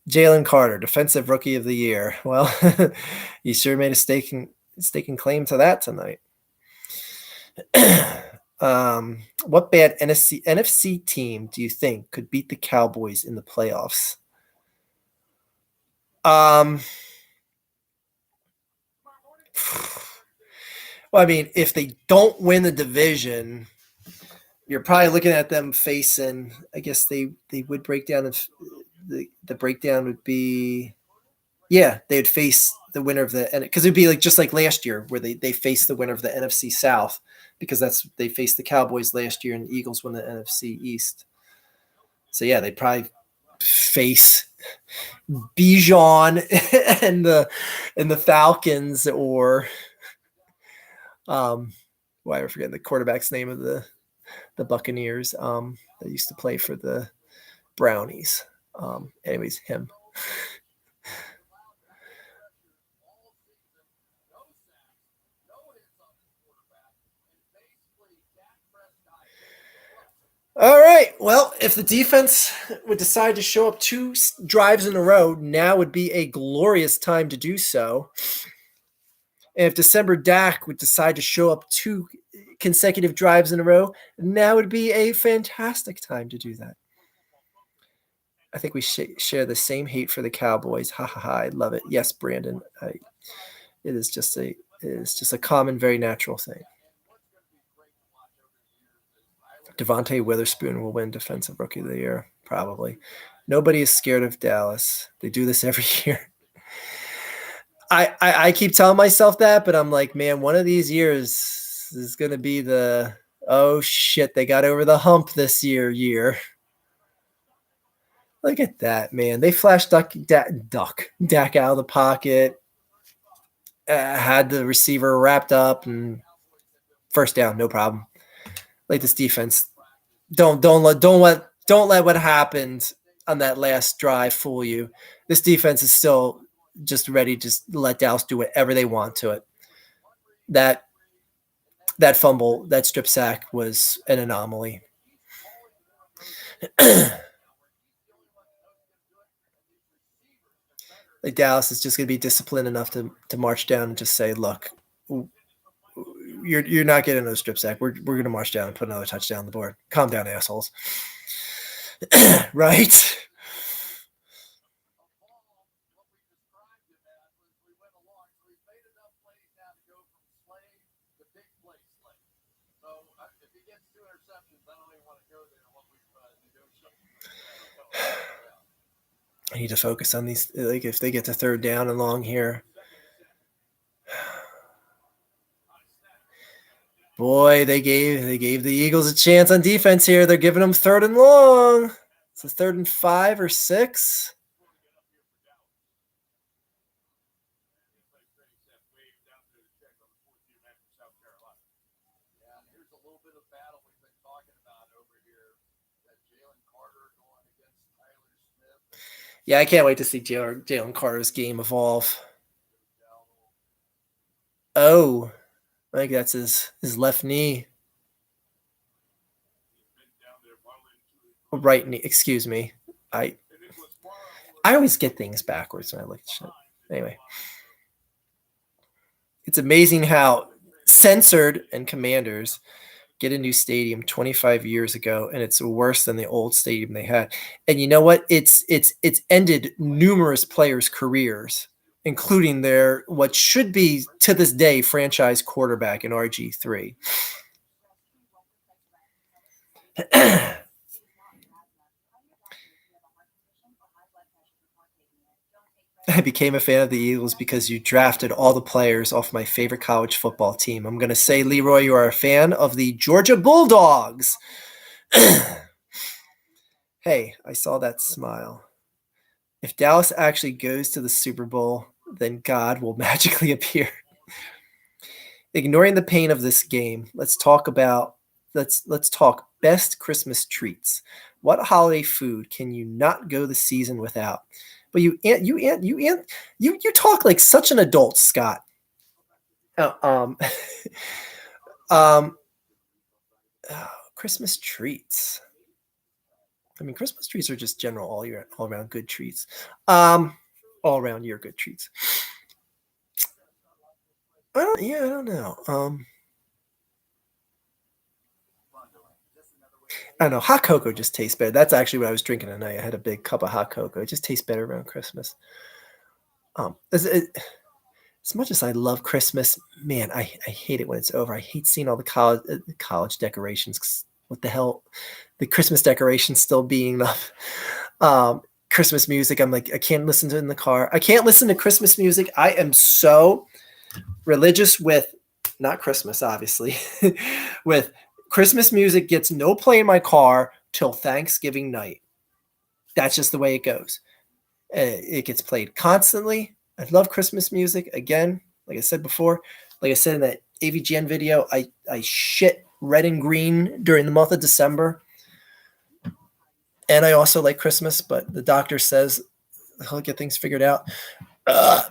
Jalen Carter, defensive rookie of the year. Well, you sure made a staking claim to that tonight. What bad NFC team do you think could beat the Cowboys in the playoffs? Well, I mean, if they don't win the division, you're probably looking at them facing. I guess they would break down. If the breakdown would be, yeah, they would face the winner of the because it'd be like just like last year where they faced the winner of the NFC South because they faced the Cowboys last year and the Eagles won the NFC East. So yeah, they probably face Bijan and the Falcons or why I forget the quarterback's name of the Buccaneers that used to play for the Brownies. Anyways, him. All right. Well, if the defense would decide to show up 2 drives in a row, now would be a glorious time to do so. And if December Dak would decide to show up 2 consecutive drives in a row, now would be a fantastic time to do that. I think we share the same hate for the Cowboys. Ha ha ha! I love it. Yes, Brandon. It is just a common, very natural thing. Devontae Witherspoon will win Defensive Rookie of the Year, probably. Nobody is scared of Dallas. They do this every year. I keep telling myself that, but I'm like, man, one of these years is going to be the, oh shit, they got over the hump this year. Look at that, man. They flashed Dak out of the pocket, had the receiver wrapped up, and first down, no problem. Like this defense, don't let what happened on that last drive fool you. This defense is still just ready to just let Dallas do whatever they want to it. That fumble, that strip sack was an anomaly. Like Dallas is just going to be disciplined enough to march down and just say, look, you're not getting another strip sack. We're going to march down and put another touchdown on the board. Calm down, assholes. Right? I need to focus on these. Like if they get to third down and long here, boy, they gave the Eagles a chance on defense here. They're giving them third and long. It's a 3rd and 5 or 6. Yeah, I can't wait to see Jalen Carter's game evolve. Oh, I think that's his left knee. Right knee, excuse me. I always get things backwards when I look at shit. Anyway. It's amazing how censored and Commanders get a new stadium 25 years ago, and it's worse than the old stadium they had. And you know what? It's ended numerous players' careers, including their what should be to this day franchise quarterback in RG3. I became a fan of the Eagles because you drafted all the players off my favorite college football team. I'm going to say, Leroy, you are a fan of the Georgia Bulldogs. Hey, I saw that smile. If Dallas actually goes to the Super Bowl, then God will magically appear. Ignoring the pain of this game, let's talk best Christmas treats. What holiday food can you not go the season without? But you talk like such an adult, Scott. Christmas treats. I mean, Christmas treats are just general all around good treats. All around year good treats. I don't know. I don't know. Hot cocoa just tastes better. That's actually what I was drinking tonight. I had a big cup of hot cocoa. It just tastes better around Christmas. As much as I love Christmas, man, I hate it when it's over. I hate seeing all the college decorations. What the hell? The Christmas decorations still being up. Christmas music. I'm like, I can't listen to it in the car. I can't listen to Christmas music. I am so religious with, not Christmas, obviously, with Christmas music gets no play in my car till Thanksgiving night. That's just the way it goes. It gets played constantly. I love Christmas music. Again, like I said before, like I said in that AVGN video, I shit red and green during the month of December. And I also like Christmas, but the doctor says he'll get things figured out. I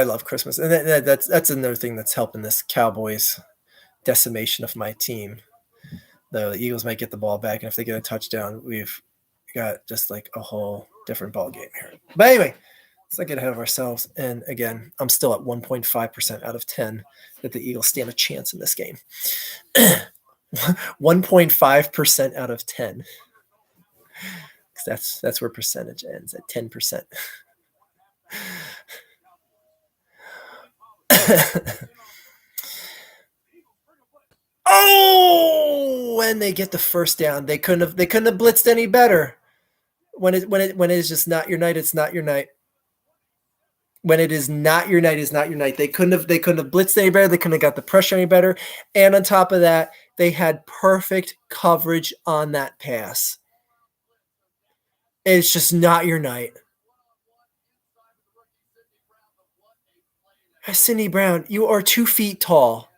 love Christmas, and that's another thing that's helping this Cowboys decimation of my team. The Eagles might get the ball back, and if they get a touchdown, we've got just like a whole different ball game here. But anyway, let's not get ahead of ourselves. And again, I'm still at 1.5% out of 10 that the Eagles stand a chance in this game. 1.5% out of 10. That's where percentage ends, at 10%. Oh, when they get the first down, they couldn't have blitzed any better. when it is just not your night, it's not your night. When it is not your night, it's not your night. They couldn't have blitzed any better. They couldn't have got the pressure any better. And on top of that, they had perfect coverage on that pass. It's just not your night. Sidney Brown, you are 2 feet tall.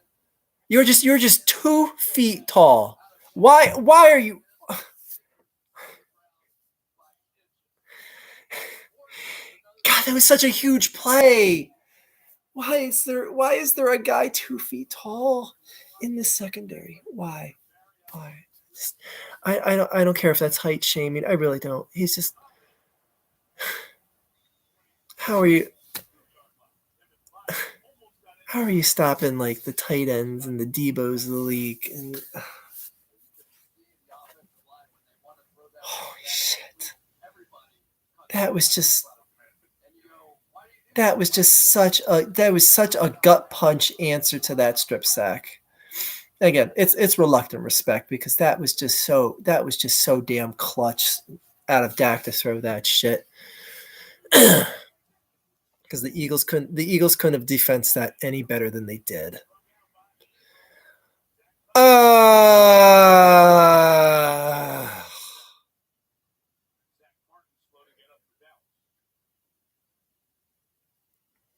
You're just 2 feet tall. Why are you? God, that was such a huge play. Why is there a guy 2 feet tall in the secondary? Why? I don't care if that's height shaming. I really don't. He's just. How are you stopping like the tight ends and the Debos of the league? And holy shit, that was such a gut punch answer to that strip sack. Again, it's reluctant respect because that was just so damn clutch out of Dak to throw that shit. Because the Eagles couldn't have defensed that any better than they did.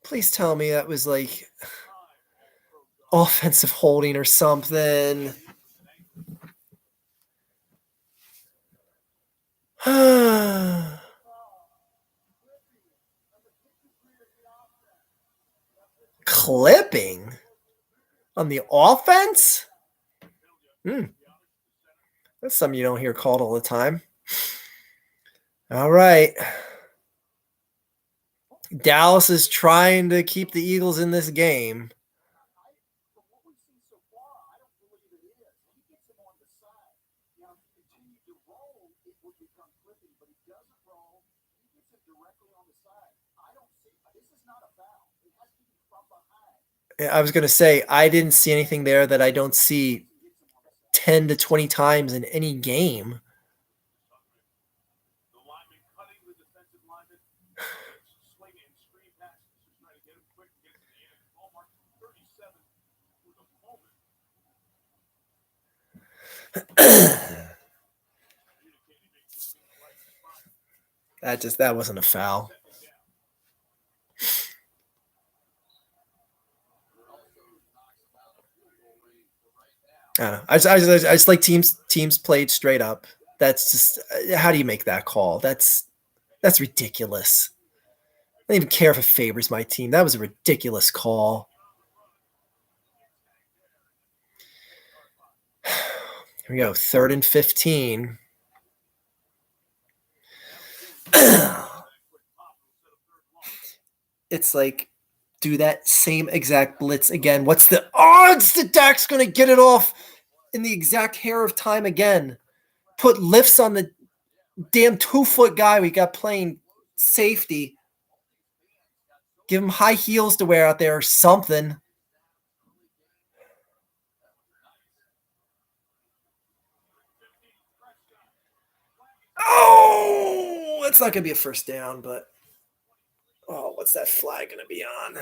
Please tell me that was like offensive holding or something. Clipping on the offense? That's something you don't hear called all the time. All right. Dallas is trying to keep the Eagles in this game. I was going to say, I didn't see anything there that I don't see 10 to 20 times in any game. That wasn't a foul. I don't know. I just like teams played straight up. That's just, how do you make that call? That's ridiculous. I don't even care if it favors my team. That was a ridiculous call. Here we go. 3rd and 15. It's like, do that same exact blitz again. What's the odds that Dak's going to get it off in the exact hair of time again? Put lifts on the damn 2-foot guy we got playing safety. Give him high heels to wear out there or something. Oh, it's not going to be a first down, but what's that flag going to be on?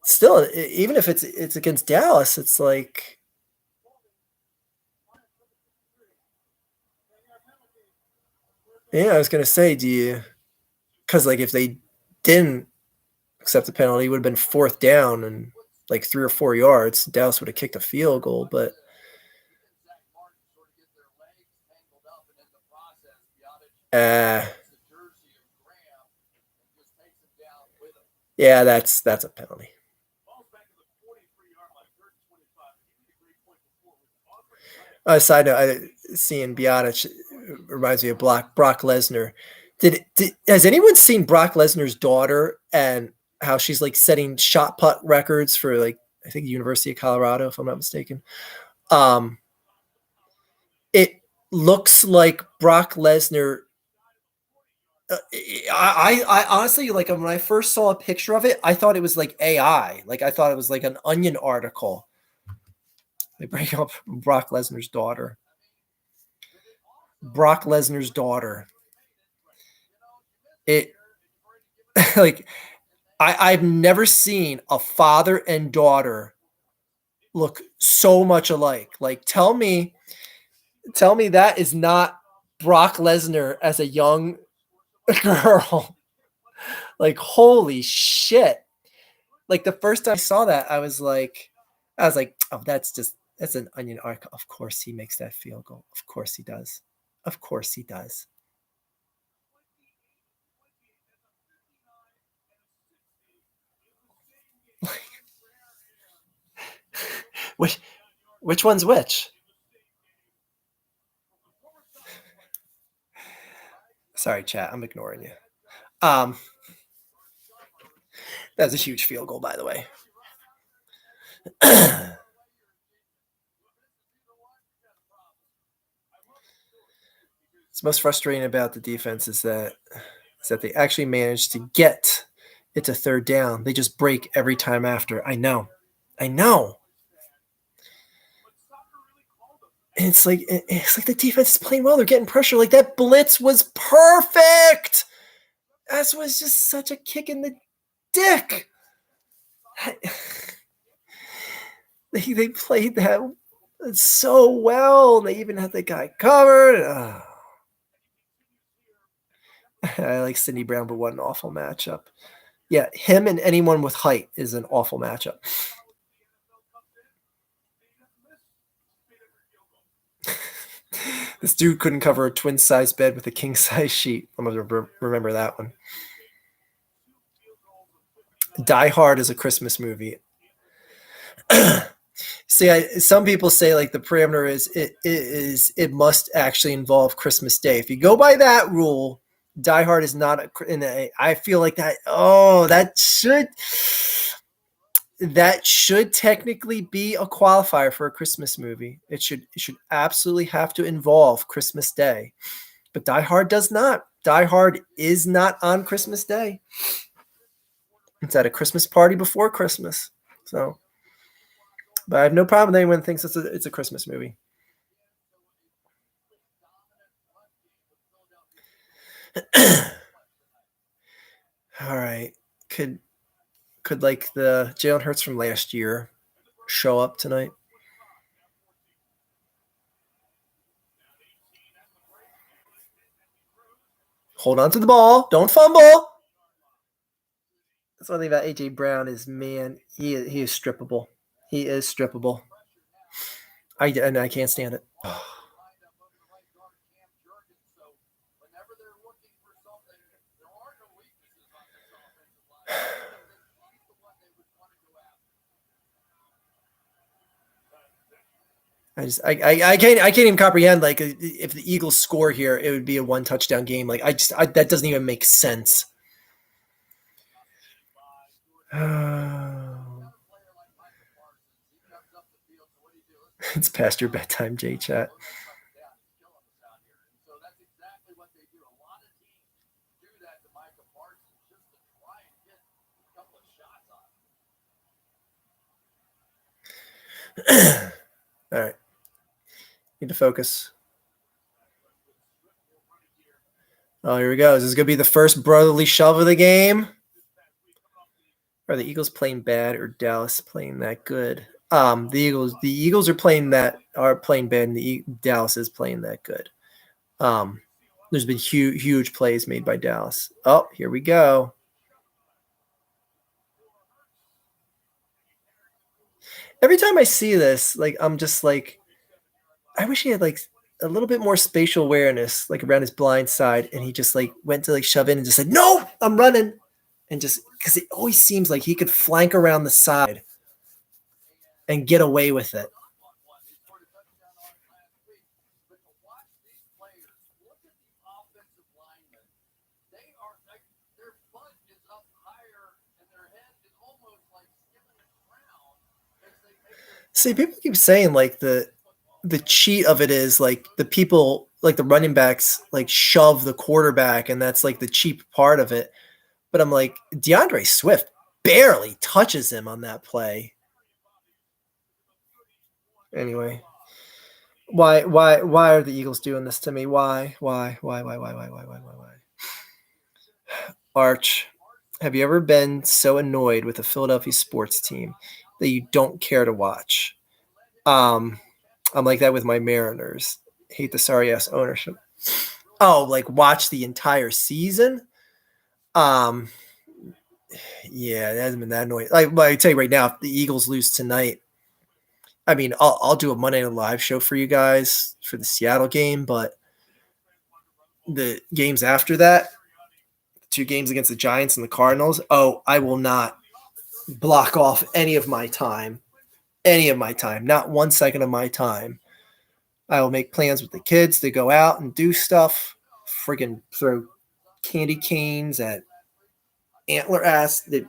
Still, even if it's against Dallas, it's like, yeah, I was going to say, because like if they didn't accept the penalty, it would have been 4th down and like 3 or 4 yards. Dallas would have kicked a field goal, but yeah, that's a penalty. Side note, seeing Biotic reminds me of Brock Lesnar. Has anyone seen Brock Lesnar's daughter and how she's like setting shot put records for like, I think, University of Colorado, if I'm not mistaken? It looks like Brock Lesnar I honestly, like, when I first saw a picture of it, I thought it was like AI. Like, I thought it was like an Onion article. They break up Brock Lesnar's daughter. Brock Lesnar's daughter. It like I've never seen a father and daughter look so much alike. Like, tell me that is not Brock Lesnar as a young girl. Like, holy shit. Like, the first time I saw that, I was like, oh, that's an Onion arc. Of course he makes that field goal. Of course he does. Of course he does. which which one's which? Sorry, chat. I'm ignoring you. Um, that's a huge field goal, by the way. What's most frustrating about the defense is that they actually managed to get it to third down. They just break every time after. I know. I know. And it's like the defense is playing well. They're getting pressure. Like, that blitz was perfect. That was just such a kick in the dick. They played that so well. They even had the guy covered. I like Cindy Brown, but what an awful matchup. Yeah, him and anyone with height is an awful matchup. This dude couldn't cover a twin-size bed with a king-size sheet. I'm going to remember that one. Die Hard is a Christmas movie. See, some people say, like, the parameter is it must actually involve Christmas Day. If you go by that rule, Die Hard is not I feel like that. Oh, that should technically be a qualifier for a Christmas movie. It should absolutely have to involve Christmas Day. But Die Hard does not. Die Hard is not on Christmas Day. It's at a Christmas party before Christmas. So, but I have no problem with anyone thinks it's a Christmas movie. All right. Could like the Jalen Hurts from last year show up tonight? Hold on to the ball. Don't fumble. That's one thing about AJ Brown is, man, he is strippable. He is strippable. I can't stand it. I can't even comprehend, like, if the Eagles score here, it would be a 1 touchdown game. Like, that doesn't even make sense. It's past your bedtime, J chat. All right. Need to focus. Oh, here we go. Is this going to be the first brotherly shove of the game? Are the Eagles playing bad or Dallas playing that good? The Eagles are playing bad, and Dallas is playing that good. There's been huge plays made by Dallas. Oh, here we go. Every time I see this, like, I'm just like, I wish he had, like, a little bit more spatial awareness, like, around his blind side, and he just, like, went to, like, shove in and just said, "No, I'm running," and just because it always seems like he could flank around the side and get away with it. See, people keep saying, like, the cheat of it is, like, the people, like the running backs like shove the quarterback, and that's like the cheap part of it. But I'm like, DeAndre Swift barely touches him on that play. Anyway, why are the Eagles doing this to me? Why? Arch, have you ever been so annoyed with a Philadelphia sports team that you don't care to watch? I'm like that with my Mariners. Hate the sorry ass ownership. Oh, like watch the entire season? Um, yeah, it hasn't been that annoying. Like I tell you right now, if the Eagles lose tonight, I mean, I'll do a Monday Night Live show for you guys for the Seattle game, but the games after that, 2 games against the Giants and the Cardinals, oh, I will not block off any of my time, not 1 second of my time. I will make plans with the kids to go out and do stuff, friggin' throw candy canes at deer asses.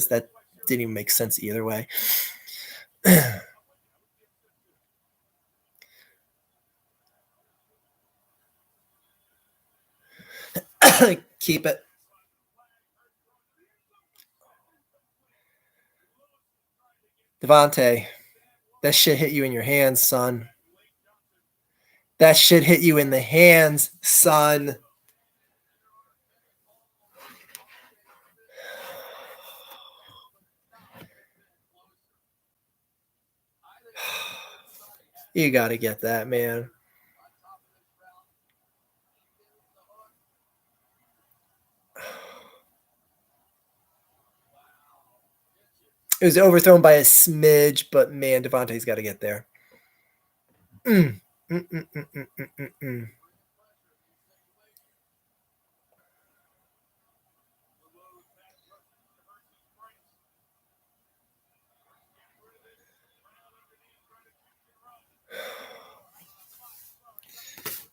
That didn't even make sense either way. Keep it. Devontae, that shit hit you in your hands, son. That shit hit you in the hands, son. You got to get that, man. It was overthrown by a smidge, but man, Devontae's got to get there.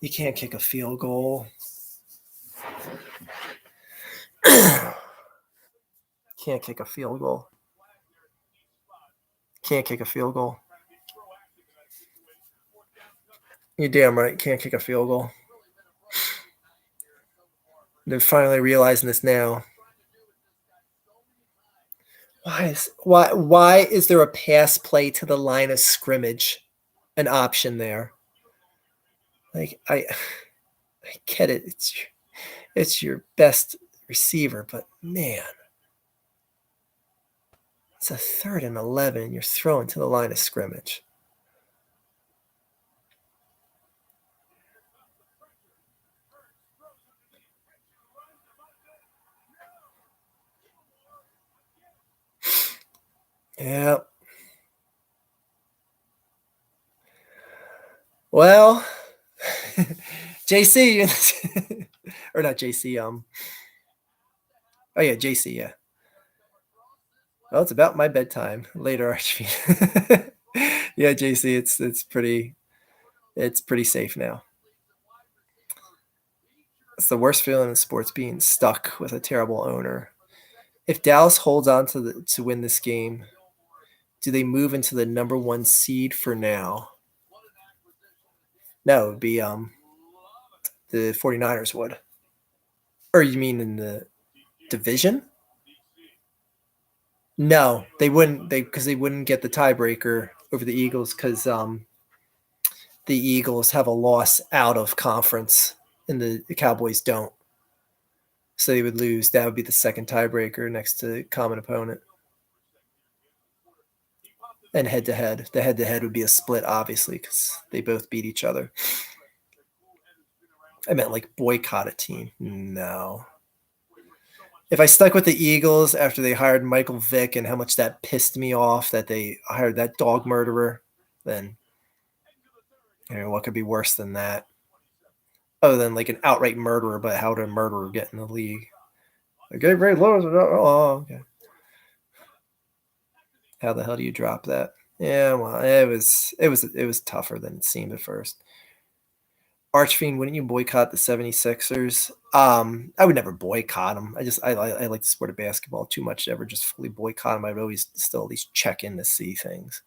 You can't kick a field goal. Can't kick a field goal. Can't kick a field goal. You're damn right. Can't kick a field goal. They're finally realizing this now. Why is there a pass play to the line of scrimmage an option there? Like I get it. It's your best receiver, but man, it's a 3rd and 11, and you're throwing to the line of scrimmage. Yeah. Well, JC, or not JC. Oh yeah, JC. Yeah. Well, it's about my bedtime later, Archie. Yeah, JC, it's pretty safe now. It's the worst feeling in sports, being stuck with a terrible owner. If Dallas holds on to win this game, do they move into the number 1 seed for now? No, it would be the 49ers would. Or you mean in the division? No, they wouldn't. Because they wouldn't get the tiebreaker over the Eagles, because the Eagles have a loss out of conference and the Cowboys don't. So they would lose. That would be the second tiebreaker next to common opponent. And head-to-head. The head-to-head would be a split, obviously, because they both beat each other. I meant like boycott a team. No. If I stuck with the Eagles after they hired Michael Vick and how much that pissed me off that they hired that dog murderer, then what could be worse than that? Other than like an outright murderer, but how did a murderer get in the league? Okay, very low. Oh, okay. How the hell do you drop that? Yeah, well, it was tougher than it seemed at first. Archfiend, wouldn't you boycott the 76ers? I would never boycott them. I like the sport of basketball too much to ever just fully boycott them. I would always still at least check in to see things.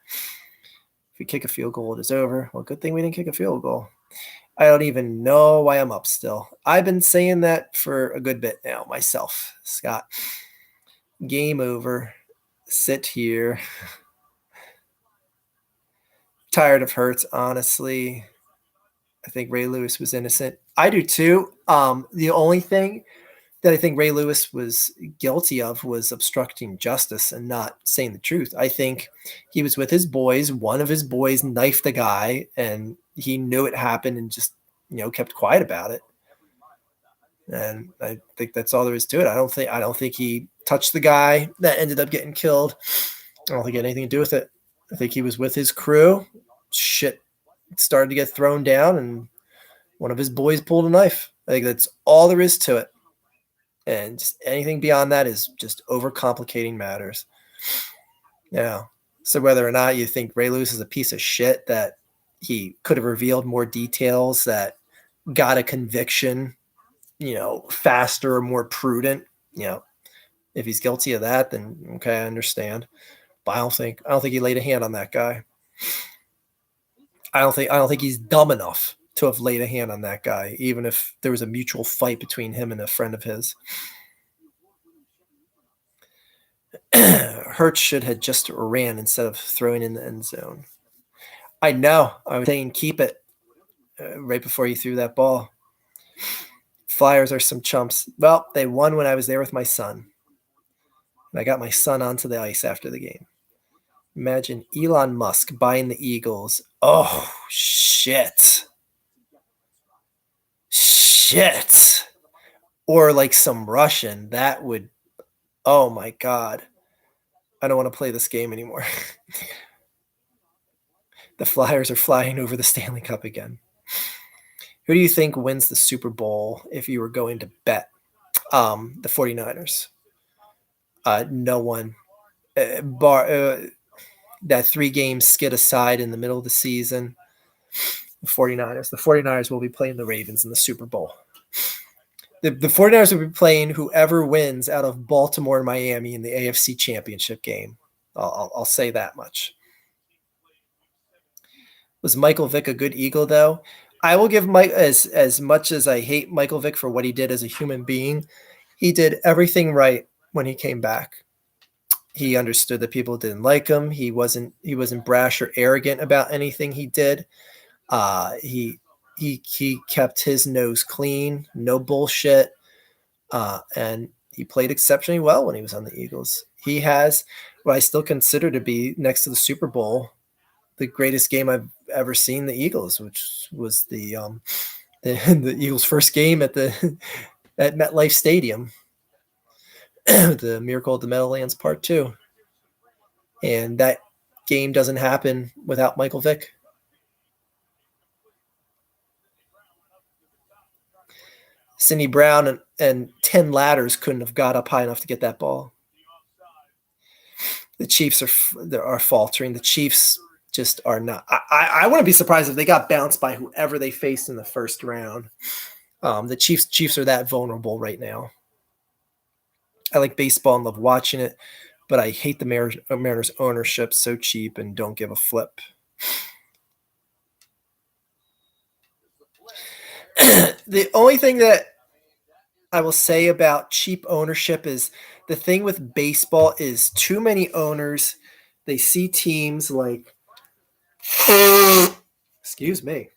If we kick a field goal, it is over. Well, good thing we didn't kick a field goal. I don't even know why I'm up still. I've been saying that for a good bit now myself, Scott. Game over. Sit here. Tired of Hurts, honestly. I think Ray Lewis was innocent. I do too. The only thing that I think Ray Lewis was guilty of was obstructing justice and not saying the truth. I think he was with his boys. One of his boys knifed the guy, and he knew it happened and just kept quiet about it. And I think that's all there is to it. I don't think he touched the guy that ended up getting killed. I don't think he had anything to do with it. I think he was with his crew. Shit started to get thrown down, and one of his boys pulled a knife. I think that's all there is to it. And just anything beyond that is just overcomplicating matters. Yeah. So whether or not you think Ray Lewis is a piece of shit, that he could have revealed more details, that got a conviction, faster or more prudent, if he's guilty of that, then okay, I understand. But I don't think he laid a hand on that guy. I don't think he's dumb enough to have laid a hand on that guy, even if there was a mutual fight between him and a friend of his. Hurts should have just ran instead of throwing in the end zone. I know. I was saying keep it right before you threw that ball. Flyers are some chumps. Well, they won when I was there with my son. And I got my son onto the ice after the game. Imagine Elon Musk buying the Eagles. Oh, shit. Shit. Or like some Russian. That would, oh my God. I don't want to play this game anymore. The Flyers are flying over the Stanley Cup again. Who do you think wins the Super Bowl if you were going to bet? The 49ers. No one. That 3-game skid aside in the middle of the season, the 49ers. The 49ers will be playing the Ravens in the Super Bowl. The 49ers will be playing whoever wins out of Baltimore and Miami in the AFC Championship game. I'll say that much. Was Michael Vick a good Eagle, though? I will give Mike, as much as I hate Michael Vick for what he did as a human being, he did everything right when he came back. He understood that people didn't like him. He wasn't brash or arrogant about anything he did. He kept his nose clean, no bullshit, and he played exceptionally well when he was on the Eagles. He has what I still consider to be, next to the Super Bowl, the greatest game I've ever seen the Eagles, which was the Eagles' first game at MetLife Stadium, the Miracle at the Meadowlands Part 2. And that game doesn't happen without Michael Vick. Sidney Brown and 10 ladders couldn't have got up high enough to get that ball. The Chiefs are faltering. The Chiefs just are not. I wouldn't be surprised if they got bounced by whoever they faced in the first round. The Chiefs are that vulnerable right now. I like baseball and love watching it, but I hate the Mariners ownership, so cheap and don't give a flip. The only thing that I will say about cheap ownership is the thing with baseball is too many owners. They see teams like, excuse me.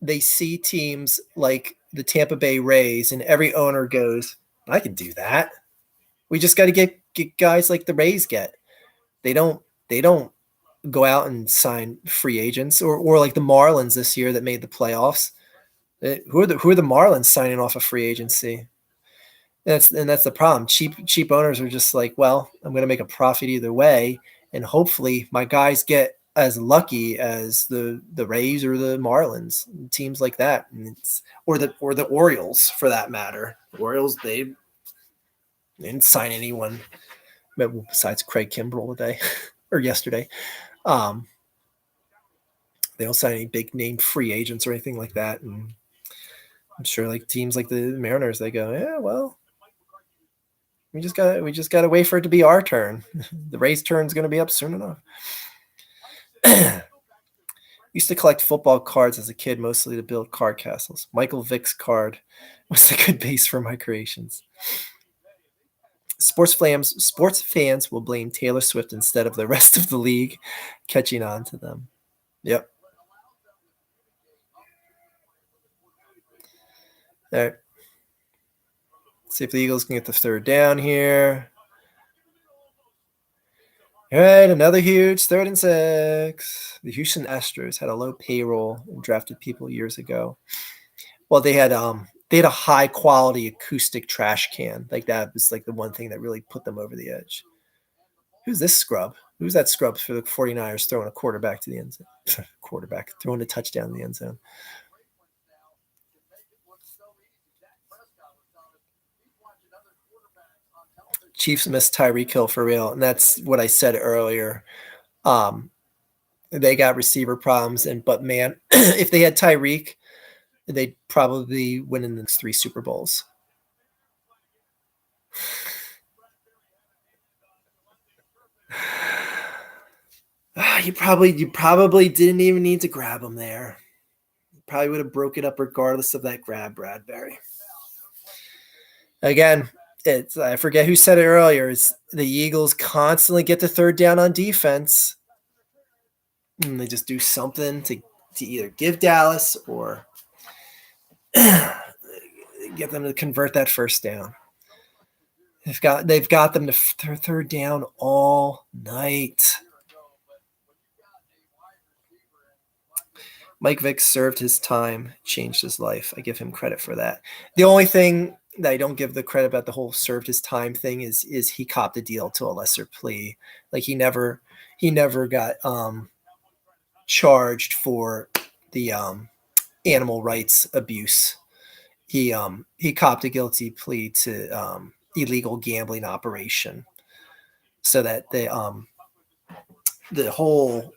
They see teams like the Tampa Bay Rays, and every owner goes, I can do that. We just got to get guys like the Rays get. They don't go out and sign free agents, or like the Marlins this year that made the playoffs. Who are the Marlins signing off a free agency? That's the problem. Cheap owners are just like, well, I'm going to make a profit either way, and hopefully my guys get as lucky as the Rays or the Marlins, teams like that, and or the Orioles for that matter. The Orioles, they didn't sign anyone besides Craig Kimbrell today or yesterday. They don't sign any big name free agents or anything like that, and I'm sure like teams like the Mariners, they go, yeah, well, we just gotta wait for it to be our turn. The Rays' turn is going to be up soon enough. Used to collect football cards as a kid, mostly to build card castles. Michael Vick's card was a good base for my creations. Sports fans will blame Taylor Swift instead of the rest of the league catching on to them. Yep. All right. See if the Eagles can get the third down here. All right, another huge 3rd and 6. The Houston Astros had a low payroll and drafted people years ago. Well, they had a high quality acoustic trash can. Like that was like the one thing that really put them over the edge. Who's this scrub? Who's that scrub for the 49ers throwing a quarterback to the end zone? Quarterback throwing a touchdown in the end zone. Chiefs missed Tyreek Hill for real, and that's what I said earlier. They got receiver problems, but man, if they had Tyreek, they'd probably win in the 3 Super Bowls. You probably didn't even need to grab him there. You probably would have broke it up regardless of that grab, Bradbury. Again, I forget who said it earlier. It's the Eagles constantly get the third down on defense. And they just do something to either give Dallas or get them to convert that first down. They've got them to third down all night. Mike Vick served his time, changed his life. I give him credit for that. The only thing that I don't give the credit about the whole served his time thing is he copped a deal to a lesser plea. Like he never got charged for the animal rights abuse. He copped a guilty plea to illegal gambling operation, so that the whole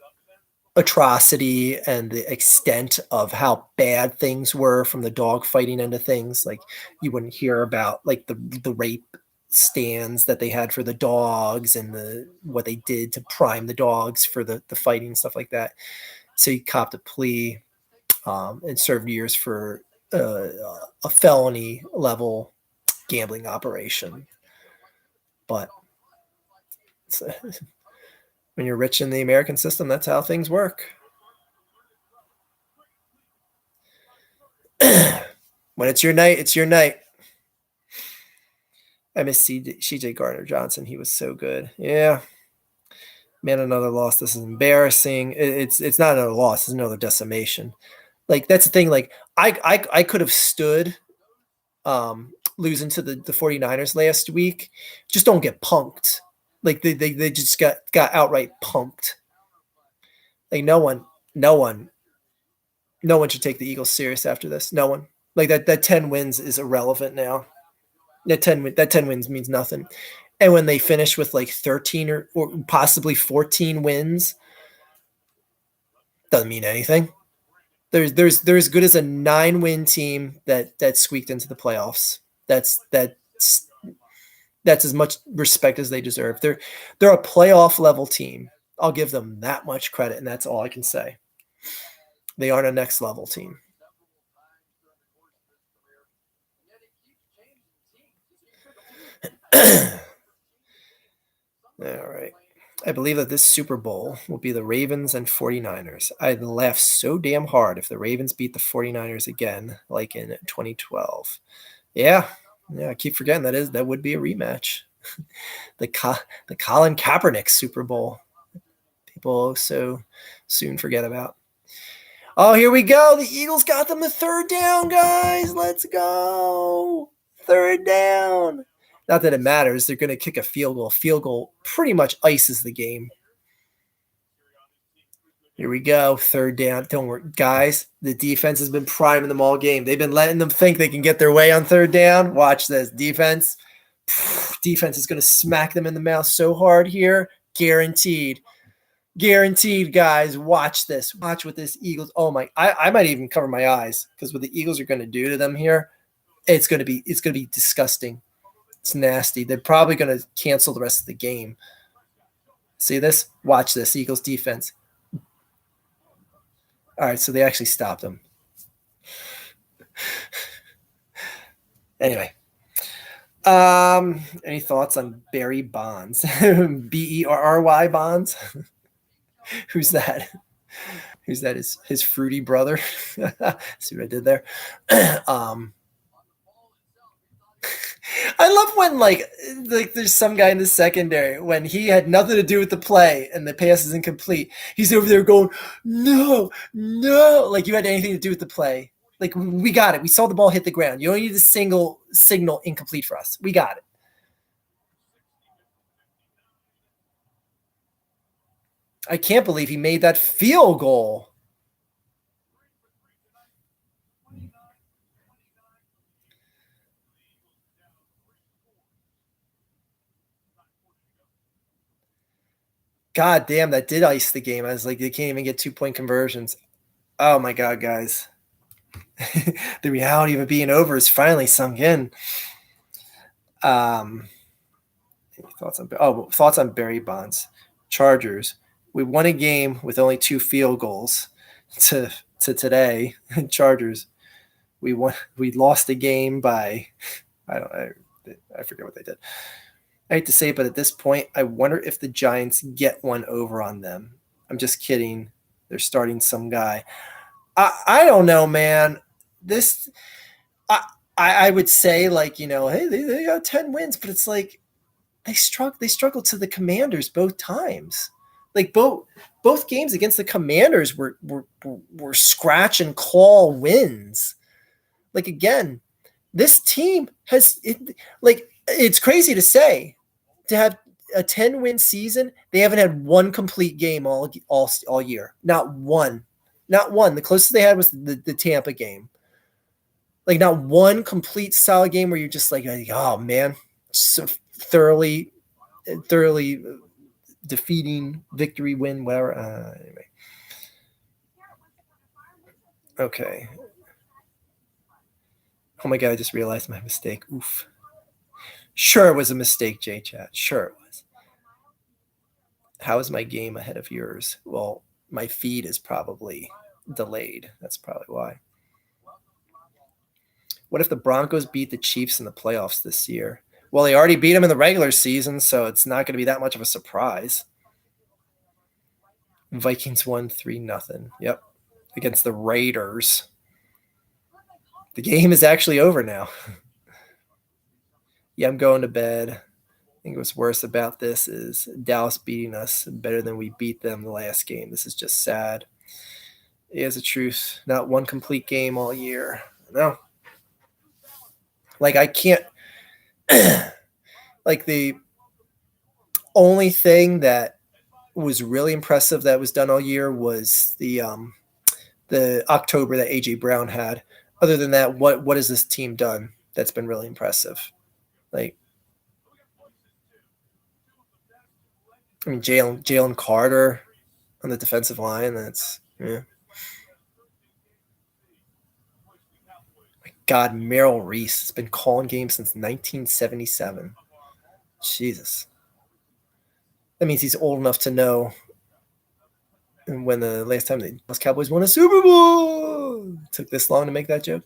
atrocity and the extent of how bad things were from the dog fighting end of things, like you wouldn't hear about like the rape stands that they had for the dogs and what they did to prime the dogs for the fighting and stuff like that. So he copped a plea and served years for a felony level gambling operation. But when you're rich in the American system, that's how things work. When it's your night, it's your night. I miss CJ Gardner-Johnson. He was so good. Yeah. Man, another loss. This is embarrassing. It's not another loss. It's another decimation. Like, that's the thing. Like, I could have stood losing to the 49ers last week. Just don't get punked. Like, they just got outright punked. Like, no one should take the Eagles serious after this. No one. Like, that 10 wins is irrelevant now. That 10 wins means nothing. And when they finish with like 13 or possibly 14 wins, doesn't mean anything. They're as good as a 9-win team that squeaked into the playoffs. That's as much respect as they deserve. They're a playoff level team. I'll give them that much credit, and that's all I can say. They aren't a next level team. All right. I believe that this Super Bowl will be the Ravens and 49ers. I'd laugh so damn hard if the Ravens beat the 49ers again, like in 2012. Yeah, I keep forgetting that would be a rematch. the Colin Kaepernick Super Bowl. People so soon forget about. Oh, here we go. The Eagles got them the third down, guys. Let's go. Third down. Not that it matters. They're going to kick a field goal. Field goal pretty much ices the game. Here we go. Third down. Don't worry. Guys, the defense has been priming them all game. They've been letting them think they can get their way on third down. Watch this. Defense is going to smack them in the mouth so hard here. Guaranteed. Guaranteed, guys. Watch this. Watch what this Eagles. Oh my! I might even cover my eyes because what the Eagles are going to do to them here, it's going to be disgusting. It's nasty. They're probably going to cancel the rest of the game. See this? Watch this. Eagles defense. All right, so they actually stopped him. Anyway, any thoughts on Barry Bonds? Berry Bonds? Who's that? Who's that? His fruity brother? See what I did there? um, I love when like there's some guy in the secondary when he had nothing to do with the play and the pass is incomplete. He's over there going, no, no, like you had anything to do with the play. Like we got it. We saw the ball hit the ground. You don't need a single signal incomplete for us. We got it. I can't believe he made that field goal. God damn, that did ice the game. I was like, they can't even get 2-point conversions. Oh my God, guys. The reality of it being over is finally sunk in. Thoughts on Barry Bonds. Chargers. We won a game with only 2 field goals to today. Chargers. We lost a game by I forget what they did. I hate to say it, but at this point, I wonder if the Giants get one over on them. I'm just kidding. They're starting some guy. I don't know, man. This I would say hey, they got 10 wins, but it's like they struggled to the Commanders both times. Like both games against the Commanders were scratch and claw wins. Like again, this team it's crazy to say to have a 10-win season. They haven't had one complete game all year. Not one. Not one. The closest they had was the Tampa game. Like not one complete solid game where you're just like, oh man, so thoroughly defeating victory, win, whatever. Anyway. Okay. Oh my God, I just realized my mistake. Oof. Sure, it was a mistake, J-Chat. Sure it was. How is my game ahead of yours? Well, my feed is probably delayed. That's probably why. What if the Broncos beat the Chiefs in the playoffs this year? Well, they already beat them in the regular season, so it's not going to be that much of a surprise. Vikings won 3-0. Yep. Against the Raiders. The game is actually over now. Yeah, I'm going to bed. I think what's worse about this is Dallas beating us better than we beat them the last game. This is just sad. It is a truth. Not one complete game all year. No. Like I can't like the only thing that was really impressive that was done all year was the October that AJ Brown had. Other than that, what has this team done that's been really impressive? Like, I mean, Jalen Carter on the defensive line. That's yeah. My God, Merrill Reese has been calling games since 1977. Jesus, that means he's old enough to know when the last time the Cowboys won a Super Bowl. It took this long to make that joke.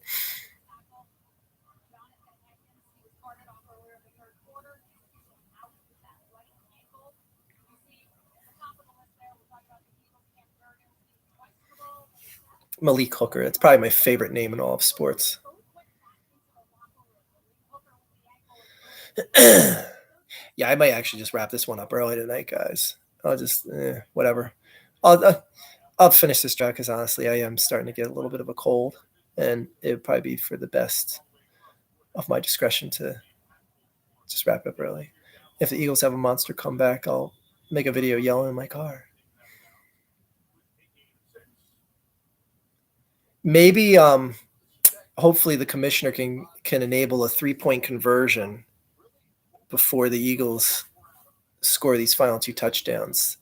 Malik Hooker. That's probably my favorite name in all of sports. Yeah, I might actually just wrap this one up early tonight, guys. I'll just whatever. I'll finish this draft because honestly, I am starting to get a little bit of a cold, and it would probably be for the best of my discretion to just wrap up early. If the Eagles have a monster comeback, I'll make a video yelling in my car. Maybe hopefully the commissioner can enable a 3-point conversion before the Eagles score these final 2 touchdowns.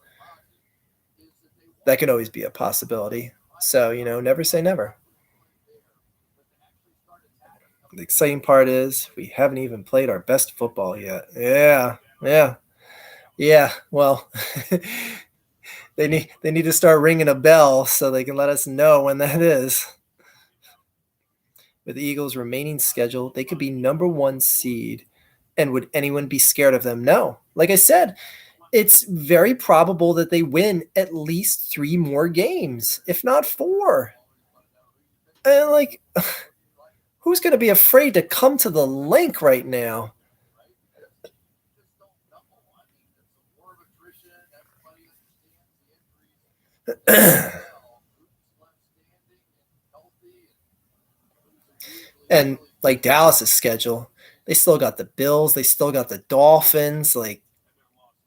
That could always be a possibility. So, never say never. The exciting part is we haven't even played our best football yet. Yeah. Well, they need to start ringing a bell so they can let us know when that is. With the Eagles' remaining schedule, they could be number 1 seed. And would anyone be scared of them? No. Like I said, it's very probable that they win at least 3 more games, if not 4. And like, who's going to be afraid to come to the link right now? And like Dallas's schedule, they still got the Bills, they still got the Dolphins, like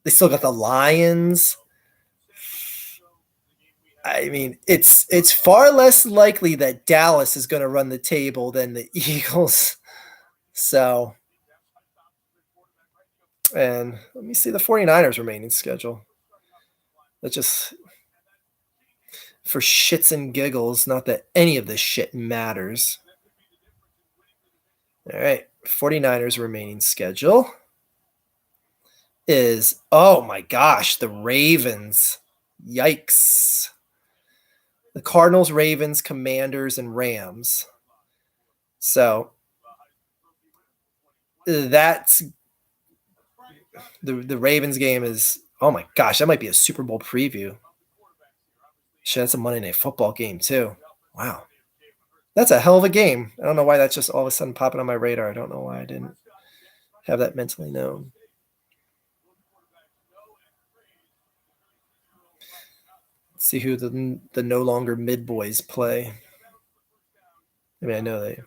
they still got the Lions. I mean, it's far less likely that Dallas is going to run the table than the Eagles. So, and let me see the 49ers remaining schedule. That just for shits and giggles, not that any of this shit matters. All right, 49ers remaining schedule is, oh my gosh, the Ravens. Yikes. The Cardinals, Ravens, Commanders, and Rams. So that's the Ravens game is, oh my gosh, that might be a Super Bowl preview. Shit, that's a Monday Night Football game too. Wow. That's a hell of a game. I don't know why that's just all of a sudden popping on my radar. I don't know why I didn't have that mentally known. Let's see who the no longer mid boys play. I mean, I know they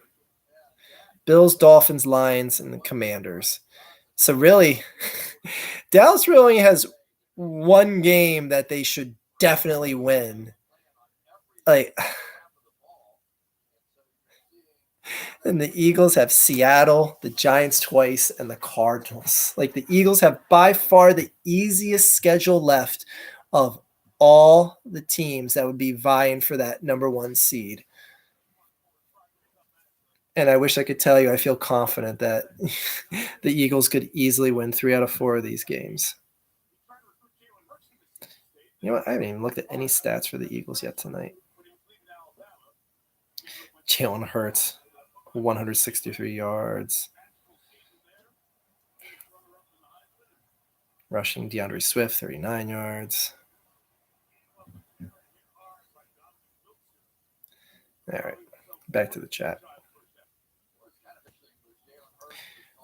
Bills, Dolphins, Lions, and the Commanders. So really, Dallas really has one game that they should definitely win. Like, and the Eagles have Seattle, the Giants twice, and the Cardinals. Like, the Eagles have by far the easiest schedule left of all the teams that would be vying for that number 1 seed. And I wish I could tell you I feel confident that the Eagles could easily win 3 out of 4 of these games. You know what? I haven't even looked at any stats for the Eagles yet tonight. Jalen Hurts, 163 yards. Rushing, DeAndre Swift, 39 yards. All right, back to the chat.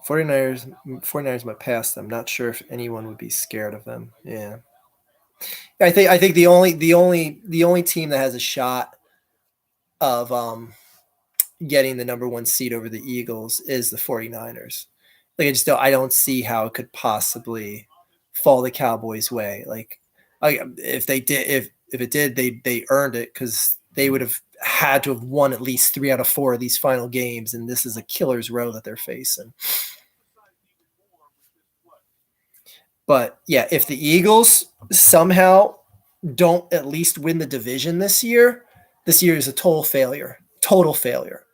49ers might pass them. Not sure if anyone would be scared of them. Yeah. I think the only team that has a shot of getting the number 1 seed over the Eagles is the 49ers. Like, I don't see how it could possibly fall the Cowboys' way. Like, if they did, if it did, they earned it because they would have had to have won at least 3 out of 4 of these final games, and this is a killer's row that they're facing. But yeah, if the Eagles somehow don't at least win the division this year is a total failure. Total failure.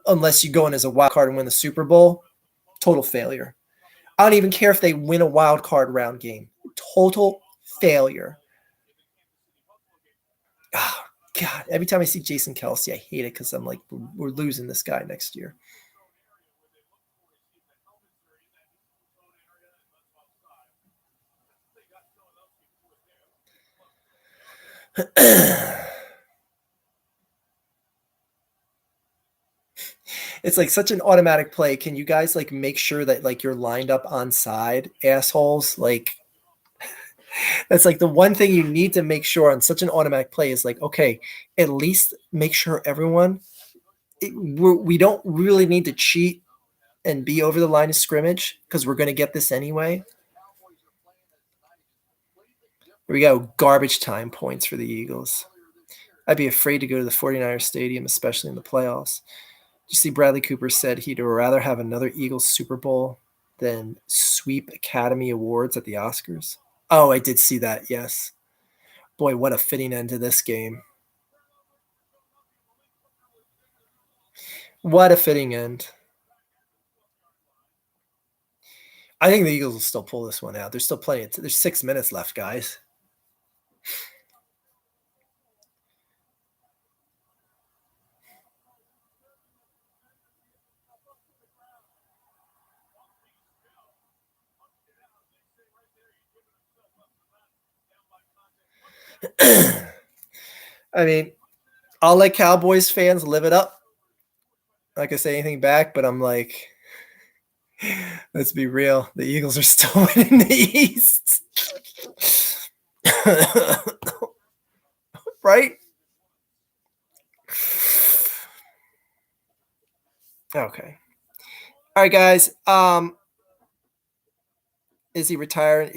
Unless you go in as a wild card and win the Super Bowl, total failure. I don't even care if they win a wild card round game. Total failure. Oh, God. Every time I see Jason Kelce, I hate it because I'm like, we're losing this guy next year. It's like such an automatic play. Can you guys like make sure that like you're lined up on side, assholes? Like, that's like the one thing you need to make sure on such an automatic play is like, okay, at least make sure everyone, we don't really need to cheat and be over the line of scrimmage because we're going to get this anyway. Here we go. Garbage time points for the Eagles. I'd be afraid to go to the 49ers stadium, especially in the playoffs. You see, Bradley Cooper said he'd rather have another Eagles Super Bowl than sweep Academy Awards at the Oscars. Oh, I did see that. Yes. Boy, what a fitting end to this game. What a fitting end. I think the Eagles will still pull this one out. There's still plenty. There's 6 minutes left, guys. I mean, I'll let Cowboys fans live it up. Not gonna say anything back, but I'm like, let's be real. The Eagles are still winning the East. Right? Okay. All right, guys. Is he retiring?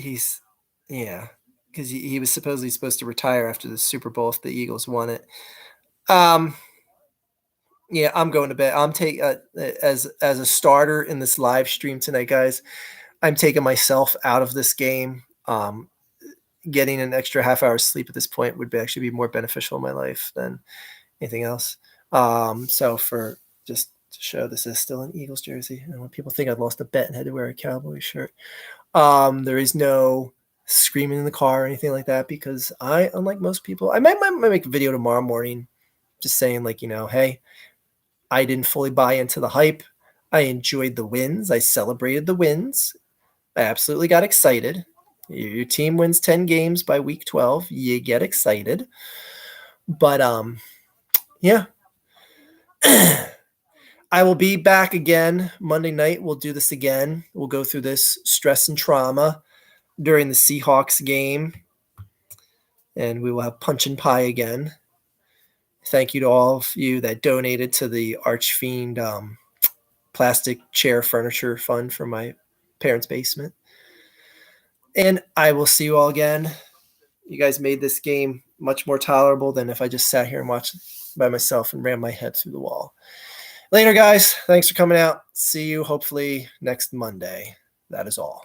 Yeah, because he was supposedly supposed to retire after the Super Bowl if the Eagles won it. Um, yeah, I'm going to bed. I'm take as a starter in this live stream tonight, guys. I'm taking myself out of this game. Getting an extra half hour sleep at this point would actually be more beneficial in my life than anything else. So for just to show this is still an Eagles jersey, and when people think I've lost a bet and had to wear a Cowboys shirt, there is no screaming in the car or anything like that because I, unlike most people, I might make a video tomorrow morning, just saying like, hey, I didn't fully buy into the hype. I enjoyed the wins. I celebrated the wins. I absolutely got excited. Your team wins 10 games by week 12. You get excited. But yeah. I will be back again Monday night. We'll do this again. We'll go through this stress and trauma during the Seahawks game. And we will have punch and pie again. Thank you to all of you that donated to the Archfiend plastic chair furniture fund for my parents' basement. And I will see you all again. You guys made this game much more tolerable than if I just sat here and watched by myself and ran my head through the wall. Later, guys. Thanks for coming out. See you hopefully next Monday. That is all.